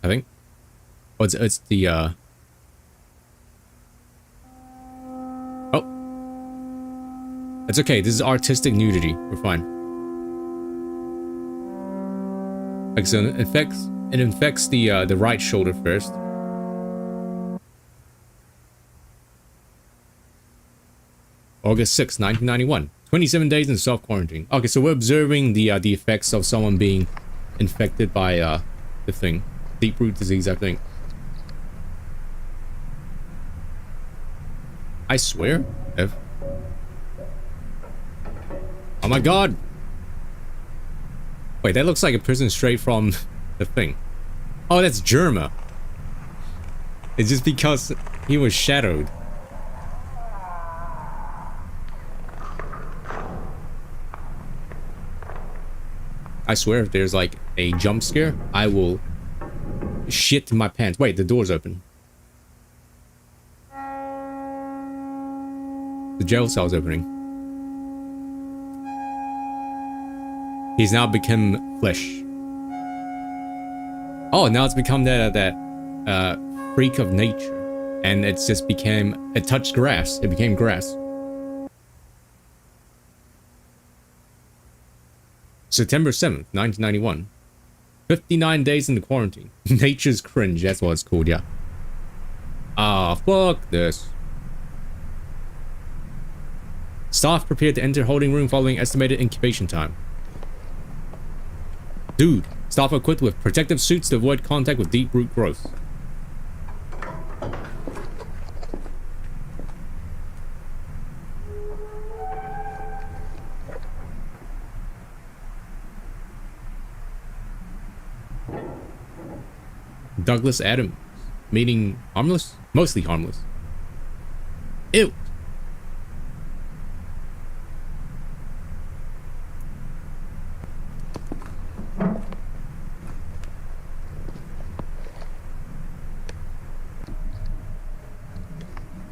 I think. Oh, it's the, Oh. It's okay, this is artistic nudity. We're fine. Okay, so it infects the right shoulder first. August 6, 1991. 27 days in self-quarantine. Okay, so we're observing the effects of someone being infected by the thing. Deep root disease, I think. I swear, oh my god! Wait, that looks like a person straight from the thing. Oh, that's Germa. It's just because he was shadowed. I swear if there's like a jump scare, I will shit in my pants. Wait, the door's open. The jail cell's opening. He's now become flesh. Oh, now it's become that freak of nature. And it's just became, it touched grass. It became grass. September 7th, 1991. 59 days in the quarantine. Nature's cringe, that's what it's called, yeah. Ah, fuck this. Staff prepared to enter holding room following estimated incubation time. Dude, staff are equipped with protective suits to avoid contact with deep root growth. Douglas Adams, meaning harmless? Mostly harmless. Ew.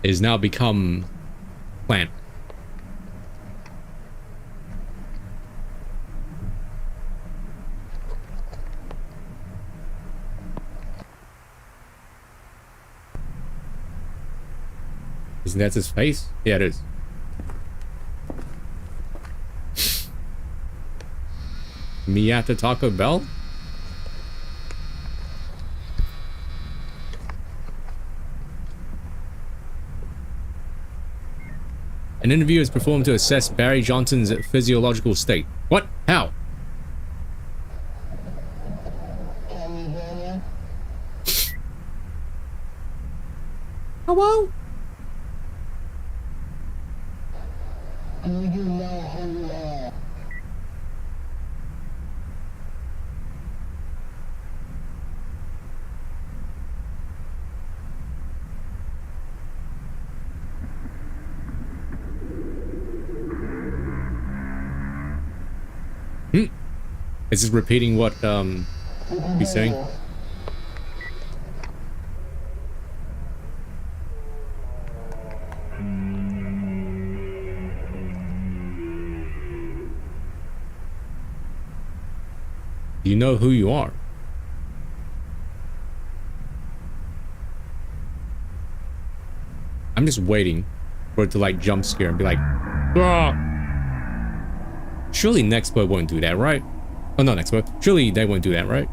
It has now become plant. Isn't that his face? Yeah, it is. Me at the Taco Bell? An interview is performed to assess Barry Johnson's physiological state. What? How? Hello? Do you know who you are? Is this repeating what he's saying? Do you know who you are? I'm just waiting for it to like jump scare and be like, ah! Surely NEXPO won't do that, right? Oh, not NEXPO. Surely they won't do that, right?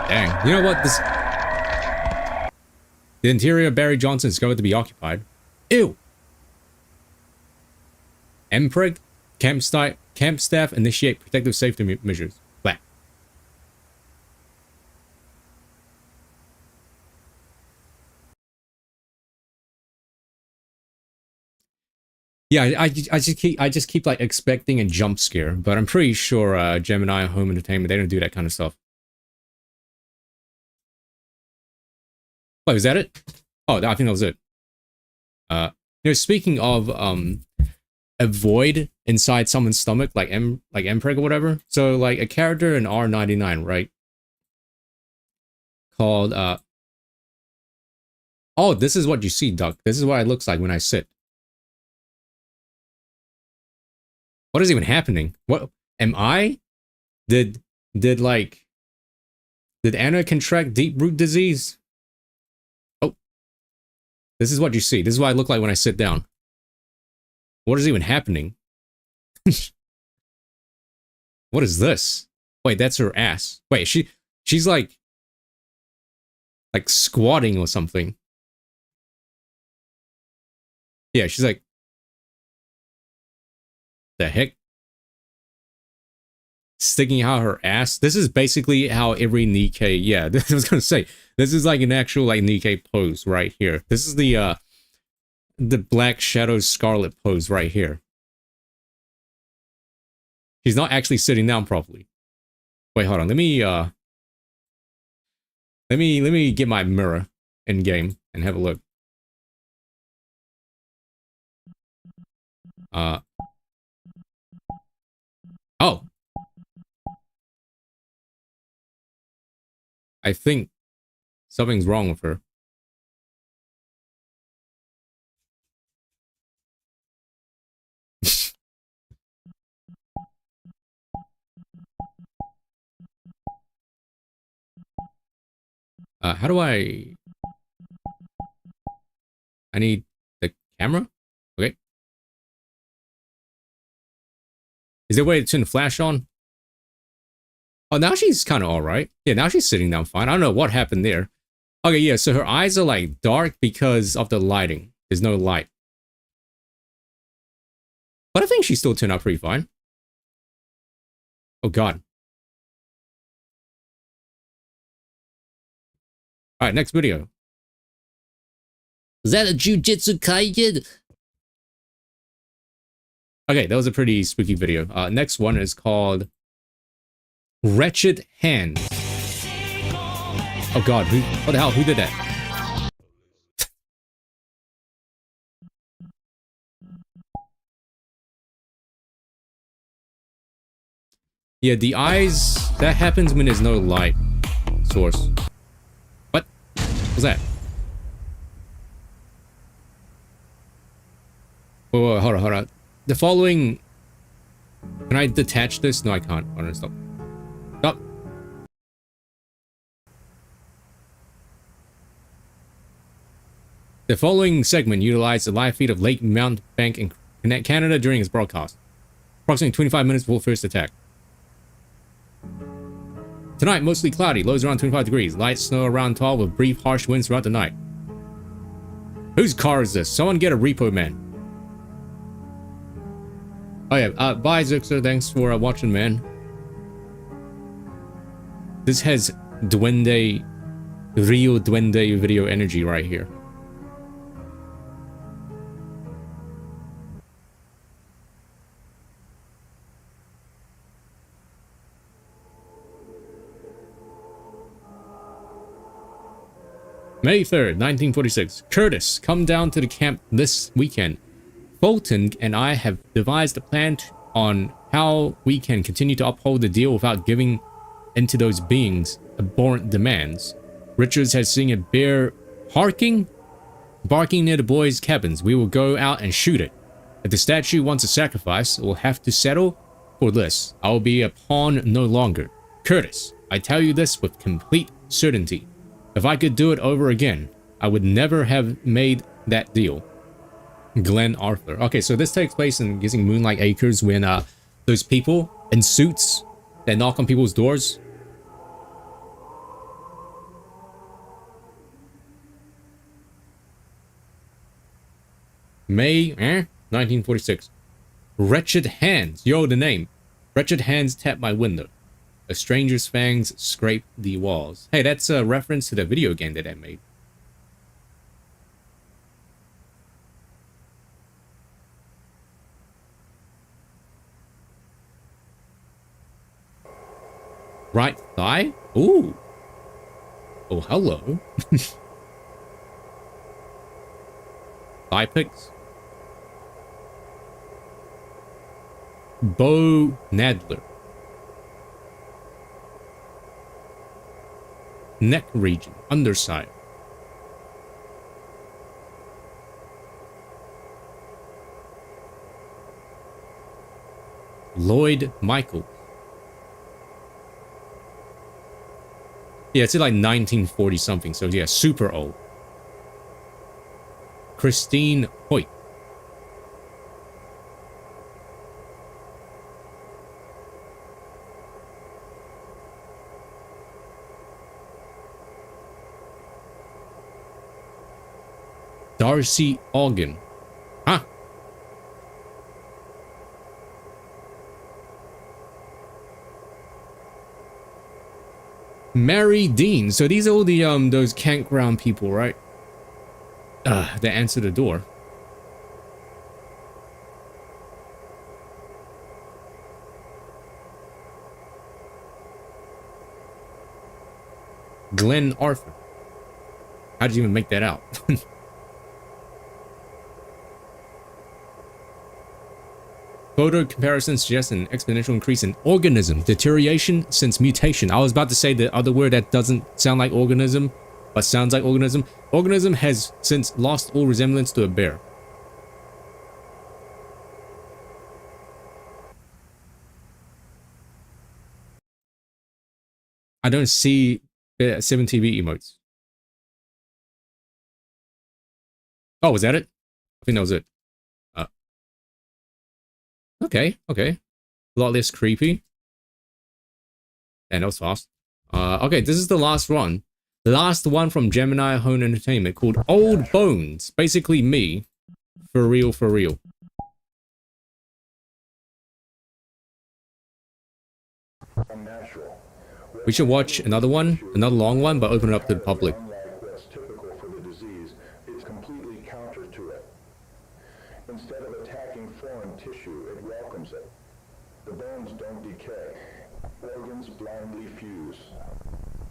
Dang. You know what? The interior of Barry Johnson is going to be occupied. Ew! MPreg? Camp staff initiate protective safety measures. Blah. Yeah, I just keep like expecting a jump scare, but I'm pretty sure Gemini Home Entertainment, they don't do that kind of stuff. Oh, is that it? Oh, I think that was it. Speaking of a void inside someone's stomach, like MPreg or whatever. So like a character in R99, right? Called oh, this is what you see, Duck. This is what it looks like when I sit. What is even happening? What am I? Did Anna contract deep root disease? Oh. This is what you see. This is what I look like when I sit down. What is even happening? What is this? Wait, that's her ass. Wait, she's like squatting or something. Yeah, she's like, the heck? Sticking out her ass. This is basically how every Nikkei, yeah, I was gonna say, this is like an actual like Nikkei pose right here. This is the Black Shadow Scarlet pose right here. She's not actually sitting down properly. Wait, hold on. Let me get my mirror in game and have a look. Oh. I think something's wrong with her. How do I need the camera? Okay. Is there a way to turn the flash on? Oh, now she's kind of alright. Yeah, now she's sitting down fine. I don't know what happened there. Okay, yeah, so her eyes are like dark because of the lighting. There's no light. But I think she still turned out pretty fine. Oh god. Alright, next video. Is that a Jujutsu Kaisen? Okay, that was a pretty spooky video. Next one is called Wretched Hands. Oh god, what the hell? Who did that? Yeah, the eyes, that happens when there's no light source. What was that? Whoa, hold on. The following... Can I detach this? No, I can't. Oh, no, stop. Stop. The following segment utilized the live feed of Lake Mount Bank Canada during its broadcast. Approximately 25 minutes before first attack. Tonight, mostly cloudy, lows around 25 degrees, light snow around 12 with brief harsh winds throughout the night. Whose car is this? Someone get a repo man. Oh yeah, bye Zixer, thanks for watching, man. This has Duende, Rio Duende video energy right here. May 3rd, 1946. Curtis, come down to the camp this weekend. Fulton and I have devised a plan on how we can continue to uphold the deal without giving into those beings' abhorrent demands. Richards has seen a bear barking near the boys' cabins. We will go out and shoot it. If the statue wants a sacrifice, we'll have to settle for this. I will be a pawn no longer. Curtis, I tell you this with complete certainty. If I could do it over again, I would never have made that deal. Glenn Arthur. Okay, so this takes place in Gissing Moonlight Acres when those people in suits that knock on people's doors. May 1946. Wretched hands. Yo, the name. Wretched hands tap my window. A stranger's fangs scrape the walls. Hey, that's a reference to the video game that I made. Right thigh? Ooh. Oh, hello. Thigh pics. Bo Nadler. Neck region, underside. Lloyd Michael. Yeah, it's like 1940 something, so yeah, super old. Christine Hoyt. Darcy Ogden. Huh? Mary Dean. So these are all the those campground people, right? That answer the door. Glenn Arthur. How did you even make that out? Photo comparison suggests an exponential increase in organism deterioration since mutation. I was about to say the other word that doesn't sound like organism, but sounds like organism. Organism has since lost all resemblance to a bear. I don't see 7 TV emotes. Oh, was that it? I think that was it. Okay. A lot less creepy. And that was fast. Okay, this is the last one. The last one from Gemini Home Entertainment called Old Bones. Basically me. For real, for real. We should watch another one, another long one, but open it up to the public. Instead of attacking foreign tissue, it welcomes it. The bones don't decay. Organs blindly fuse.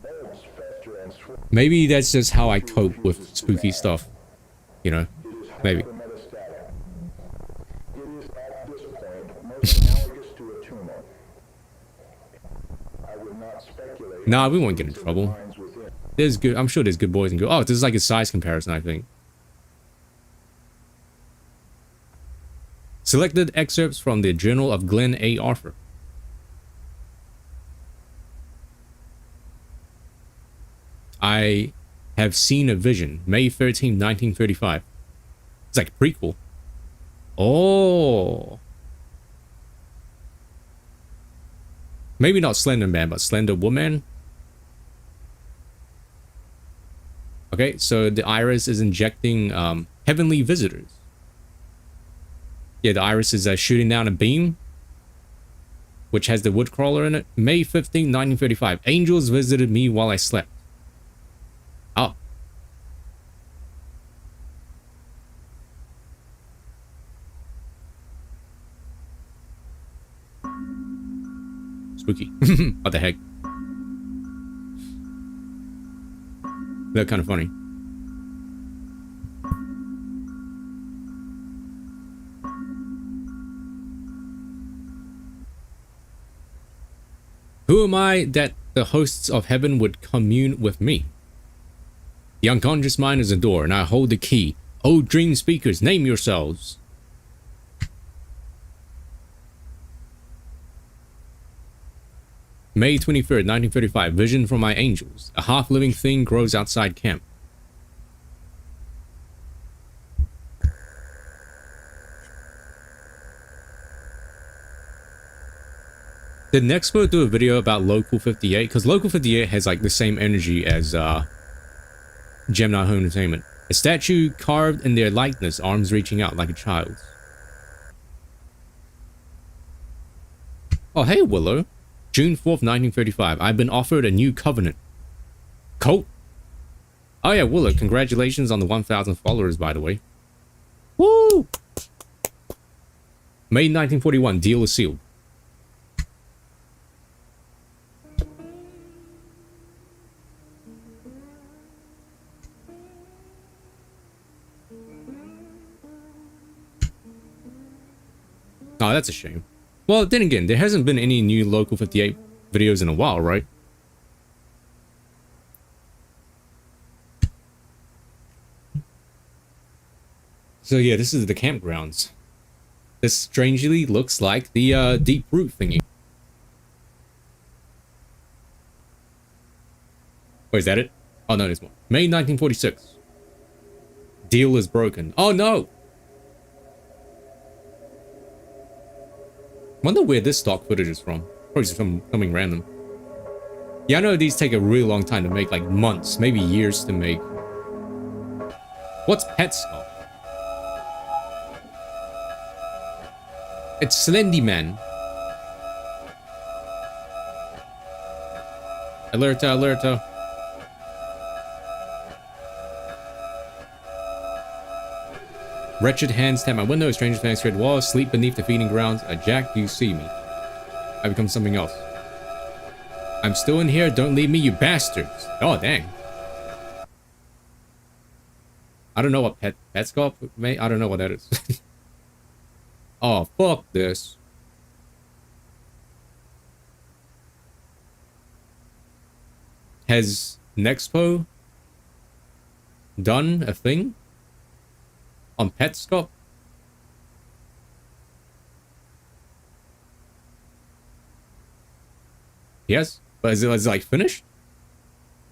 Bulbs fester and swell. Maybe that's just how I cope with spooky stuff. You know? Maybe. It is at this point most analogous to a tumor. I would not speculate. Nah, we won't get in trouble. There's good. I'm sure there's good boys and girls. Oh, this is like a size comparison, I think. Selected excerpts from the Journal of Glenn A. Arthur. I have seen a vision, May 13, 1935. It's like a prequel. Oh. Maybe not Slender Man, but Slender Woman. Okay, so the iris is injecting heavenly visitors. Yeah, the iris is shooting down a beam, which has the woodcrawler in it. May 15, 1935. Angels visited me while I slept. Oh. Spooky. What the heck? They're kind of funny. Who am I that the hosts of heaven would commune with me? The unconscious mind is a door, and I hold the key. O dream speakers, name yourselves. May 23rd, 1935. Vision from my angels. A half-living thing grows outside camp. Did NEXPO do a video about Local 58? Because Local 58 has like the same energy as Gemini Home Entertainment. A statue carved in their likeness, arms reaching out like a child's. Oh, hey, Willow. June 4th, 1935. I've been offered a new covenant. Cult? Oh yeah, Willow, congratulations on the 1,000 followers, by the way. Woo! May 1941, deal is sealed. Oh, that's a shame. Well, then again, there hasn't been any new Local 58 videos in a while, right? So yeah, this is the campgrounds. This strangely looks like the deep root thingy. Wait, is that it? Oh no, there's more. May 1946. Deal is broken. Oh no! Wonder where this stock footage is from. Probably something random. Yeah, I know these take a really long time to make, like months, maybe years to make. What's pet stock? It's Slendy Man. Alerta, alerta. Wretched hands tap my window, stranger fangs create walls, sleep beneath the feeding grounds. Jack, do you see me? I become something else. I'm still in here, don't leave me, you bastards. Oh, dang. I don't know what Petscop may. I don't know what that is. Oh, fuck this. Has NEXPO done a thing on Petscop? Yes, but is it like finished?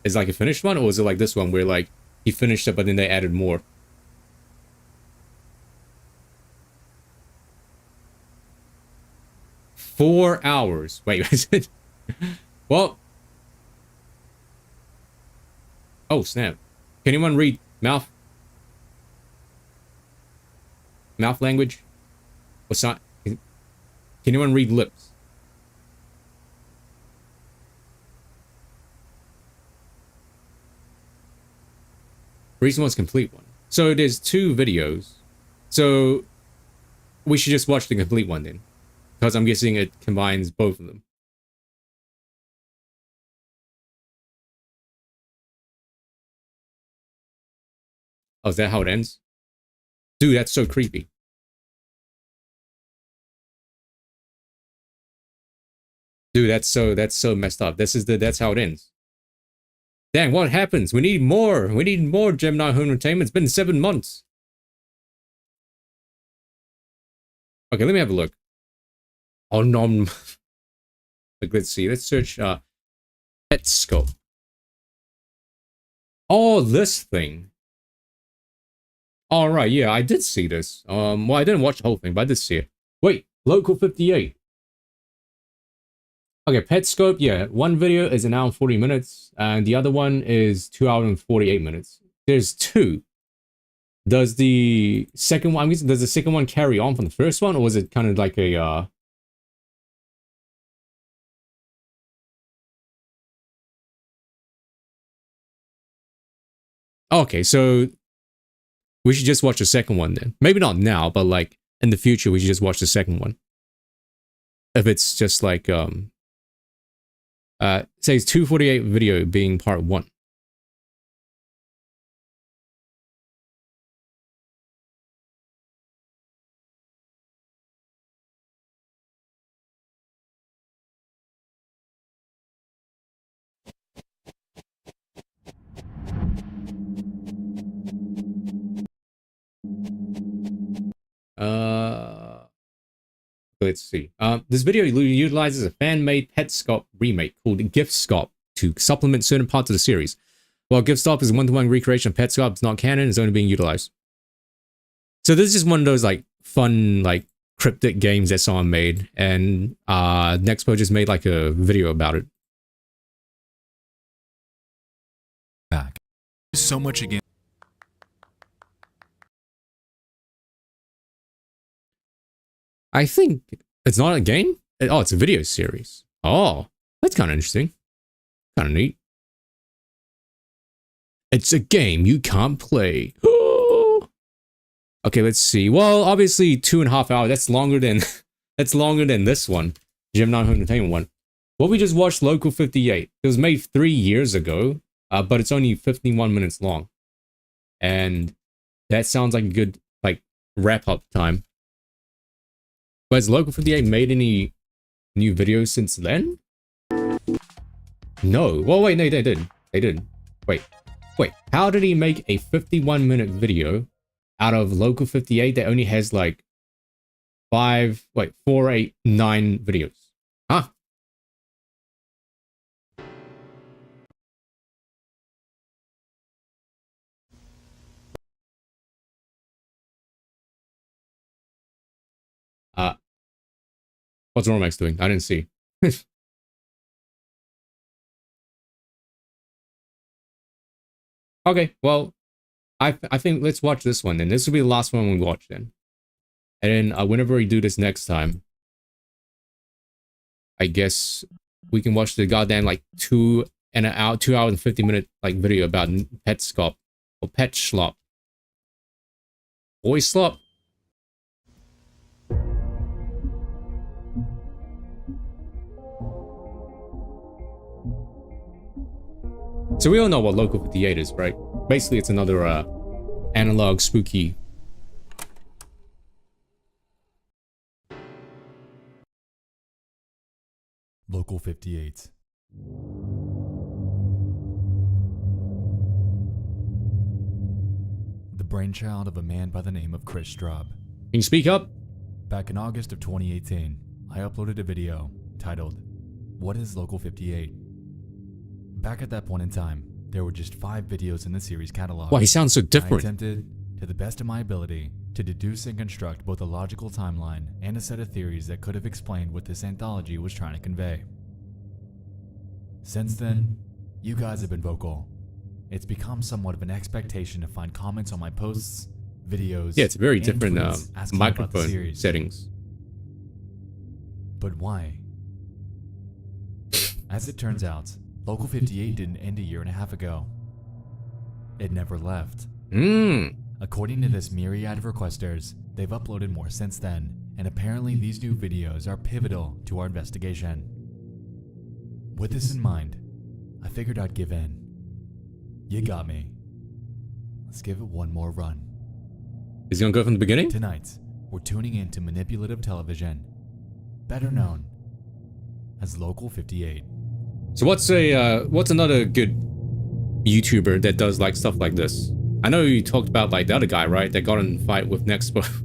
Is it like a finished one, or is it like this one where like he finished it but then they added more? Four hours. Wait, is it? Well. Oh, snap. Can anyone read mouth? Mouth language? What's not? Can anyone read lips? Recent one's complete one. So there's two videos. So we should just watch the complete one then. Because I'm guessing it combines both of them. Oh, is that how it ends? Dude, that's so creepy. Dude, that's so messed up. That's how it ends. Dang, what happens? We need more. We need more Gemini Home Entertainment. It's been 7 months. Okay, let me have a look. Oh no. Like, let's see. Let's search Petscope. Oh, this thing. All right, yeah, I did see this. Well, I didn't watch the whole thing, but I did see it. Wait, Local 58. Okay, Petscope, yeah. One video is an hour and 40 minutes, and the other one is 2 hours and 48 minutes. There's two. Does the second one, does the second one carry on from the first one, or was it kind of like a, Okay, so we should just watch the second one then. Maybe not now, but like in the future, we should just watch the second one. If it's just like, says 248 video being part 1. Let's see. This video utilizes a fan-made Petscop remake called GiftScop to supplement certain parts of the series. While GiftScop is a one-to-one recreation of Petscop, it's not canon, it's only being utilized. So this is just one of those like fun, like cryptic games that someone made, and NEXPO just made like a video about it. Back. So much again. I think it's not a game. Oh, it's a video series. Oh, that's kind of interesting. Kind of neat. It's a game you can't play. Okay, let's see. Well, obviously 2.5 hours. That's longer than this one, Gemini Home Entertainment one. What we just watched, Local 58. It was made 3 years ago, but it's only 51 minutes long, and that sounds like a good like wrap up time. But has Local 58 made any new videos since then? No. Well, wait, no, they did. They did. Wait. How did he make a 51-minute video out of Local 58 that only has like 4, 8, 9 videos? Huh? What's Romax doing? I didn't see. Okay, well, I think let's watch this one then. This will be the last one we watch then. And then whenever we do this next time, I guess we can watch the goddamn like 2 hour and 50-minute like video about Petscop or Pet Schlop. Boy Slop. So we all know what Local 58 is, right? Basically, it's another analog spooky. Local 58. The brainchild of a man by the name of Chris Straub. Can you speak up? Back in August of 2018, I uploaded a video titled, "What is Local 58?" Back at that point in time, there were just 5 videos in the series catalog. Wow, he sounds so different. I attempted, to the best of my ability, to deduce and construct both a logical timeline and a set of theories that could have explained what this anthology was trying to convey. Since then, you guys have been vocal. It's become somewhat of an expectation to find comments on my posts, videos, Yeah, it's very and different tweets asking about the microphone series. settings. But why? As it turns out, Local 58 didn't end a year and a half ago. It never left. According to this myriad of requesters, they've uploaded more since then, and apparently these new videos are pivotal to our investigation. With this in mind, I figured I'd give in. You got me. Let's give it one more run. Is he gonna go from the beginning? Tonight, we're tuning into manipulative television, better known as Local 58. So what's another good YouTuber that does like stuff like this? I know you talked about like the other guy, right? That got in a fight with NEXPO.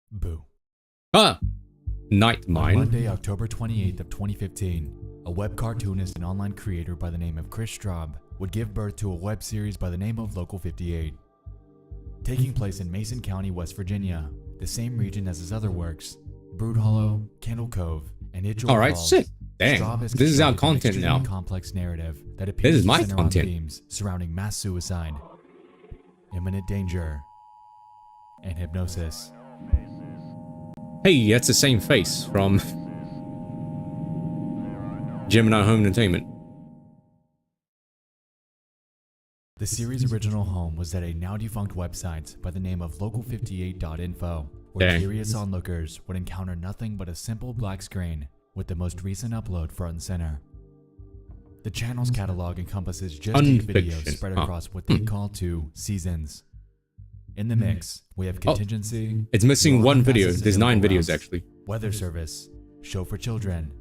Boo. Ah, Night On Mine. Monday, October 28th of 2015, a web cartoonist and online creator by the name of Chris Straub would give birth to a web series by the name of Local 58. Taking place in Mason County, West Virginia, the same region as his other works, Brood Hollow, Candle Cove, and Itchel Alright, Falls. sick. Dang, Straub has this is our constructed an content now. extremely complex narrative that This appears is to my center on content. themes surrounding mass suicide, imminent danger, and hypnosis. Hey, that's the same face from Gemini Home Entertainment. The series' original home was at a now-defunct website by the name of local58.info, where Dang. curious onlookers would encounter nothing but a simple black screen with the most recent upload front and center. The channel's catalog encompasses just 8 videos Unfiction. spread Huh. across what they call 2 seasons. In the mix, we have Contingency, It's missing Your one video. Passes There's 9 Available videos Rounds, actually. Weather Service, Show for Children,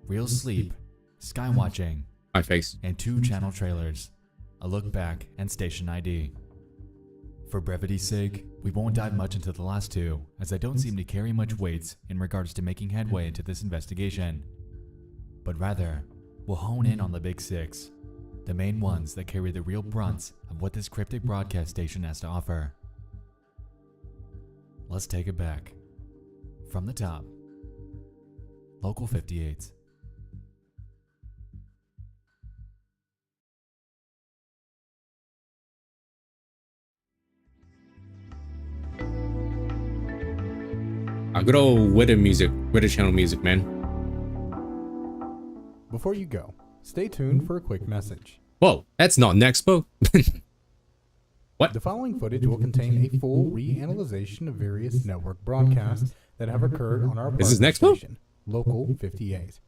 Real Sleep, Sky Watching, My face. and 2 channel trailers, A Look Back and Station ID. For brevity's sake, we won't dive much into the last 2, as they don't seem to carry much weight in regards to making headway into this investigation. But rather, we'll hone in on the big 6, the main ones that carry the real brunt of what this cryptic broadcast station has to offer. Let's take it back. From the top, Local 58. Good old Weather music. Weather channel music, man. Before you go, stay tuned for a quick message. Whoa, that's not NEXPO. The following footage will contain a full reanalyzation of various network broadcasts that have occurred on our Is this partner NEXPO? station, Local 58.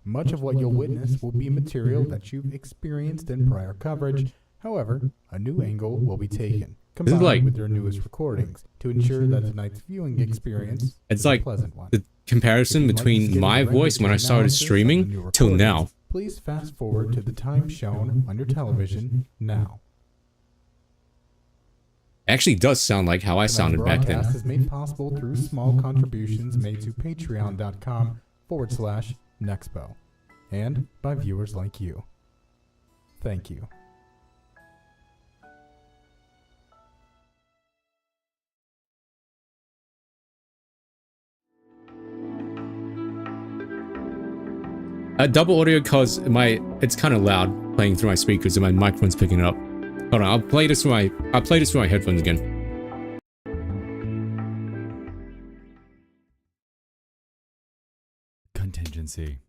Much of what you'll witness will be material that you've experienced in prior coverage. However, a new angle will be taken, combined like- with their newest recordings, to ensure that tonight's viewing experience It's is a like pleasant one. the comparison If you'd like to between get my a voice when I started analysis of the streaming new till now. recordings, please fast forward to the time shown on your television now. Actually does sound like how I sounded back Tonight's broadcast then. is made possible through small contributions made to patreon.com/NEXPO and by viewers like you. Thank you. Double audio cause it's kind of loud playing through my speakers and my microphone's picking it up. Hold on, I'll play this through my headphones again. Contingency.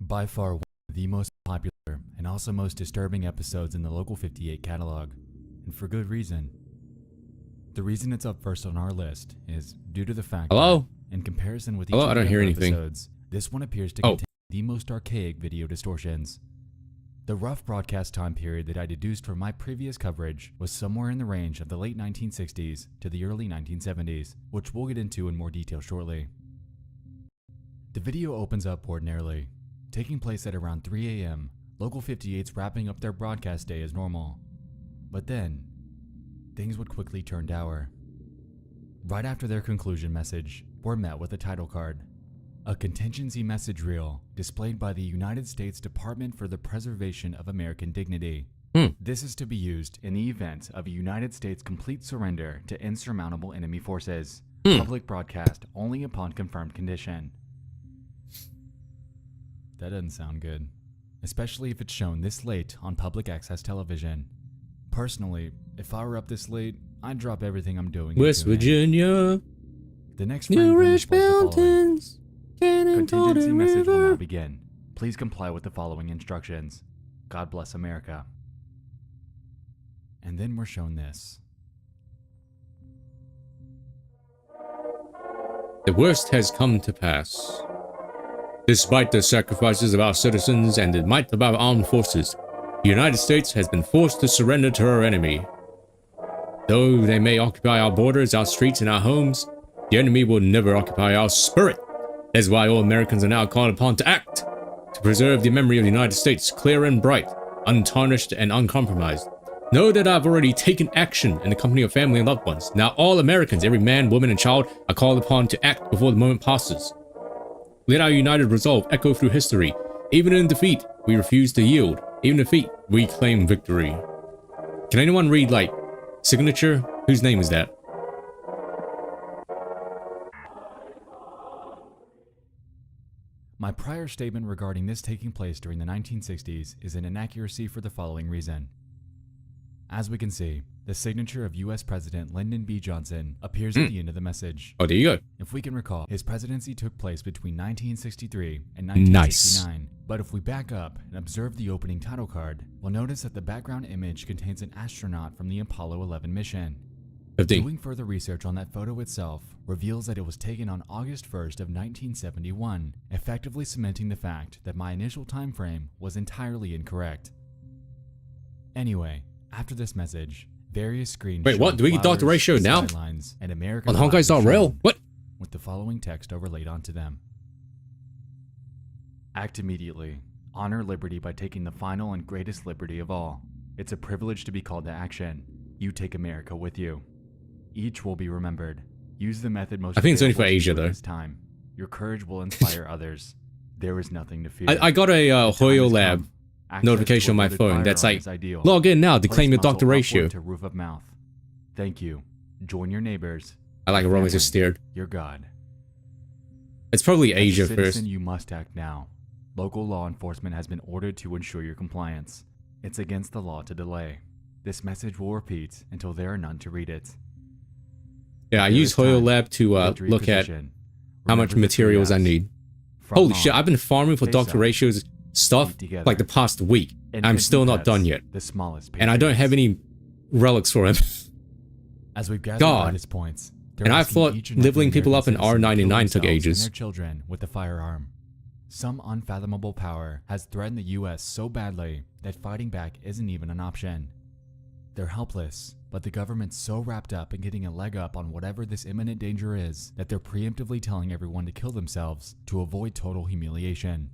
By far one of the most popular and also most disturbing episodes in the Local 58 catalog, and for good reason. The reason it's up first on our list is due to the fact Hello? that, in comparison with each Hello? of I the don't hear other anything. episodes, this one appears to Oh. contain the most archaic video distortions. The rough broadcast time period that I deduced from my previous coverage was somewhere in the range of the late 1960s to the early 1970s, which we'll get into in more detail shortly. The video opens up ordinarily, taking place at around 3 a.m. Local 58's wrapping up their broadcast day as normal. But then, things would quickly turn dour. Right after their conclusion message, we're met with a title card. A contingency message reel displayed by the United States Department for the Preservation of American Dignity. This is to be used in the event of a United States complete surrender to insurmountable enemy forces. Public broadcast only upon confirmed condition. That doesn't sound good, especially if it's shown this late on public access television. Personally, if I were up this late, I'd drop everything I'm doing. West and tune in. Virginia, The next frame New then Rich displays the following. Mountains, Contingency message will now River. begin. Please comply with the following instructions. God bless America. And then we're shown this. The worst has come to pass. Despite the sacrifices of our citizens and the might of our armed forces, the United States has been forced to surrender to our enemy. Though they may occupy our borders, our streets, and our homes, the enemy will never occupy our spirit. That's why all Americans are now called upon to act, to preserve the memory of the United States clear and bright, untarnished and uncompromised. Know that I've already taken action in the company of family and loved ones. Now all Americans, every man, woman, and child, are called upon to act before the moment passes. Let our united resolve echo through history. Even in defeat, we refuse to yield. Even in defeat, we claim victory. Can anyone read, like, signature? Whose name is that? My prior statement regarding this taking place during the 1960s is an inaccuracy for the following reason. As we can see, the signature of US President Lyndon B. Johnson appears at the end of the message. Oh, there you go. If we can recall, his presidency took place between 1963 and 1969. Nice. But if we back up and observe the opening title card, we'll notice that the background image contains an astronaut from the Apollo 11 mission. 15. Doing further research on that photo itself reveals that it was taken on August 1st of 1971, effectively cementing the fact that my initial time frame was entirely incorrect. Anyway, after this message, various screens. Wait, what? Do we get Dr. Ratio now? And American on Honkai.Rail? What? With the following text overlaid onto them. Act immediately. Honor liberty by taking the final and greatest liberty of all. It's a privilege to be called to action. You take America with you. Each will be remembered. Use the method most. I think it's only for Asia, though. This time. Your courage will inspire others. There is nothing to fear. I got a Hoyo Lab notification on my phone that's like, log in now to claim your Dr. Ratio. To roof of mouth. Thank you. Join your neighbors. I like Romans just steered. Your God. It's probably Asia As a citizen, first. You must act now. Local law enforcement has been ordered to ensure your compliance. It's against the law to delay. This message will repeat until there are none to read it. Yeah, I use Hoyo Lab to look at how much materials I need. Holy shit, I've been farming for Dr. Ratio's stuff like the past week. I'm still not done yet. And I don't have any relics for him. As we've gathered God. at his points, And I thought leveling people up in R99 took ages. Their children with a firearm. Some unfathomable power has threatened the US so badly that fighting back isn't even an option. They're helpless, but the government's so wrapped up in getting a leg up on whatever this imminent danger is that they're preemptively telling everyone to kill themselves to avoid total humiliation.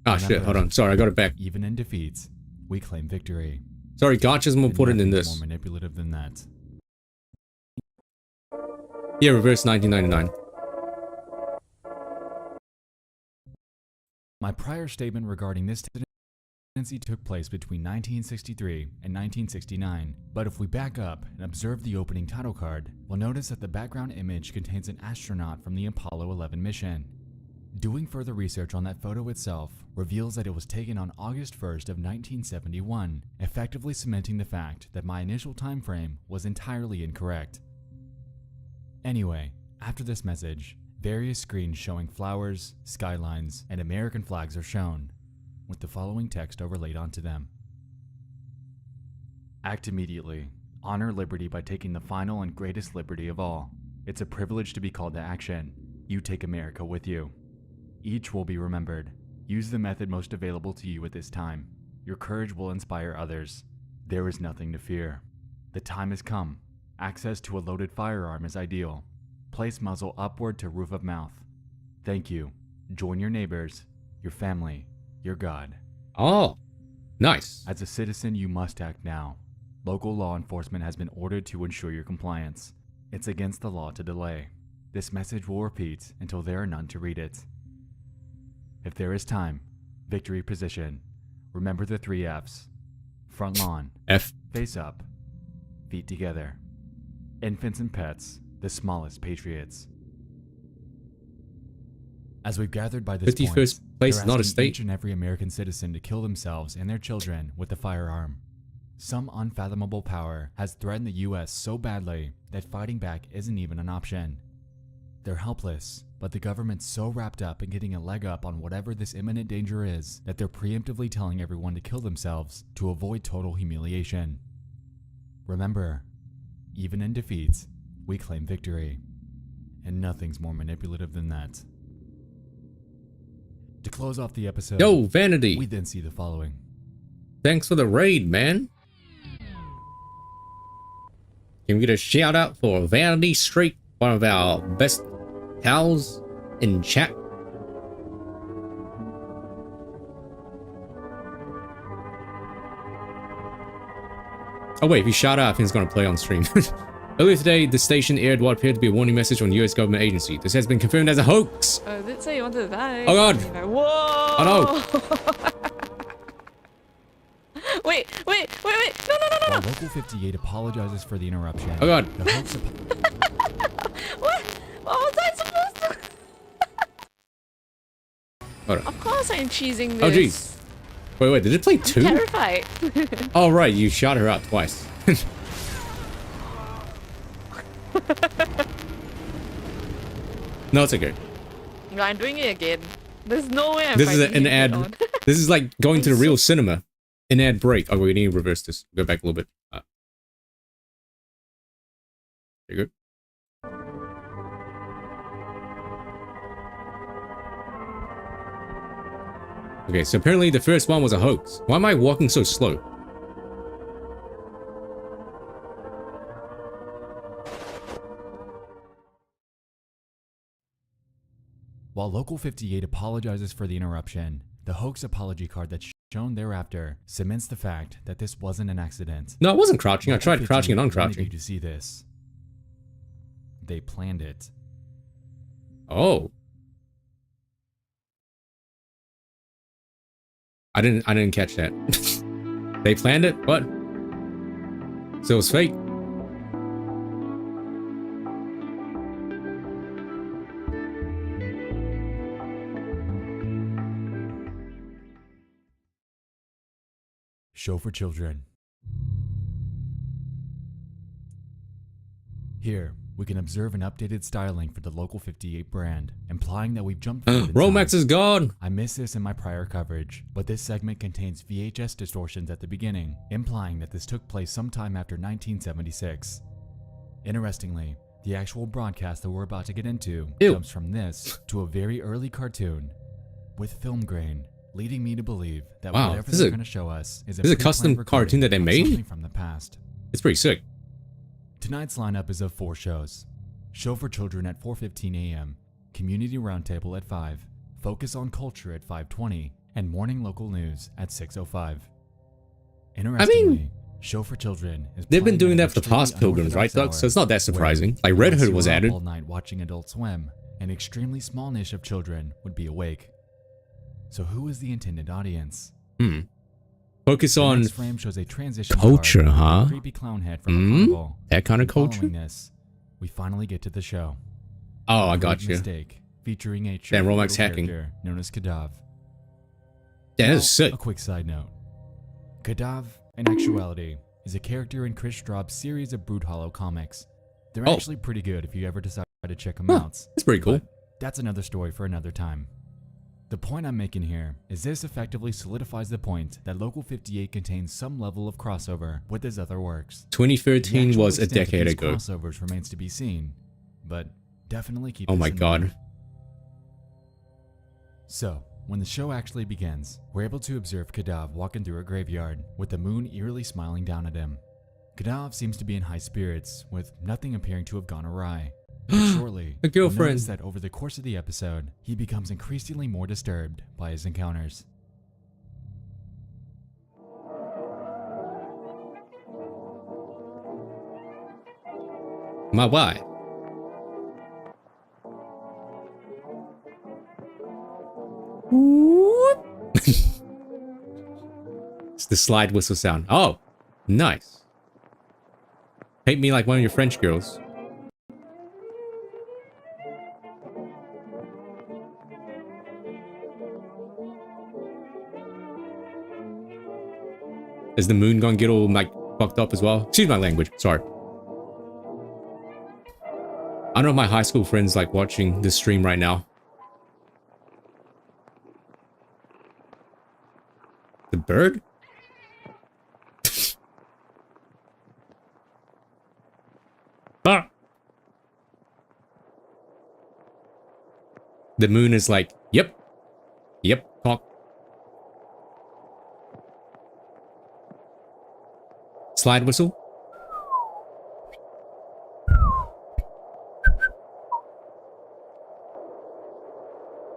Ah, shit, hold on. Sorry, I got it back. Even in defeats, we claim victory. Sorry, Gotcha's more important than More this. manipulative than that. Yeah, reverse 1999. My prior statement regarding this tendency took place between 1963 and 1969, but if we back up and observe the opening title card, we'll notice that the background image contains an astronaut from the Apollo 11 mission. Doing further research on that photo itself reveals that it was taken on August 1st of 1971, effectively cementing the fact that my initial time frame was entirely incorrect. Anyway, after this message, various screens showing flowers, skylines, and American flags are shown, with the following text overlaid onto them. Act immediately. Honor liberty by taking the final and greatest liberty of all. It's a privilege to be called to action. You take America with you. Each will be remembered. Use the method most available to you at this time. Your courage will inspire others. There is nothing to fear. The time has come. Access to a loaded firearm is ideal. Place muzzle upward to roof of mouth. Thank you. Join your neighbors, your family, your God. Oh, nice. As a citizen, you must act now. Local law enforcement has been ordered to ensure your compliance. It's against the law to delay. This message will repeat until there are none to read it. If there is time, victory position. Remember the 3 F's. Front lawn. F. Face up. Feet together. Infants and pets, the smallest patriots. As we've gathered by this 51st point, place they're is not a asking state. each and every American citizen to kill themselves and their children with a firearm. Some unfathomable power has threatened the US so badly that fighting back isn't even an option. They're helpless, but the government's so wrapped up in getting a leg up on whatever this imminent danger is that they're preemptively telling everyone to kill themselves to avoid total humiliation. Remember, even in defeats, we claim victory. And nothing's more manipulative than that. To close off the episode, Yo, Vanity. we then see the following. Thanks for the raid, man. Can we get a shout out for Vanity Street, one of our best pals in chat? Oh wait, if you shout out, I think it's gonna play on stream. Earlier today, the station aired what appeared to be a warning message from the US government agency. This has been confirmed as a hoax. Did it say you wanted to die? Oh god! Whoa! Oh no! wait! No! While Local 58 apologizes for the interruption. Oh god! The hoax What? What was I supposed to? Hold on. Of course I'm cheesing this. Oh jeez. Wait, did it play 2? I'm terrified. Oh right, you shot her out twice. No, it's okay. No, I'm doing it again. There's no way I'm This is fighting an it ad. on. This is like going to the real cinema. An ad break. Oh, we need to reverse this. Go back a little bit. There you go. Okay, so apparently the first one was a hoax. Why am I walking so slow? While Local 58 apologizes for the interruption, the hoax apology card that's shown thereafter cements the fact that this wasn't an accident. No, I wasn't crouching. I Local tried crouching and 58 wanted uncrouching. you to see this. They planned it. Oh. I didn't catch that. They planned it? What? So it was fake? Show for children. Here, we can observe an updated styling for the Local 58 brand, implying that we've jumped forward in Romex time. is gone! I missed this in my prior coverage, but this segment contains VHS distortions at the beginning, implying that this took place sometime after 1976. Interestingly, the actual broadcast that we're about to get into jumps from this to a very early cartoon with film grain, leading me to believe that Wow, whatever this they're is going to show us is a this is a pre-planned custom recording cartoon that they of made? something from the past. It's pretty sick. Tonight's lineup is of 4 shows. Show for Children at 4:15 a.m., Community Roundtable at 5, Focus on Culture at 5:20, and Morning Local News at 6:05. Interestingly, Show for Children is They've been playing doing at that for an the past extremely Pilgrims, right, unorthodox Doug? So it's not that hour, surprising. where Like Red unless Hood you was were up added. all night watching Adult Swim, an extremely small niche of children would be awake. So who is the intended audience? Focus The on next frame shows a transition culture, card with a huh? creepy clown head from a carnival. That kind of And following culture? this, we finally get to the show. Oh, I A got Great you. Mistake, featuring a Damn, tricky Romex little hacking. character known as Kadav. That Now, is sick. A quick side note. Kadav, in actuality, is a character in Chris Straub's series of Brood Hollow comics. They're Oh. actually pretty good if you ever decide to check them Huh, out. that's pretty cool. But that's another story for another time. The point I'm making here is this effectively solidifies the point that Local 58 contains some level of crossover with his other works. 2013 The actual was a extent of decade these ago. Crossovers remains to be seen, but definitely keep Oh this my in god. mind. So, when the show actually begins, we're able to observe Kadav walking through a graveyard, with the moon eerily smiling down at him. Kadav seems to be in high spirits, with nothing appearing to have gone awry. But shortly, A you'll girlfriend. notice that over the course of the episode, he becomes increasingly more disturbed by his encounters. My why? It's the slide whistle sound. Oh, nice. Paint me like one of your French girls. Is the moon gonna get all like fucked up as well? Excuse my language. Sorry. I know my high school friends like watching this stream right now. The bird? Ah! The moon is like, yep. Yep, talk. Slide whistle.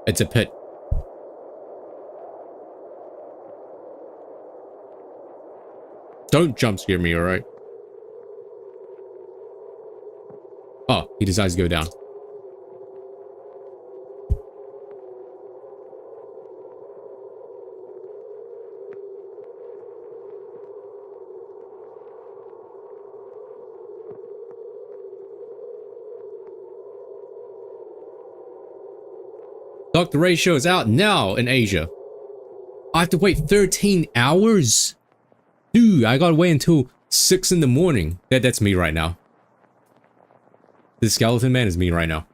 It's a pit. Don't jump scare me, alright? Oh, he decides to go down. Dr. Ray show is out now in Asia. I have to wait 13 hours? Dude, I gotta wait until 6 in the morning. That's me right now. The skeleton man is me right now.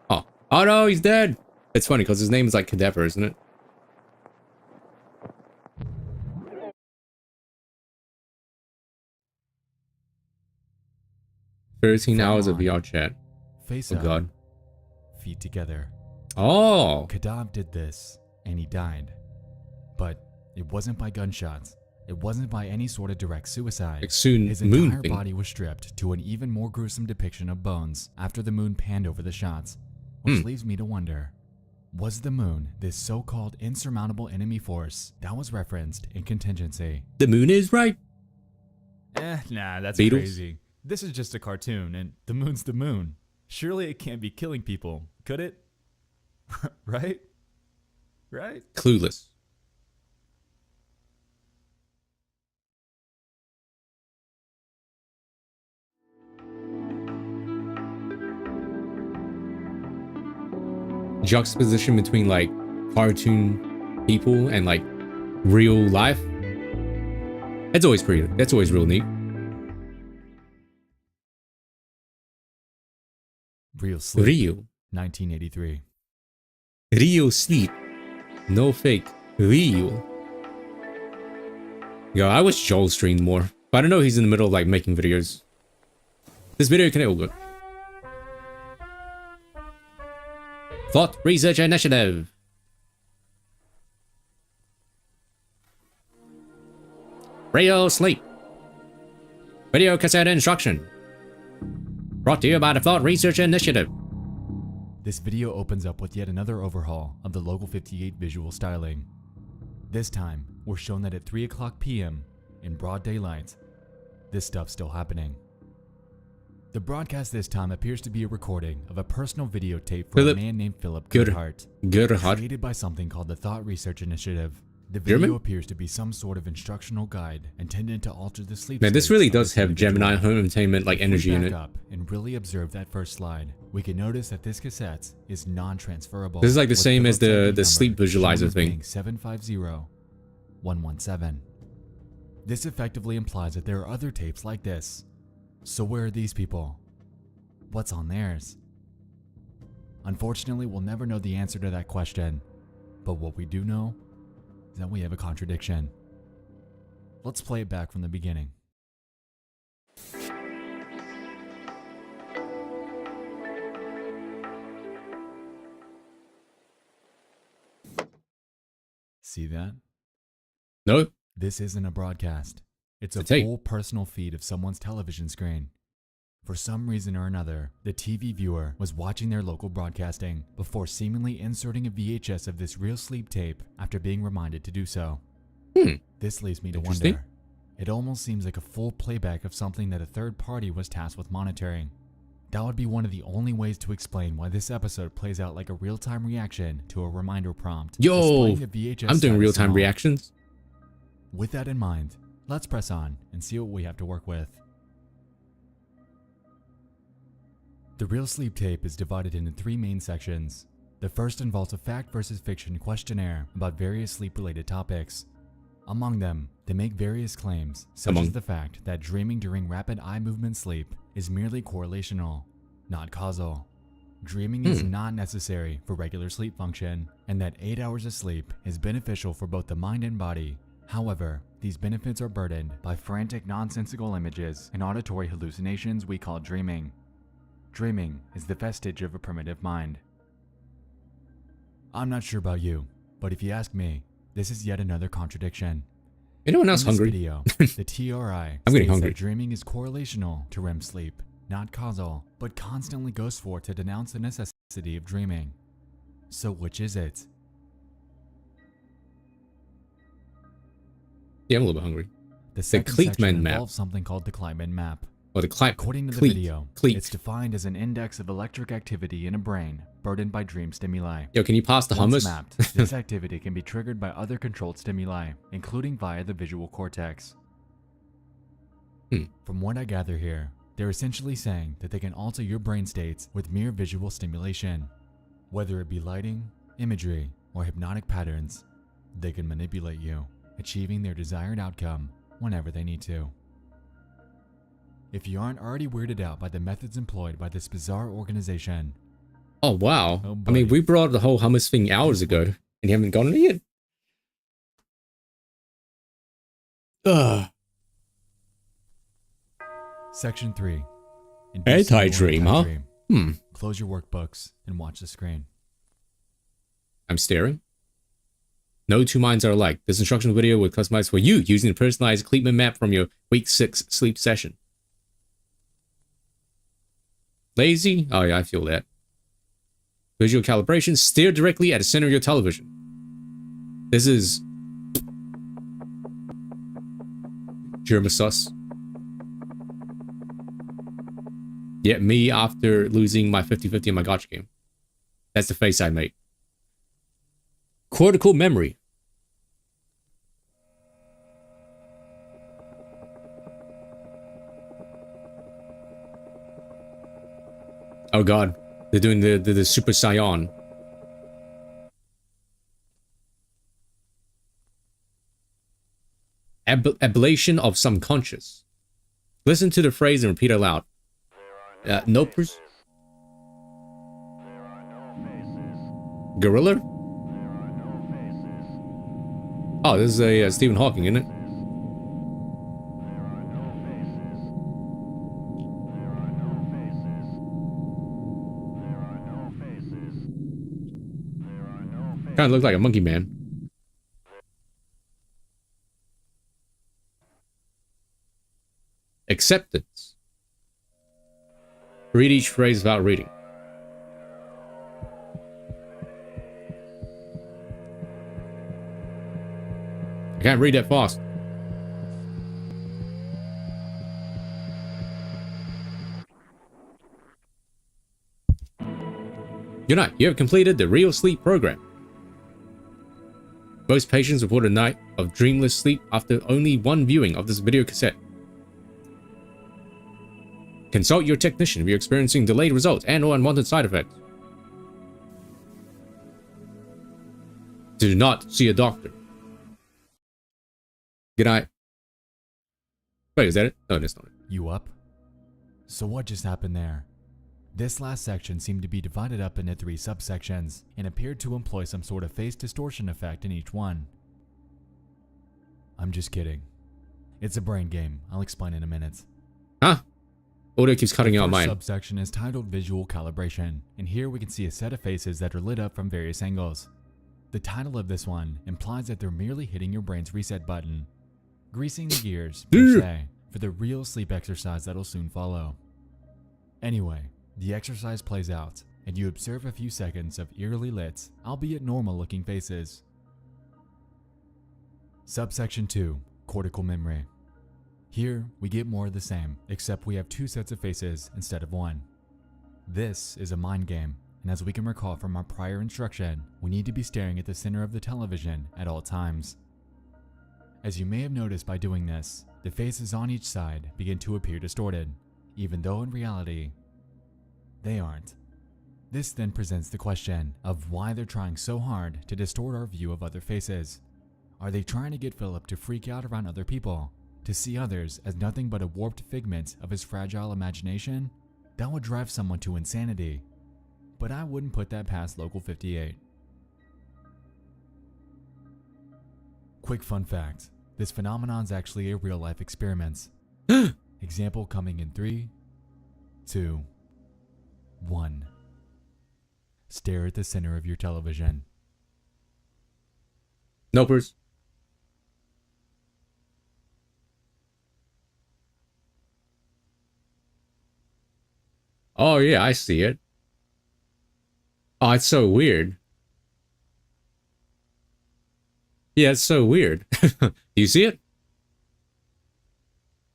Oh no, he's dead. It's funny because his name is like Cadaver, isn't it? "13 hours of VRChat." Face Oh up. god. Feet together. Oh! Kadav did this, and he died. But it wasn't by gunshots. It wasn't by any sort of direct suicide. Like soon His moon entire thing. body was stripped to an even more gruesome depiction of bones after the moon panned over the shots. Which leaves me to wonder, was the moon this so-called insurmountable enemy force that was referenced in Contingency? The moon is right. Nah, that's Beatles? crazy. This is just a cartoon, and the moon's the moon. Surely it can't be killing people, could it? Right? Right? Clueless. Juxtaposition between like cartoon people and like real life. That's always real neat. Real Sleep. Real. 1983. Real sleep. No fake. Real. Yo, I wish Joel streamed more. But I don't know, he's in the middle of like making videos. This video can all good. Thought Research Initiative. Real Sleep. Video cassette instruction. Brought to you by the Thought Research Initiative. This video opens up with yet another overhaul of the Local 58 visual styling. This time, we're shown that at 3 o'clock p.m. in broad daylight, this stuff's still happening. The broadcast this time appears to be a recording of a personal videotape from a man named Philip Gerhardt, created by something called the Thought Research Initiative. The video appears to be some sort of instructional guide intended to alter the sleep. Man, this really does have Gemini Home Entertainment like energy in it. Up and really observe that first slide, we can notice that this cassette is non-transferable. This is like the same as the sleep visualizer thing. 750117. This effectively implies that there are other tapes like this. So where are these people? What's on theirs? Unfortunately, we'll never know the answer to that question. But what we do know is that we have a contradiction. Let's play it back from the beginning. See that? No. This isn't a broadcast. It's a full personal feed of someone's television screen. For some reason or another, the TV viewer was watching their local broadcasting before seemingly inserting a VHS of this real sleep tape after being reminded to do so. This leaves me to wonder. It almost seems like a full playback of something that a third party was tasked with monitoring. That would be one of the only ways to explain why this episode plays out like a real-time reaction to a reminder prompt. Yo, displaying a VHS I'm doing real-time signal. reactions. With that in mind, let's press on and see what we have to work with. The real sleep tape is divided into 3 main sections. The first involves a fact versus fiction questionnaire about various sleep-related topics. Among them, they make various claims, such as the fact that dreaming during rapid eye movement sleep is merely correlational, not causal. Dreaming is not necessary for regular sleep function, and that 8 hours of sleep is beneficial for both the mind and body. However, these benefits are burdened by frantic nonsensical images and auditory hallucinations we call dreaming. Dreaming is the vestige of a primitive mind. I'm not sure about you, but if you ask me, this is yet another contradiction. Anyone else hungry? In this video, the TRI I'm getting states hungry. that dreaming is correlational to REM sleep, not causal, but constantly goes forth to denounce the necessity of dreaming. So which is it? Yeah, I'm a little bit hungry. The second Kleitman section map. involves something called the Kleitman map. Or the According to the video, it's defined as an index of electric activity in a brain burdened by dream stimuli. Yo, can you pass the Once hummus? mapped, this activity can be triggered by other controlled stimuli, including via the visual cortex. From what I gather here, they're essentially saying that they can alter your brain states with mere visual stimulation. Whether it be lighting, imagery, or hypnotic patterns, they can manipulate you, achieving their desired outcome whenever they need to. If you aren't already weirded out by the methods employed by this bizarre organization. Oh, wow. Oh, I mean, we brought up the whole hummus thing hours ago, and you haven't gotten it yet? Ugh. Section 3. Anti-dream, huh? Close your workbooks and watch the screen. I'm staring. No two minds are alike. This instructional video was customized for you using the personalized Kleitman map from your week 6 sleep session. Lazy? Oh yeah, I feel that. Visual calibration. Stare directly at the center of your television. This is Germasus. Yet me after losing my 50-50 in my gotcha game. That's the face I made. Cortical memory. Oh god, they're doing the Super Saiyan. Ablation of some conscious. Listen to the phrase and repeat it aloud. Nopers? Gorilla? Oh, this is a Stephen Hawking, isn't it? Kind of looks like a monkey man. Acceptance. Read each phrase without reading. I can't read that fast. Good night. You have completed the Real Sleep program. Most patients report a night of dreamless sleep after only one viewing of this video cassette. Consult your technician if you're experiencing delayed results and or unwanted side effects. Do not see a doctor. Good night. Wait, is that it? No, that's not it. You up? So what just happened there? This last section seemed to be divided up into 3 subsections and appeared to employ some sort of face distortion effect in each one. I'm just kidding. It's a brain game. I'll explain in a minute. Huh? Audio keeps cutting out mine. The first subsection is titled Visual Calibration, and here we can see a set of faces that are lit up from various angles. The title of this one implies that they're merely hitting your brain's reset button, greasing the gears, per se, for the real sleep exercise that'll soon follow. Anyway, the exercise plays out, and you observe a few seconds of eerily lit, albeit normal-looking faces. Subsection 2, Cortical Memory. Here, we get more of the same, except we have 2 sets of faces instead of 1. This is a mind game, and as we can recall from our prior instruction, we need to be staring at the center of the television at all times. As you may have noticed by doing this, the faces on each side begin to appear distorted, even though in reality, they aren't. This then presents the question of why they're trying so hard to distort our view of other faces. Are they trying to get Philip to freak out around other people? To see others as nothing but a warped figment of his fragile imagination? That would drive someone to insanity. But I wouldn't put that past Local 58. Quick fun fact. This phenomenon's actually a real-life experiment. Example coming in 3, 2, 1. Stare at the center of your television. Nopers. Oh yeah, I see it. Oh, it's so weird. Yeah, it's so weird. Do you see it?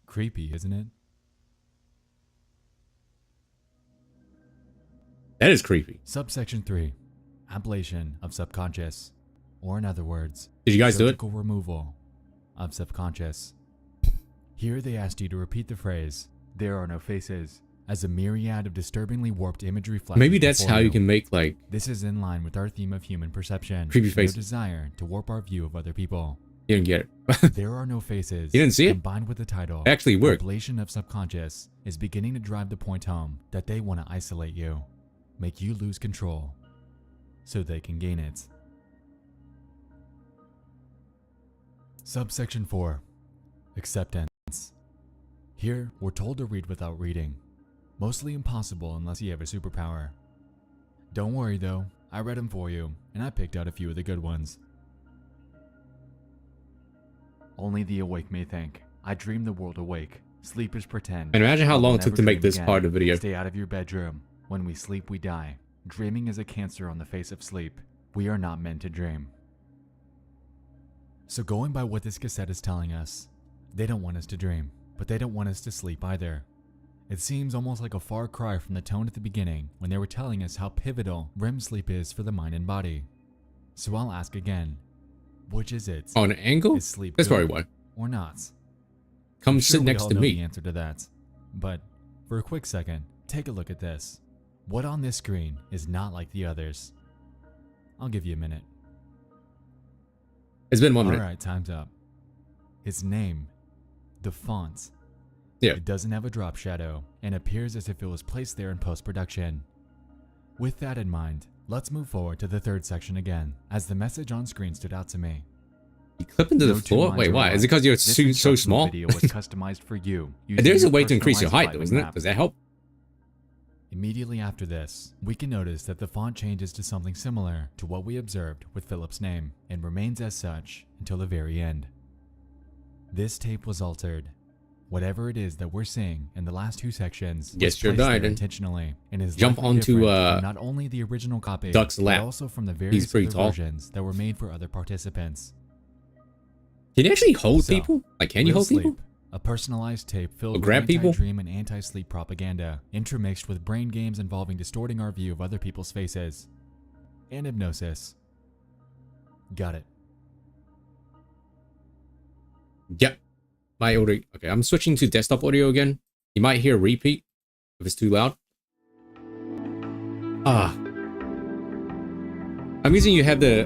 Creepy, isn't it? That is creepy. Subsection 3. Ablation of subconscious. Or in other words, Did you guys do it? surgical removal of subconscious. Here they asked you to repeat the phrase, "There are no faces," as a myriad of disturbingly warped imagery flashes. Maybe that's before how you can make like This is in line with our theme of human perception. creepy No faces. desire to warp our view of other people. You didn't get it. There are no faces. You didn't see it? Combined with the title, It actually worked. Ablation of subconscious is beginning to drive the point home that they want to isolate you, make you lose control, so they can gain it. Subsection 4. Acceptance. Here, we're told to read without reading. Mostly impossible unless you have a superpower. Don't worry though, I read them for you, and I picked out a few of the good ones. Only the awake may think. I dream the world awake. Sleep is pretend. And imagine how But long we'll it took never to make dream this again. part of the video. Stay out of your bedroom. When we sleep, we die. Dreaming is a cancer on the face of sleep. We are not meant to dream. So going by what this cassette is telling us, they don't want us to dream, but they don't want us to sleep either. It seems almost like a far cry from the tone at the beginning when they were telling us how pivotal REM sleep is for the mind and body. So I'll ask again, which is it? On an angle? Is sleep That's good probably why. or not? Come I'm sit sure we next all to know me. the answer to that. But for a quick second, take a look at this. What on this screen is not like the others? I'll give you a minute. It's been 1 minute. Alright, time's up. His name, the font. Yeah. It doesn't have a drop shadow and appears as if it was placed there in post-production. With that in mind, let's move forward to the third section again, as the message on screen stood out to me. You clip into the No two floor? minds Wait, are why? alike. Is it because you're This so instructional small? video was customized for you. using There's a your way to increase your height personalized though, isn't it? map. Does that help? Immediately after this, we can notice that the font changes to something similar to what we observed with Philip's name and remains as such until the very end. This tape was altered. Whatever it is that we're seeing in the last two sections was Yes, you're placed there dying. intentionally and is Jump likely onto, different from not only the original copy, Duck's lap. but also from the He's various pretty other tall. versions that were made for other participants. Can you actually hold So, people? Like, can you Real hold Sleep, people? a personalized tape filled Or with grab people? anti-dream and anti-sleep propaganda, intermixed with brain games involving distorting our view of other people's faces. And hypnosis. Got it. Yep. My audio. Okay, I'm switching to desktop audio again. You might hear a repeat if it's too loud. I'm using you have the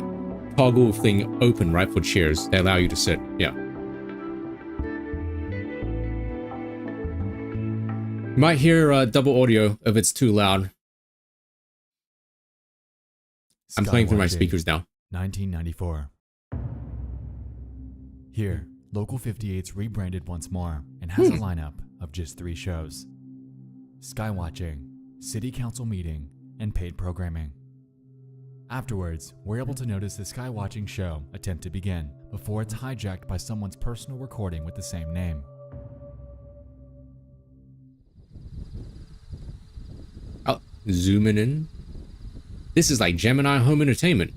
toggle thing open, right, for chairs that allow you to sit. Yeah. You might hear double audio if it's too loud. I'm playing through my Skywatching, speakers now. 1994. Here, Local 58's rebranded once more and has a lineup of just 3 shows. Skywatching, City Council Meeting, and paid programming. Afterwards, we're able to notice the Skywatching show attempt to begin before it's hijacked by someone's personal recording with the same name. I'll zoom in. This is like Gemini Home Entertainment.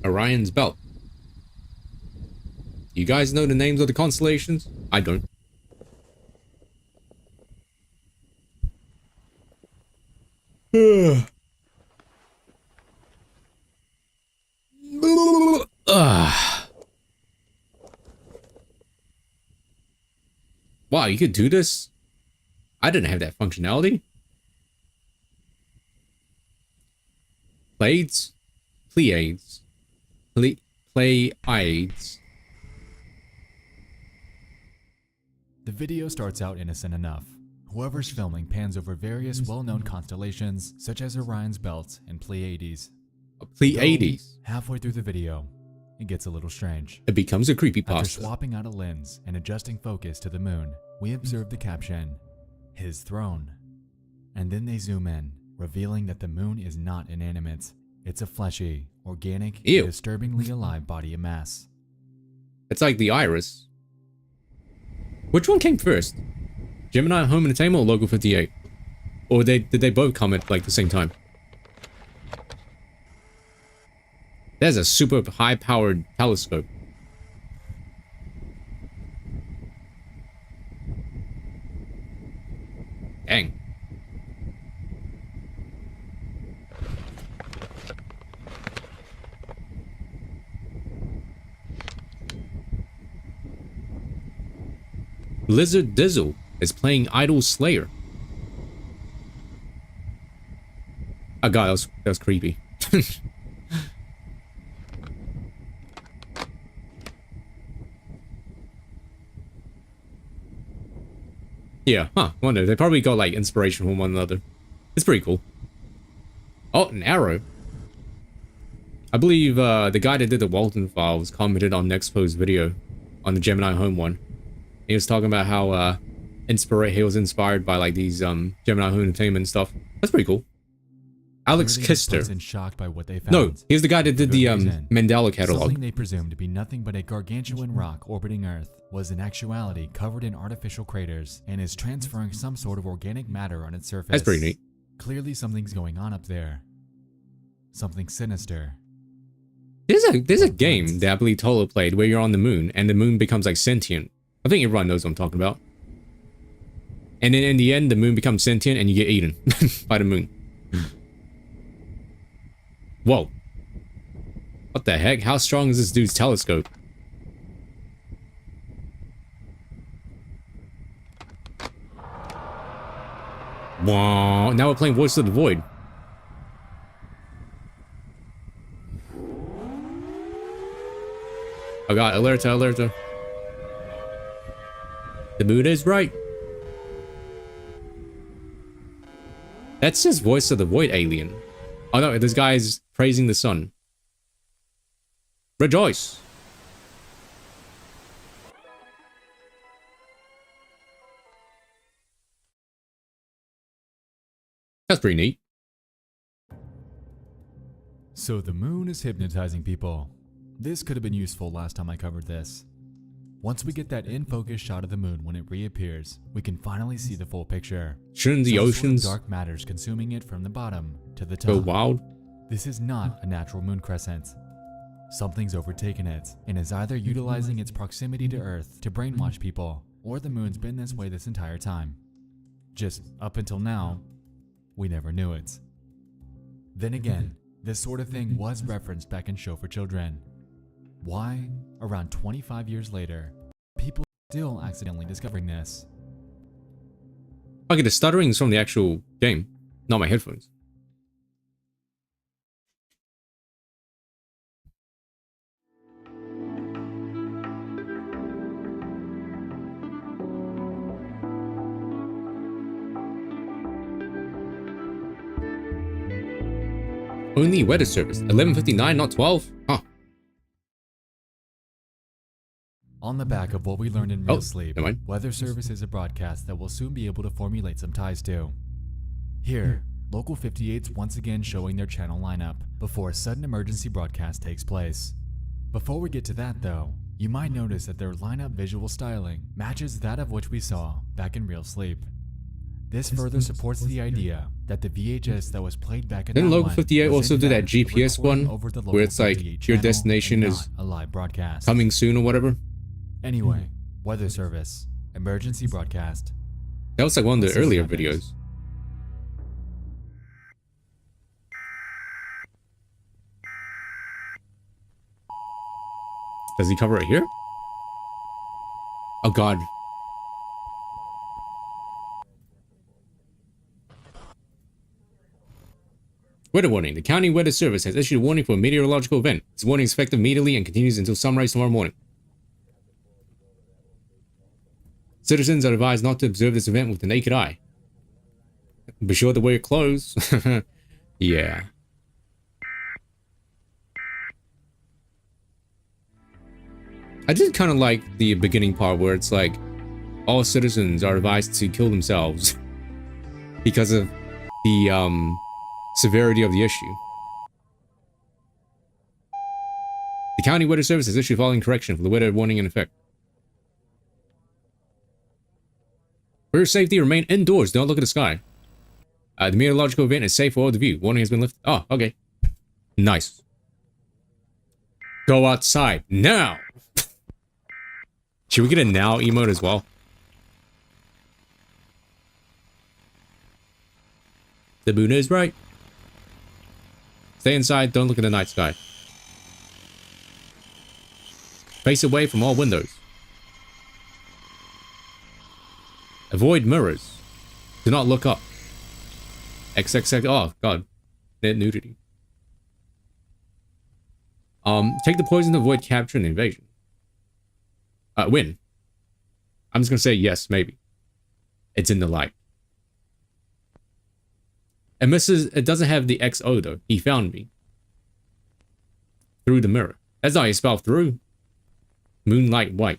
Orion's Belt. You guys know the names of the constellations? I don't. Wow, you could do this? I didn't have that functionality. Pleiades? Pleiades. Pleiades. The video starts out innocent enough. Whoever's filming pans over various well-known constellations such as Orion's Belt and Pleiades. Pleiades. Though, halfway through the video, it gets a little strange. It becomes a creepypasta. After swapping out a lens and adjusting focus to the moon, we observe the caption, "His throne." And then they zoom in, revealing that the moon is not inanimate. It's a fleshy, organic, Ew. and disturbingly alive body of mass. It's like the iris. Which one came first? Gemini Home Entertainment or Local 58? Or did they both come at like the same time? There's a super high-powered telescope. Dang. Lizard Dizzle is playing Idol Slayer. Oh god, that was creepy. Yeah, huh, wonder. They probably got like inspiration from one another. It's pretty cool. Oh, an arrow. I believe the guy that did the Walton files commented on NEXPO's video on the Gemini Home one. He was talking about how he was inspired by like these Gemini Home Entertainment stuff. That's pretty cool. Alex Kister. In shock by what they found. No, he's the guy that did the Mandela catalog. Something they presumed to be nothing but a gargantuan rock orbiting Earth was in actuality covered in artificial craters and is transferring some sort of organic matter on its surface. That's pretty neat. Clearly something's going on up there. Something sinister. There's a game that I believe Tolo played where you're on the moon and the moon becomes like sentient. I think everyone knows what I'm talking about. And then in the end, the moon becomes sentient and you get eaten by the moon. Whoa. What the heck? How strong is this dude's telescope? Wow. Now we're playing Voice of the Void. Oh god, alerta, alerta. The moon is right. That's just Voice of the Void alien. Oh no, this guy's praising the sun. Rejoice! That's pretty neat. So the moon is hypnotizing people. This could have been useful last time I covered this. Once we get that in-focus shot of the moon when it reappears, we can finally see the full picture. Shouldn't the oceans dark matters consuming it from the bottom to the top. go wild? This is not a natural moon crescent. Something's overtaken it and is either utilizing its proximity to Earth to brainwash people, or the moon's been this way this entire time. Just up until now, we never knew it. Then again, this sort of thing was referenced back in Show for Children. Why, around 25 years later, people are still accidentally discovering this? Okay, the stuttering is from the actual game, not my headphones. Only weather service, 11:59, not 12? Huh. On the back of what we learned in Real Sleep, never mind. Weather Service is a broadcast that we'll soon be able to formulate some ties to. Here, Local 58's once again showing their channel lineup before a sudden emergency broadcast takes place. Before we get to that though, you might notice that their lineup visual styling matches that of which we saw back in Real Sleep. This further supports the idea that the VHS that was played back in Didn't that Local one 58 was also in do that fact GPS recording one over the where it's Local like 58 your channel destination and is not a live broadcast. coming soon or whatever? Anyway, Weather Service, emergency broadcast. That was like one of the Let's see earlier what happens. videos. Does he cover it here? Oh god. Weather warning. The County Weather Service has issued a warning for a meteorological event. This warning is effective immediately and continues until sunrise tomorrow morning. Citizens are advised not to observe this event with the naked eye. Be sure to wear clothes. Yeah. I did kind of like the beginning part where it's like, all citizens are advised to kill themselves because of the severity of the issue. The County Weather Service has issued the following correction for the weather warning in effect. For your safety, remain indoors. Don't look at the sky. The meteorological event is safe for all to view. Warning has been lifted. Oh, okay. Nice. Go outside now. Should we get a now emote as well? The moon is bright. Stay inside. Don't look at the night sky. Face away from all windows. Avoid mirrors. Do not look up. XXX. Oh, God. Net nudity. Take the poison to avoid capture and invasion. Win. I'm just gonna say yes, maybe. It's in the light. And it doesn't have the XO though. He found me. Through the mirror. That's not how you spell through. Moonlight white.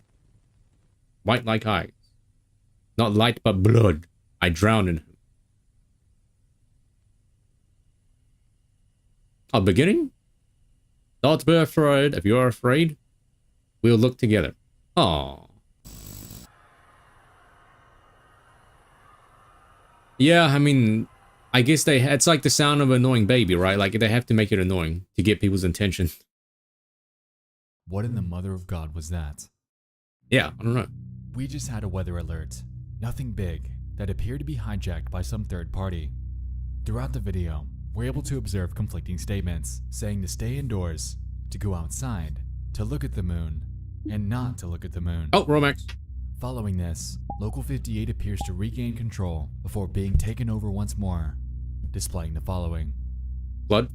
White like eyes. Not light but blood. I drown in him. Oh, beginning? Don't be afraid. If you're afraid, we'll look together. Aww. Yeah, I mean, I guess it's like the sound of an annoying baby, right? Like, they have to make it annoying to get people's attention. What in the mother of God was that? Yeah, I don't know. We just had a weather alert. Nothing big that appeared to be hijacked by some third party. Throughout the video, we're able to observe conflicting statements, saying to stay indoors, to go outside, to look at the moon, and not to look at the moon. Oh, Romax. Following this, Local 58 appears to regain control before being taken over once more, displaying the following. Blood?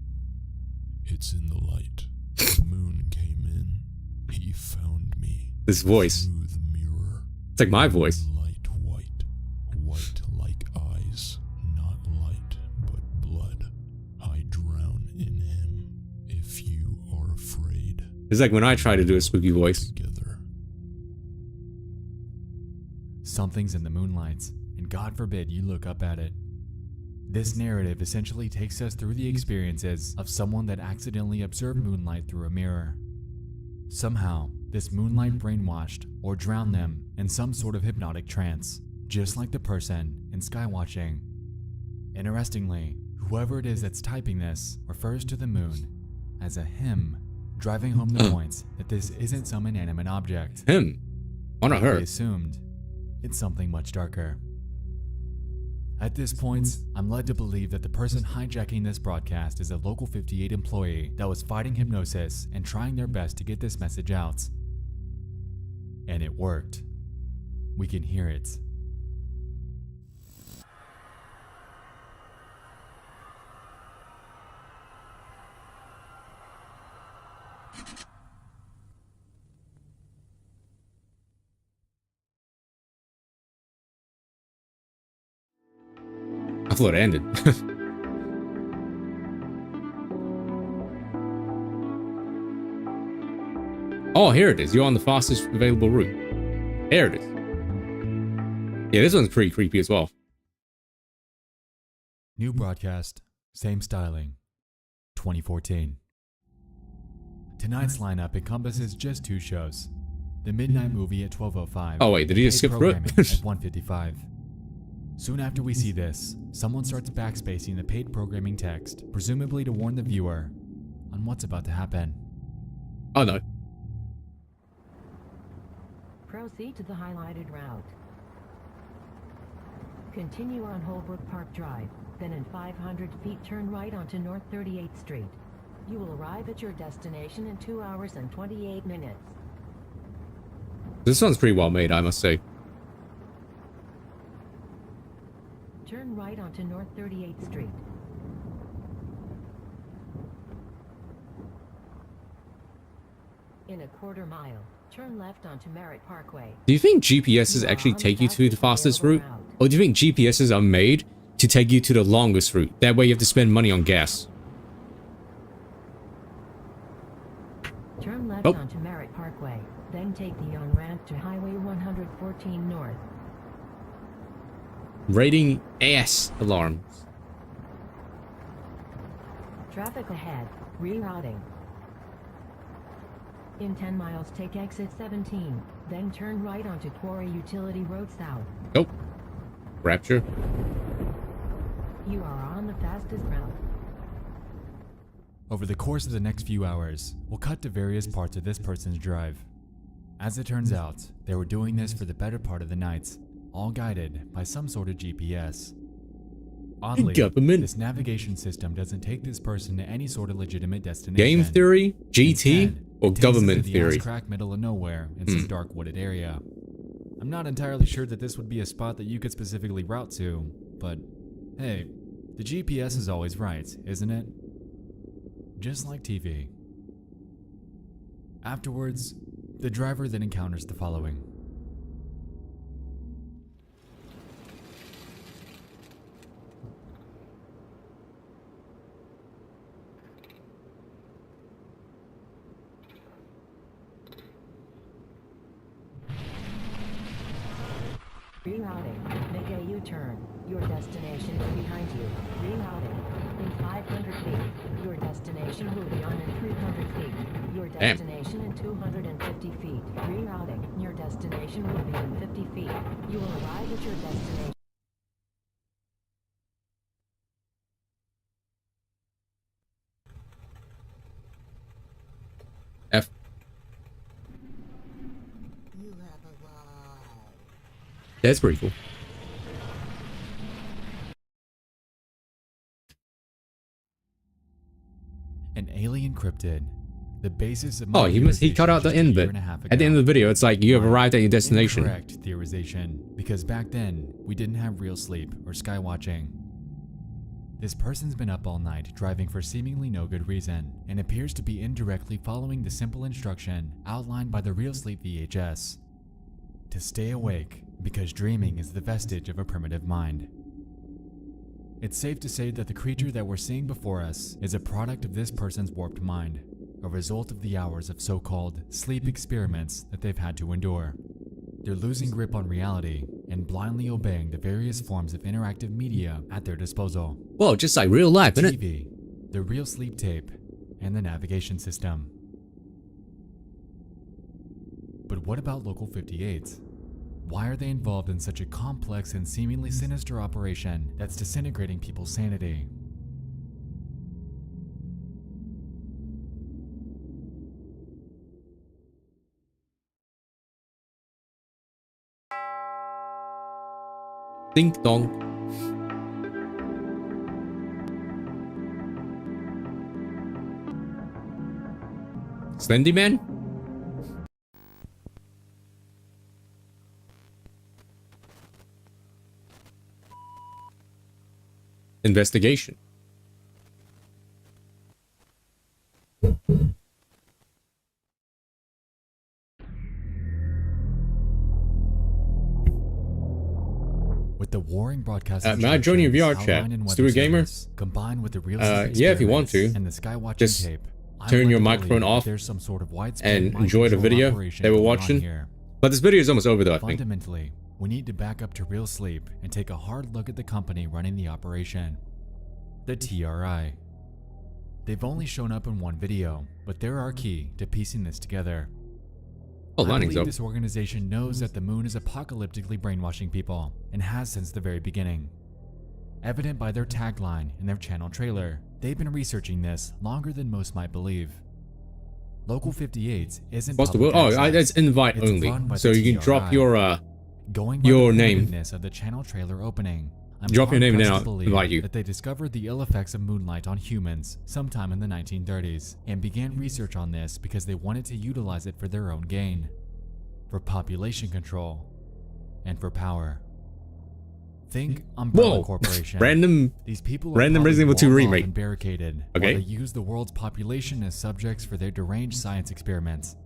It's in the light. The moon came in. He found me. This voice. Through the mirror. It's like my voice. Light white. White like eyes. Not light, but blood. I drown in him. If you are afraid. It's like when I try to do a spooky voice. Together. Something's in the moonlight, and God forbid you look up at it. This narrative essentially takes us through the experiences of someone that accidentally observed moonlight through a mirror. Somehow, this moonlight brainwashed or drowned them in some sort of hypnotic trance, just like the person in skywatching. Interestingly, whoever it is that's typing this refers to the moon as a him, driving home the point that this isn't some inanimate object. Him? Why not her? They assumed it's something much darker. At this point, I'm led to believe that the person hijacking this broadcast is a Local 58 employee that was fighting hypnosis and trying their best to get this message out. And it worked. We can hear it. I thought it ended. Oh, here it is. You're on the fastest available route. There it is. Yeah, this one's pretty creepy as well. New broadcast, same styling. 2014. Tonight's lineup encompasses just 2 shows. The Midnight Movie at 12:05. Oh wait, did he just skip through it? At 1:55. Soon after we see this, someone starts backspacing the paid programming text, presumably to warn the viewer on what's about to happen. Oh no. Proceed to the highlighted route. Continue on Holbrook Park Drive, then in 500 feet turn right onto North 38th Street. You will arrive at your destination in 2 hours and 28 minutes. This one's pretty well made, I must say. Turn right onto North 38th Street. In a quarter mile, turn left onto Merritt Parkway. Do you think GPSs actually take you to the fastest route? Or do you think GPSs are made to take you to the longest route? That way you have to spend money on gas. Turn left onto Merritt Parkway, then take the on-ramp to Highway 114 North. Rating ass alarms. Traffic ahead, rerouting. In 10 miles, take exit 17, then turn right onto Quarry Utility Road South. Nope. Rapture? You are on the fastest route. Over the course of the next few hours, we'll cut to various parts of this person's drive. As it turns out, they were doing this for the better part of the night, all guided by some sort of GPS. Oddly, this navigation system doesn't take this person to any sort of legitimate destination. Game theory, GT, Instead, or it takes us government to the theory? ass-crack middle of nowhere in some dark wooded area. I'm not entirely sure that this would be a spot that you could specifically route to, but hey, the GPS is always right, isn't it? Just like TV. Afterwards, the driver then encounters the following. Rerouting. Make a U-turn. Your destination is behind you. Rerouting. In 500 feet. Your destination will be on in 300 feet. Your destination in 250 feet. Rerouting. Your destination will be in 50 feet. You will arrive at your destination. F. That's pretty cool. An alien cryptid. The basis of Oh, he cut out the end bit. At the end of the video, it's like you have arrived at your destination. Incorrect theorization, because back then we didn't have real sleep or sky watching. This person's been up all night driving for seemingly no good reason, and appears to be indirectly following the simple instruction outlined by the Real Sleep VHS. To stay awake, because dreaming is the vestige of a primitive mind. It's safe to say that the creature that we're seeing before us is a product of this person's warped mind, a result of the hours of so-called sleep experiments that they've had to endure. They're losing grip on reality and blindly obeying the various forms of interactive media at their disposal. Well, just like real life, the innit? TV, the real sleep tape, and the navigation system. But what about Local 58? Why are they involved in such a complex and seemingly sinister operation that's disintegrating people's sanity? Ding dong. Slendy Man? Investigation. With the warring broadcast, may I join your VRChat? Stuart Gamer? Combined with the real yeah, if you want to. And the Skywatching Just tape, turn your microphone off there's some sort of and enjoy the video they were watching. But this video is almost over though, I think. Fundamentally, we need to back up to real sleep and take a hard look at the company running the operation. The TRI. They've only shown up in one video, but they're our key to piecing this together. Oh, I lining's believe up. this organization knows that the moon is apocalyptically brainwashing people, and has since the very beginning. Evident by their tagline and their channel trailer, they've been researching this longer than most might believe. Local 58 isn't Possible. Oh, it's invite only, so you can drop your name. Of the channel trailer opening, I'm drop your name and then hard-pressed to I'll believe invite you. that they discovered the ill effects of moonlight on humans sometime in the 1930s and began research on this because they wanted to utilize it for their own gain, for population control, and for power. Think Umbrella Corporation. These people are random Resident Evil 2 remake. And barricaded, Okay. while they use the world's population as subjects for their deranged science experiments.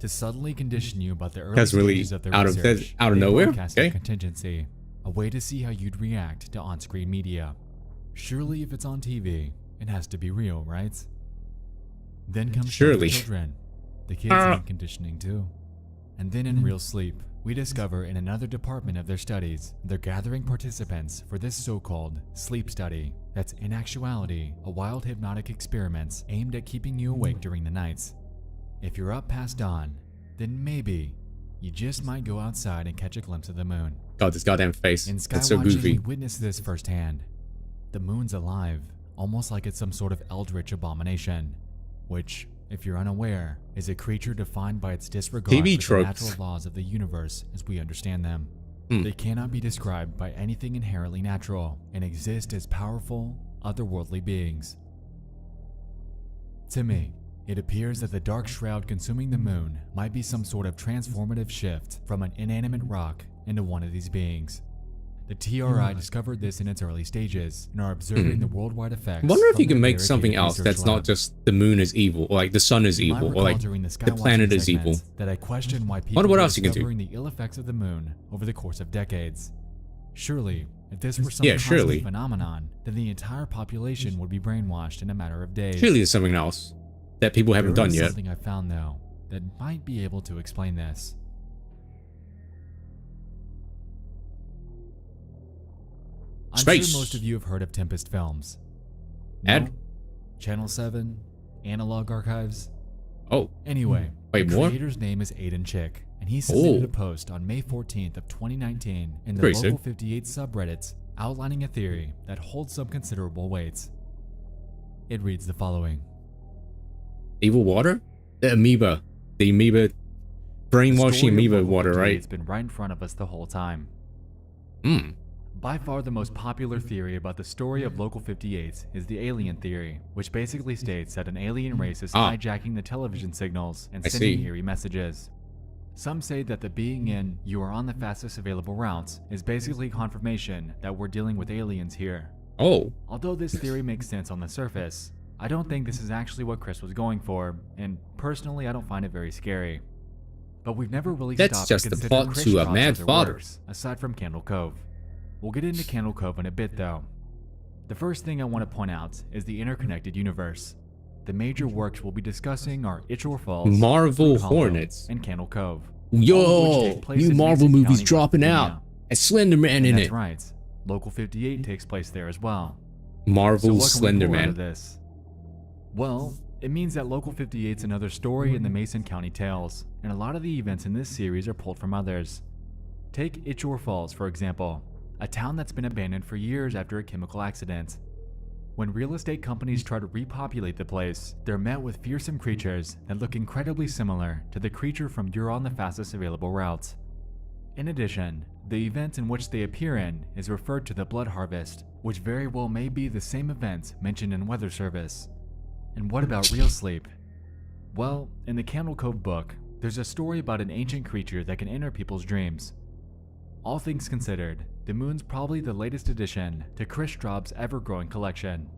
To subtly condition you about the early That's really stages of their out research, of they nowhere. broadcast a Okay. contingency, a way to see how you'd react to on-screen media. Surely if it's on TV, it has to be real, right? Then comes Surely. the children. The kids need conditioning too. And then in Real Sleep, we discover in another department of their studies, they're gathering participants for this so-called sleep study that's in actuality a wild hypnotic experiment aimed at keeping you awake during the nights. If you're up past dawn, then maybe you just might go outside and catch a glimpse of the moon. God, this goddamn face. In It's so skywatching, goofy. we witness this firsthand. The moon's alive, almost like it's some sort of eldritch abomination, which, if you're unaware, is a creature defined by its disregard TV for the tropes. natural laws of the universe as we understand them. They cannot be described by anything inherently natural and exist as powerful, otherworldly beings. To me, it appears that the dark shroud consuming the moon might be some sort of transformative shift from an inanimate rock into one of these beings. The TRI discovered this in its early stages and are observing the worldwide effects. I wonder if from you can their make dedicated something else research that's not lab. just the moon is evil, or like the sun is You might evil, or recall like during the skywatching planet is evil. segment that I question why people Wonder what were else you can do. discovering the ill effects of the moon over the course of decades. Surely, if this were some Yeah, constant surely. phenomenon, then the entire population would be brainwashed in a matter of days. Surely there's something else that people haven't There done is yet. something I found though that might be able to explain this. I'm Space. sure most of you have heard of Tempest Films. Ad? No? Channel 7? Analog Archives? Oh. Anyway, Wait, the more? creator's name is Aiden Chick, and he submitted Oh. a post on May 14th of 2019 in the Pretty Local sick. 58 subreddits outlining a theory that holds some considerable weights. It reads the following. Evil water? The amoeba. The amoeba. The Brainwashing story of amoeba Local water, 58 right? has been right in front of us the whole time. Hmm. By far the most popular theory about the story of Local 58 is the alien theory, which basically states that an alien race is hijacking the television signals and I sending see. eerie messages. Some say that the being in "you are on the fastest available routes" is basically confirmation that we're dealing with aliens here. Oh. Although this theory makes sense on the surface, I don't think this is actually what Chris was going for, and personally I don't find it very scary. But we've never really That's stopped just to the consider plot Chris to A Rock's Mad other Father. works, aside from Candle Cove. We'll get into Candle Cove in a bit though. The first thing I want to point out is the interconnected universe. The major works we'll be discussing are Itchor Falls, Marvel Fruit Hollow, Hornets. and Candle Cove. all of which Yo! take place New in Marvel Mason movies County, dropping Virginia. out. A Slender Man And in that's it. right. Local 58 takes place there as well. Marvel So what can we Slender pull out Man. of this? Well, it means that Local 58's another story in the Mason County Tales, and a lot of the events in this series are pulled from others. Take Itchor Falls, for example, a town that's been abandoned for years after a chemical accident. When real estate companies try to repopulate the place, they're met with fearsome creatures that look incredibly similar to the creature from You're on the Fastest Available Route. In addition, the event in which they appear in is referred to the Blood Harvest, which very well may be the same event mentioned in Weather Service. And what about real sleep? Well, in the Candle Cove book, there's a story about an ancient creature that can enter people's dreams. All things considered, the moon's probably the latest addition to Chris Straub's ever-growing collection.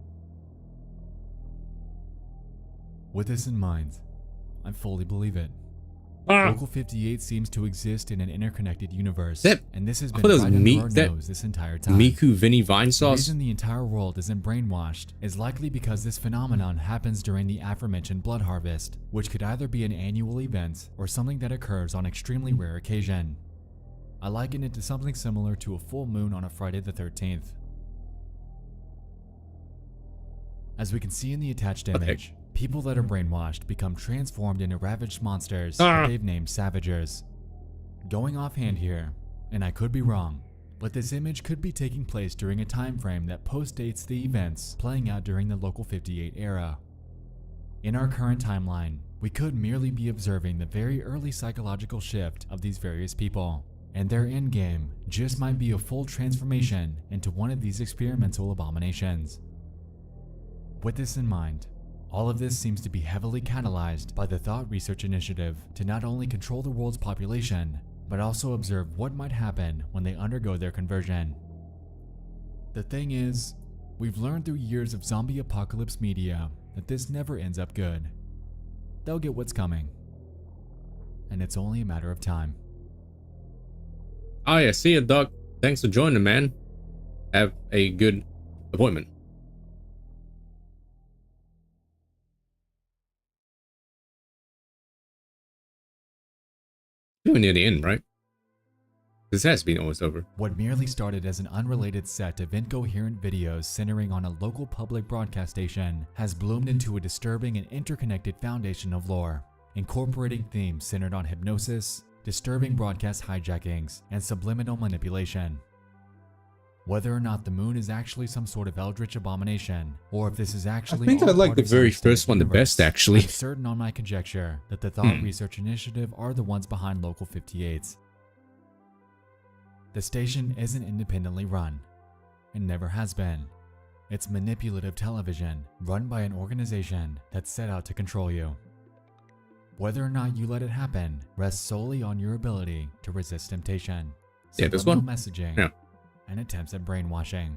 With this in mind, I fully believe it. Local 58 seems to exist in an interconnected universe, and this has been right under our nose this entire time. Miku Vinny Vine The sauce? reason the entire world isn't brainwashed is likely because this phenomenon happens during the aforementioned blood harvest, which could either be an annual event or something that occurs on extremely rare occasion. I liken it to something similar to a full moon on a Friday the 13th. As we can see in the attached image, people that are brainwashed become transformed into ravaged monsters that they've named Savagers. Going offhand here, and I could be wrong, but this image could be taking place during a time frame that postdates the events playing out during the Local 58 era. In our current timeline, we could merely be observing the very early psychological shift of these various people, and their endgame just might be a full transformation into one of these experimental abominations. With this in mind, all of this seems to be heavily catalyzed by the Thought Research Initiative to not only control the world's population, but also observe what might happen when they undergo their conversion. The thing is, we've learned through years of zombie apocalypse media that this never ends up good. They'll get what's coming, and it's only a matter of time. Oh yeah, see ya, Doc. Thanks for joining, man. Have a good appointment. We're near the end, right? This has to be almost over. What merely started as an unrelated set of incoherent videos centering on a local public broadcast station has bloomed into a disturbing and interconnected foundation of lore, incorporating themes centered on hypnosis, disturbing broadcast hijackings, and subliminal manipulation. Whether or not the moon is actually some sort of eldritch abomination, or if this is actually I think I like the very first one the best, actually. I'm certain on my conjecture that the Thought Research Initiative are the ones behind Local 58's. The station isn't independently run. It never has been. It's manipulative television, run by an organization that's set out to control you. Whether or not you let it happen rests solely on your ability to resist temptation. Yeah, this one? Messaging. Yeah. And attempts at brainwashing.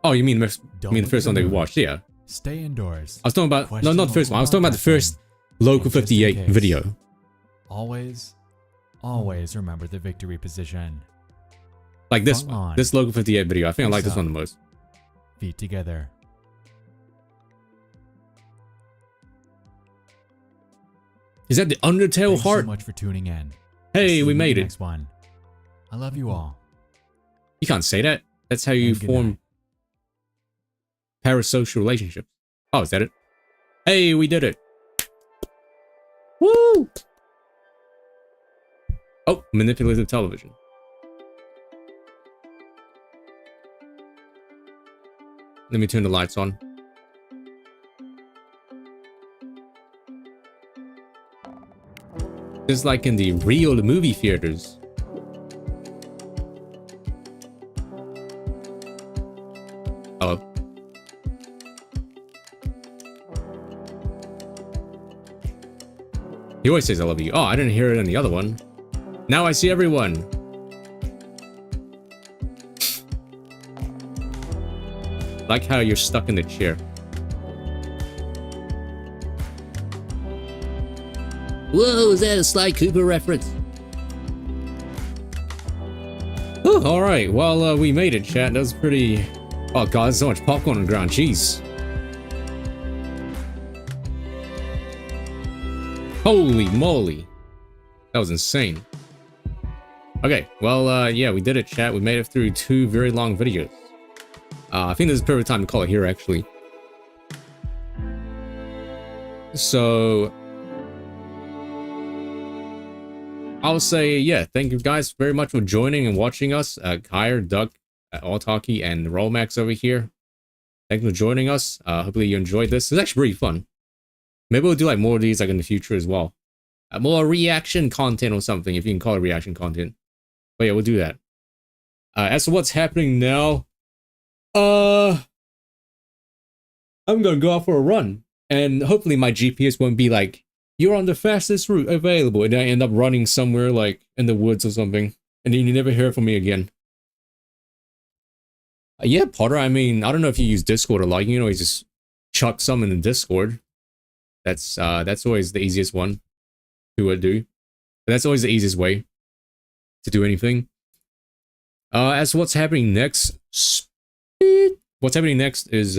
Oh, you mean the first one that we watched? Yeah. Stay indoors. I was talking about no, not the first one. I was talking about the first Local 58 video. Always remember the victory position. Like this one, this Local 58 video. I think I like this one the most. Feet together. Is that the Undertale Thanks heart? so much for tuning in. Hey, we made it. Next one. I love you all. You can't say that. That's how you form parasocial relationships. Oh, is that it? Hey, we did it. Woo! Oh, manipulative television. Let me turn the lights on. Just like in the real movie theaters. Hello. He always says I love you. Oh, I didn't hear it in the other one. Now I see everyone. Like how you're stuck in the chair. Whoa, is that a Sly Cooper reference? Oh, alright, well, we made it, chat. That was pretty... Oh god, there's so much popcorn on the ground. Jeez. Holy moly. That was insane. Okay, well, yeah, we did it, chat. We made it through 2 very long videos. I think this is the perfect time to call it here, actually. So... I'll say, yeah, thank you guys very much for joining and watching us. Kyre, Duck, Autarky, and Rollmax over here. Thank you for joining us. Hopefully you enjoyed this. It's actually pretty fun. Maybe we'll do like more of these like in the future as well. More reaction content or something, if you can call it reaction content. But yeah, we'll do that. As for what's happening now, I'm gonna go out for a run. And hopefully my GPS won't be like, you're on the fastest route available, and then I end up running somewhere like in the woods or something, and then you never hear from me again. Yeah, Potter, I mean, I don't know if you use Discord a lot. You know, you just chuck some in the Discord. That's always the easiest one to do. But that's always the easiest way to do anything. As for what's happening next, what's happening next is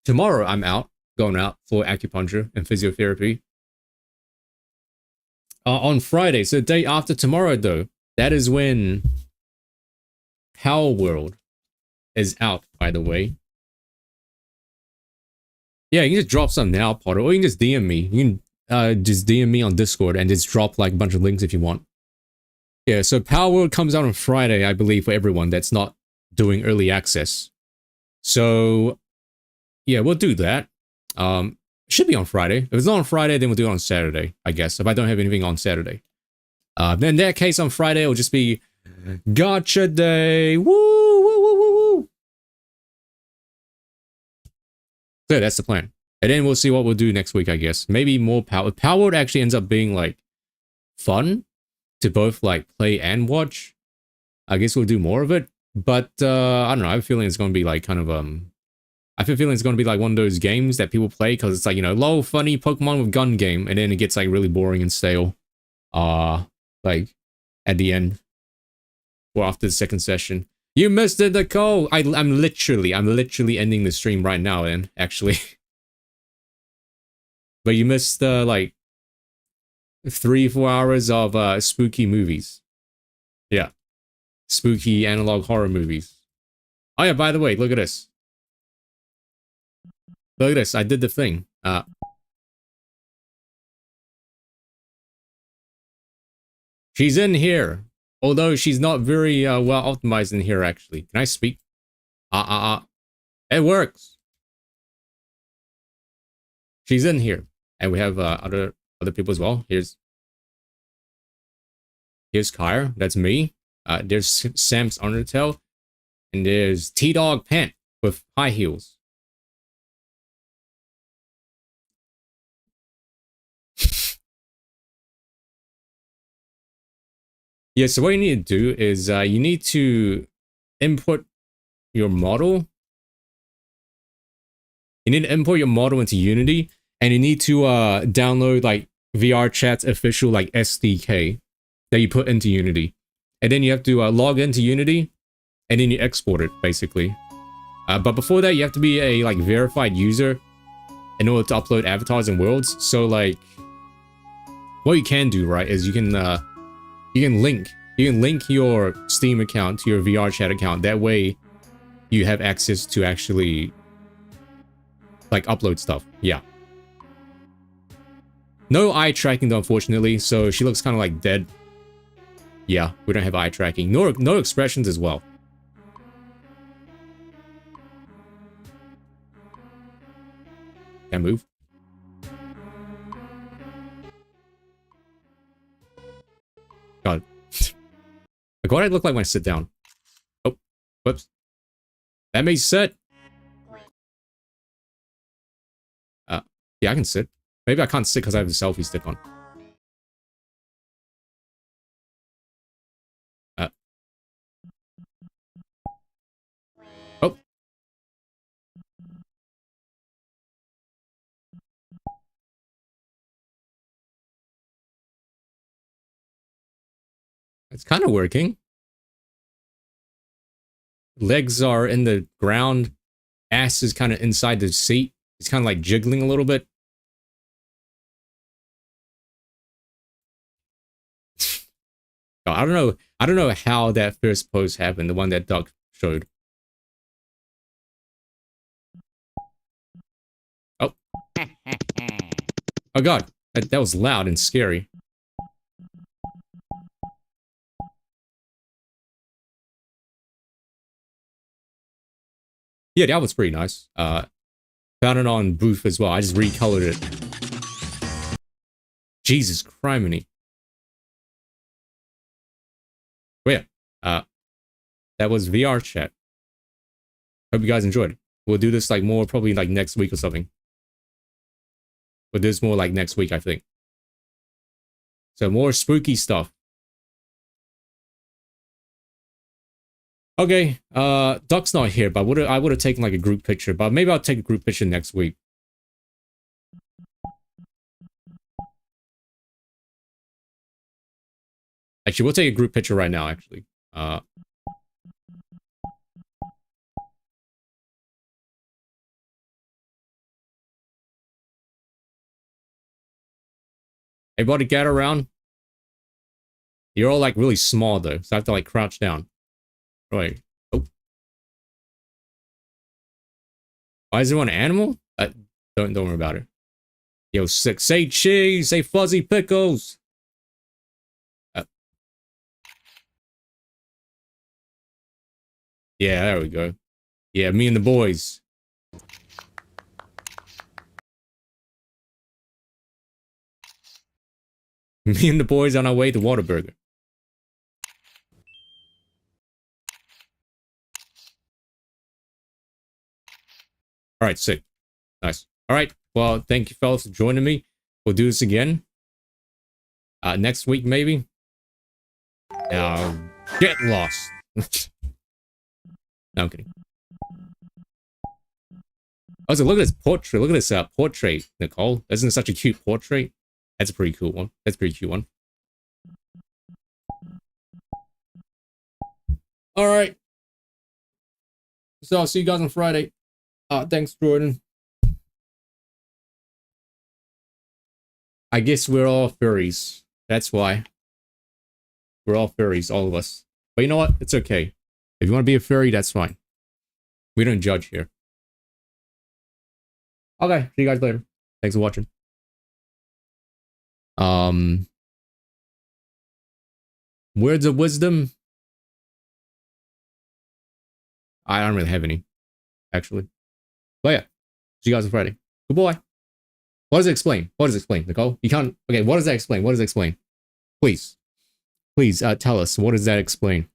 tomorrow I'm going out for acupuncture and physiotherapy. On Friday, so the day after tomorrow though, that is when Power World is out, by the way. Yeah, you can just drop some now, Potter, or you can just DM me. You can just DM me on Discord and just drop like a bunch of links if you want. Yeah, so Power World comes out on Friday, I believe, for everyone that's not doing early access. So, yeah, we'll do that. Should be on Friday. If it's not on Friday, then we'll do it on Saturday, I guess. If I don't have anything on Saturday. Then in that case, on Friday, it'll just be Gotcha Day. Woo, woo, woo, woo, woo. So that's the plan. And then we'll see what we'll do next week, I guess. Maybe more Power. Power World actually ends up being, like, fun to both, like, play and watch. I guess we'll do more of it. But, I don't know. I have a feeling it's going to be, like, kind of, I have a feeling it's going to be like one of those games that people play because it's like, you know, lol, funny Pokemon with gun game, and then it gets like really boring and stale. Like at the end or after the second session. You missed it, Nicole! I'm literally ending the stream right now, then, actually. But you missed like 3-4 hours of spooky movies. Yeah. Spooky analog horror movies. Oh yeah, by the way, look at this. Look at this, I did the thing. She's in here. Although she's not very well optimized in here, actually. Can I speak? It works. She's in here. And we have other people as well. Here's Kyre. That's me. There's Sam's Undertale. And there's T-Dog Pant with high heels. Yeah, so what you need to do is you need to input your model. You need to import your model into Unity, and you need to download like VRChat's official like SDK that you put into Unity. And then you have to log into Unity, and then you export it, basically. But before that, you have to be a like verified user in order to upload avatars and worlds. So like, what you can do, right, is you can link your Steam account to your VRChat account. That way, you have access to actually like upload stuff. Yeah. No eye tracking though, unfortunately. So she looks kind of like dead. Yeah, we don't have eye tracking. No expressions as well. Can I move? God. Like, what do I look like when I sit down? Oh, whoops. That may sit. Yeah, I can sit. Maybe I can't sit because I have the selfie stick on. Oh. It's kind of working. Legs are in the ground. Ass is kind of inside the seat. It's kind of like jiggling a little bit. I don't know how that first pose happened, the one that Doug showed. Oh. Oh god, that was loud and scary. Yeah, that was pretty nice. Found it on Booth as well. I just recolored it. Jesus criminy. Well, yeah. That was VRChat. Hope you guys enjoyed it. We'll do this like more probably like next week or something. But this more like next week, I think. So more spooky stuff. Okay, Duck's not here, but I would have taken like a group picture, but maybe I'll take a group picture next week. Actually, we'll take a group picture right now, actually. Everybody gather around. You're all like really small though, so I have to like crouch down. Right. Oh. Why is everyone an animal? Don't worry about it. Yo, sick. Say cheese. Say fuzzy pickles. Yeah, there we go. Yeah, me and the boys. Me and the boys on our way to Whataburger. All right, sick. Nice. All right. Well, thank you, fellas, for joining me. We'll do this again. Next week, maybe. Get lost. No, I'm kidding. Also, look at this portrait. Look at this portrait, Nicole. Isn't it such a cute portrait? That's a pretty cool one. That's a pretty cute one. All right. So I'll see you guys on Friday. Thanks, Jordan. I guess we're all furries. That's why. We're all furries, all of us. But you know what? It's okay. If you want to be a furry, that's fine. We don't judge here. Okay, see you guys later. Thanks for watching. Words of wisdom. I don't really have any, actually. But yeah, see you guys on Friday. Good boy. What does it explain? What does it explain, Nicole? You can't. Okay, what does that explain? What does it explain? Please, please tell us. What does that explain?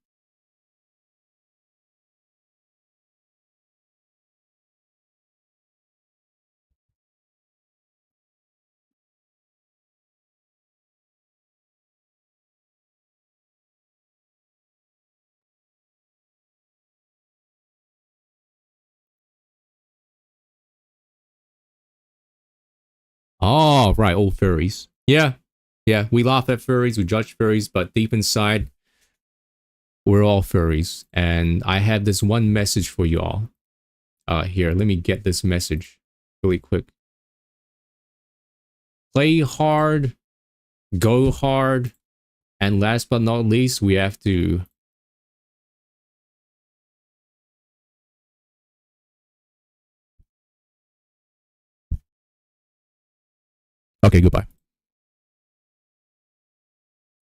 Oh, right, all furries. Yeah, yeah, we laugh at furries, we judge furries, but deep inside, we're all furries. And I have this one message for you all. Here, let me get this message really quick. Play hard, go hard, and last but not least, we have to... Okay, goodbye.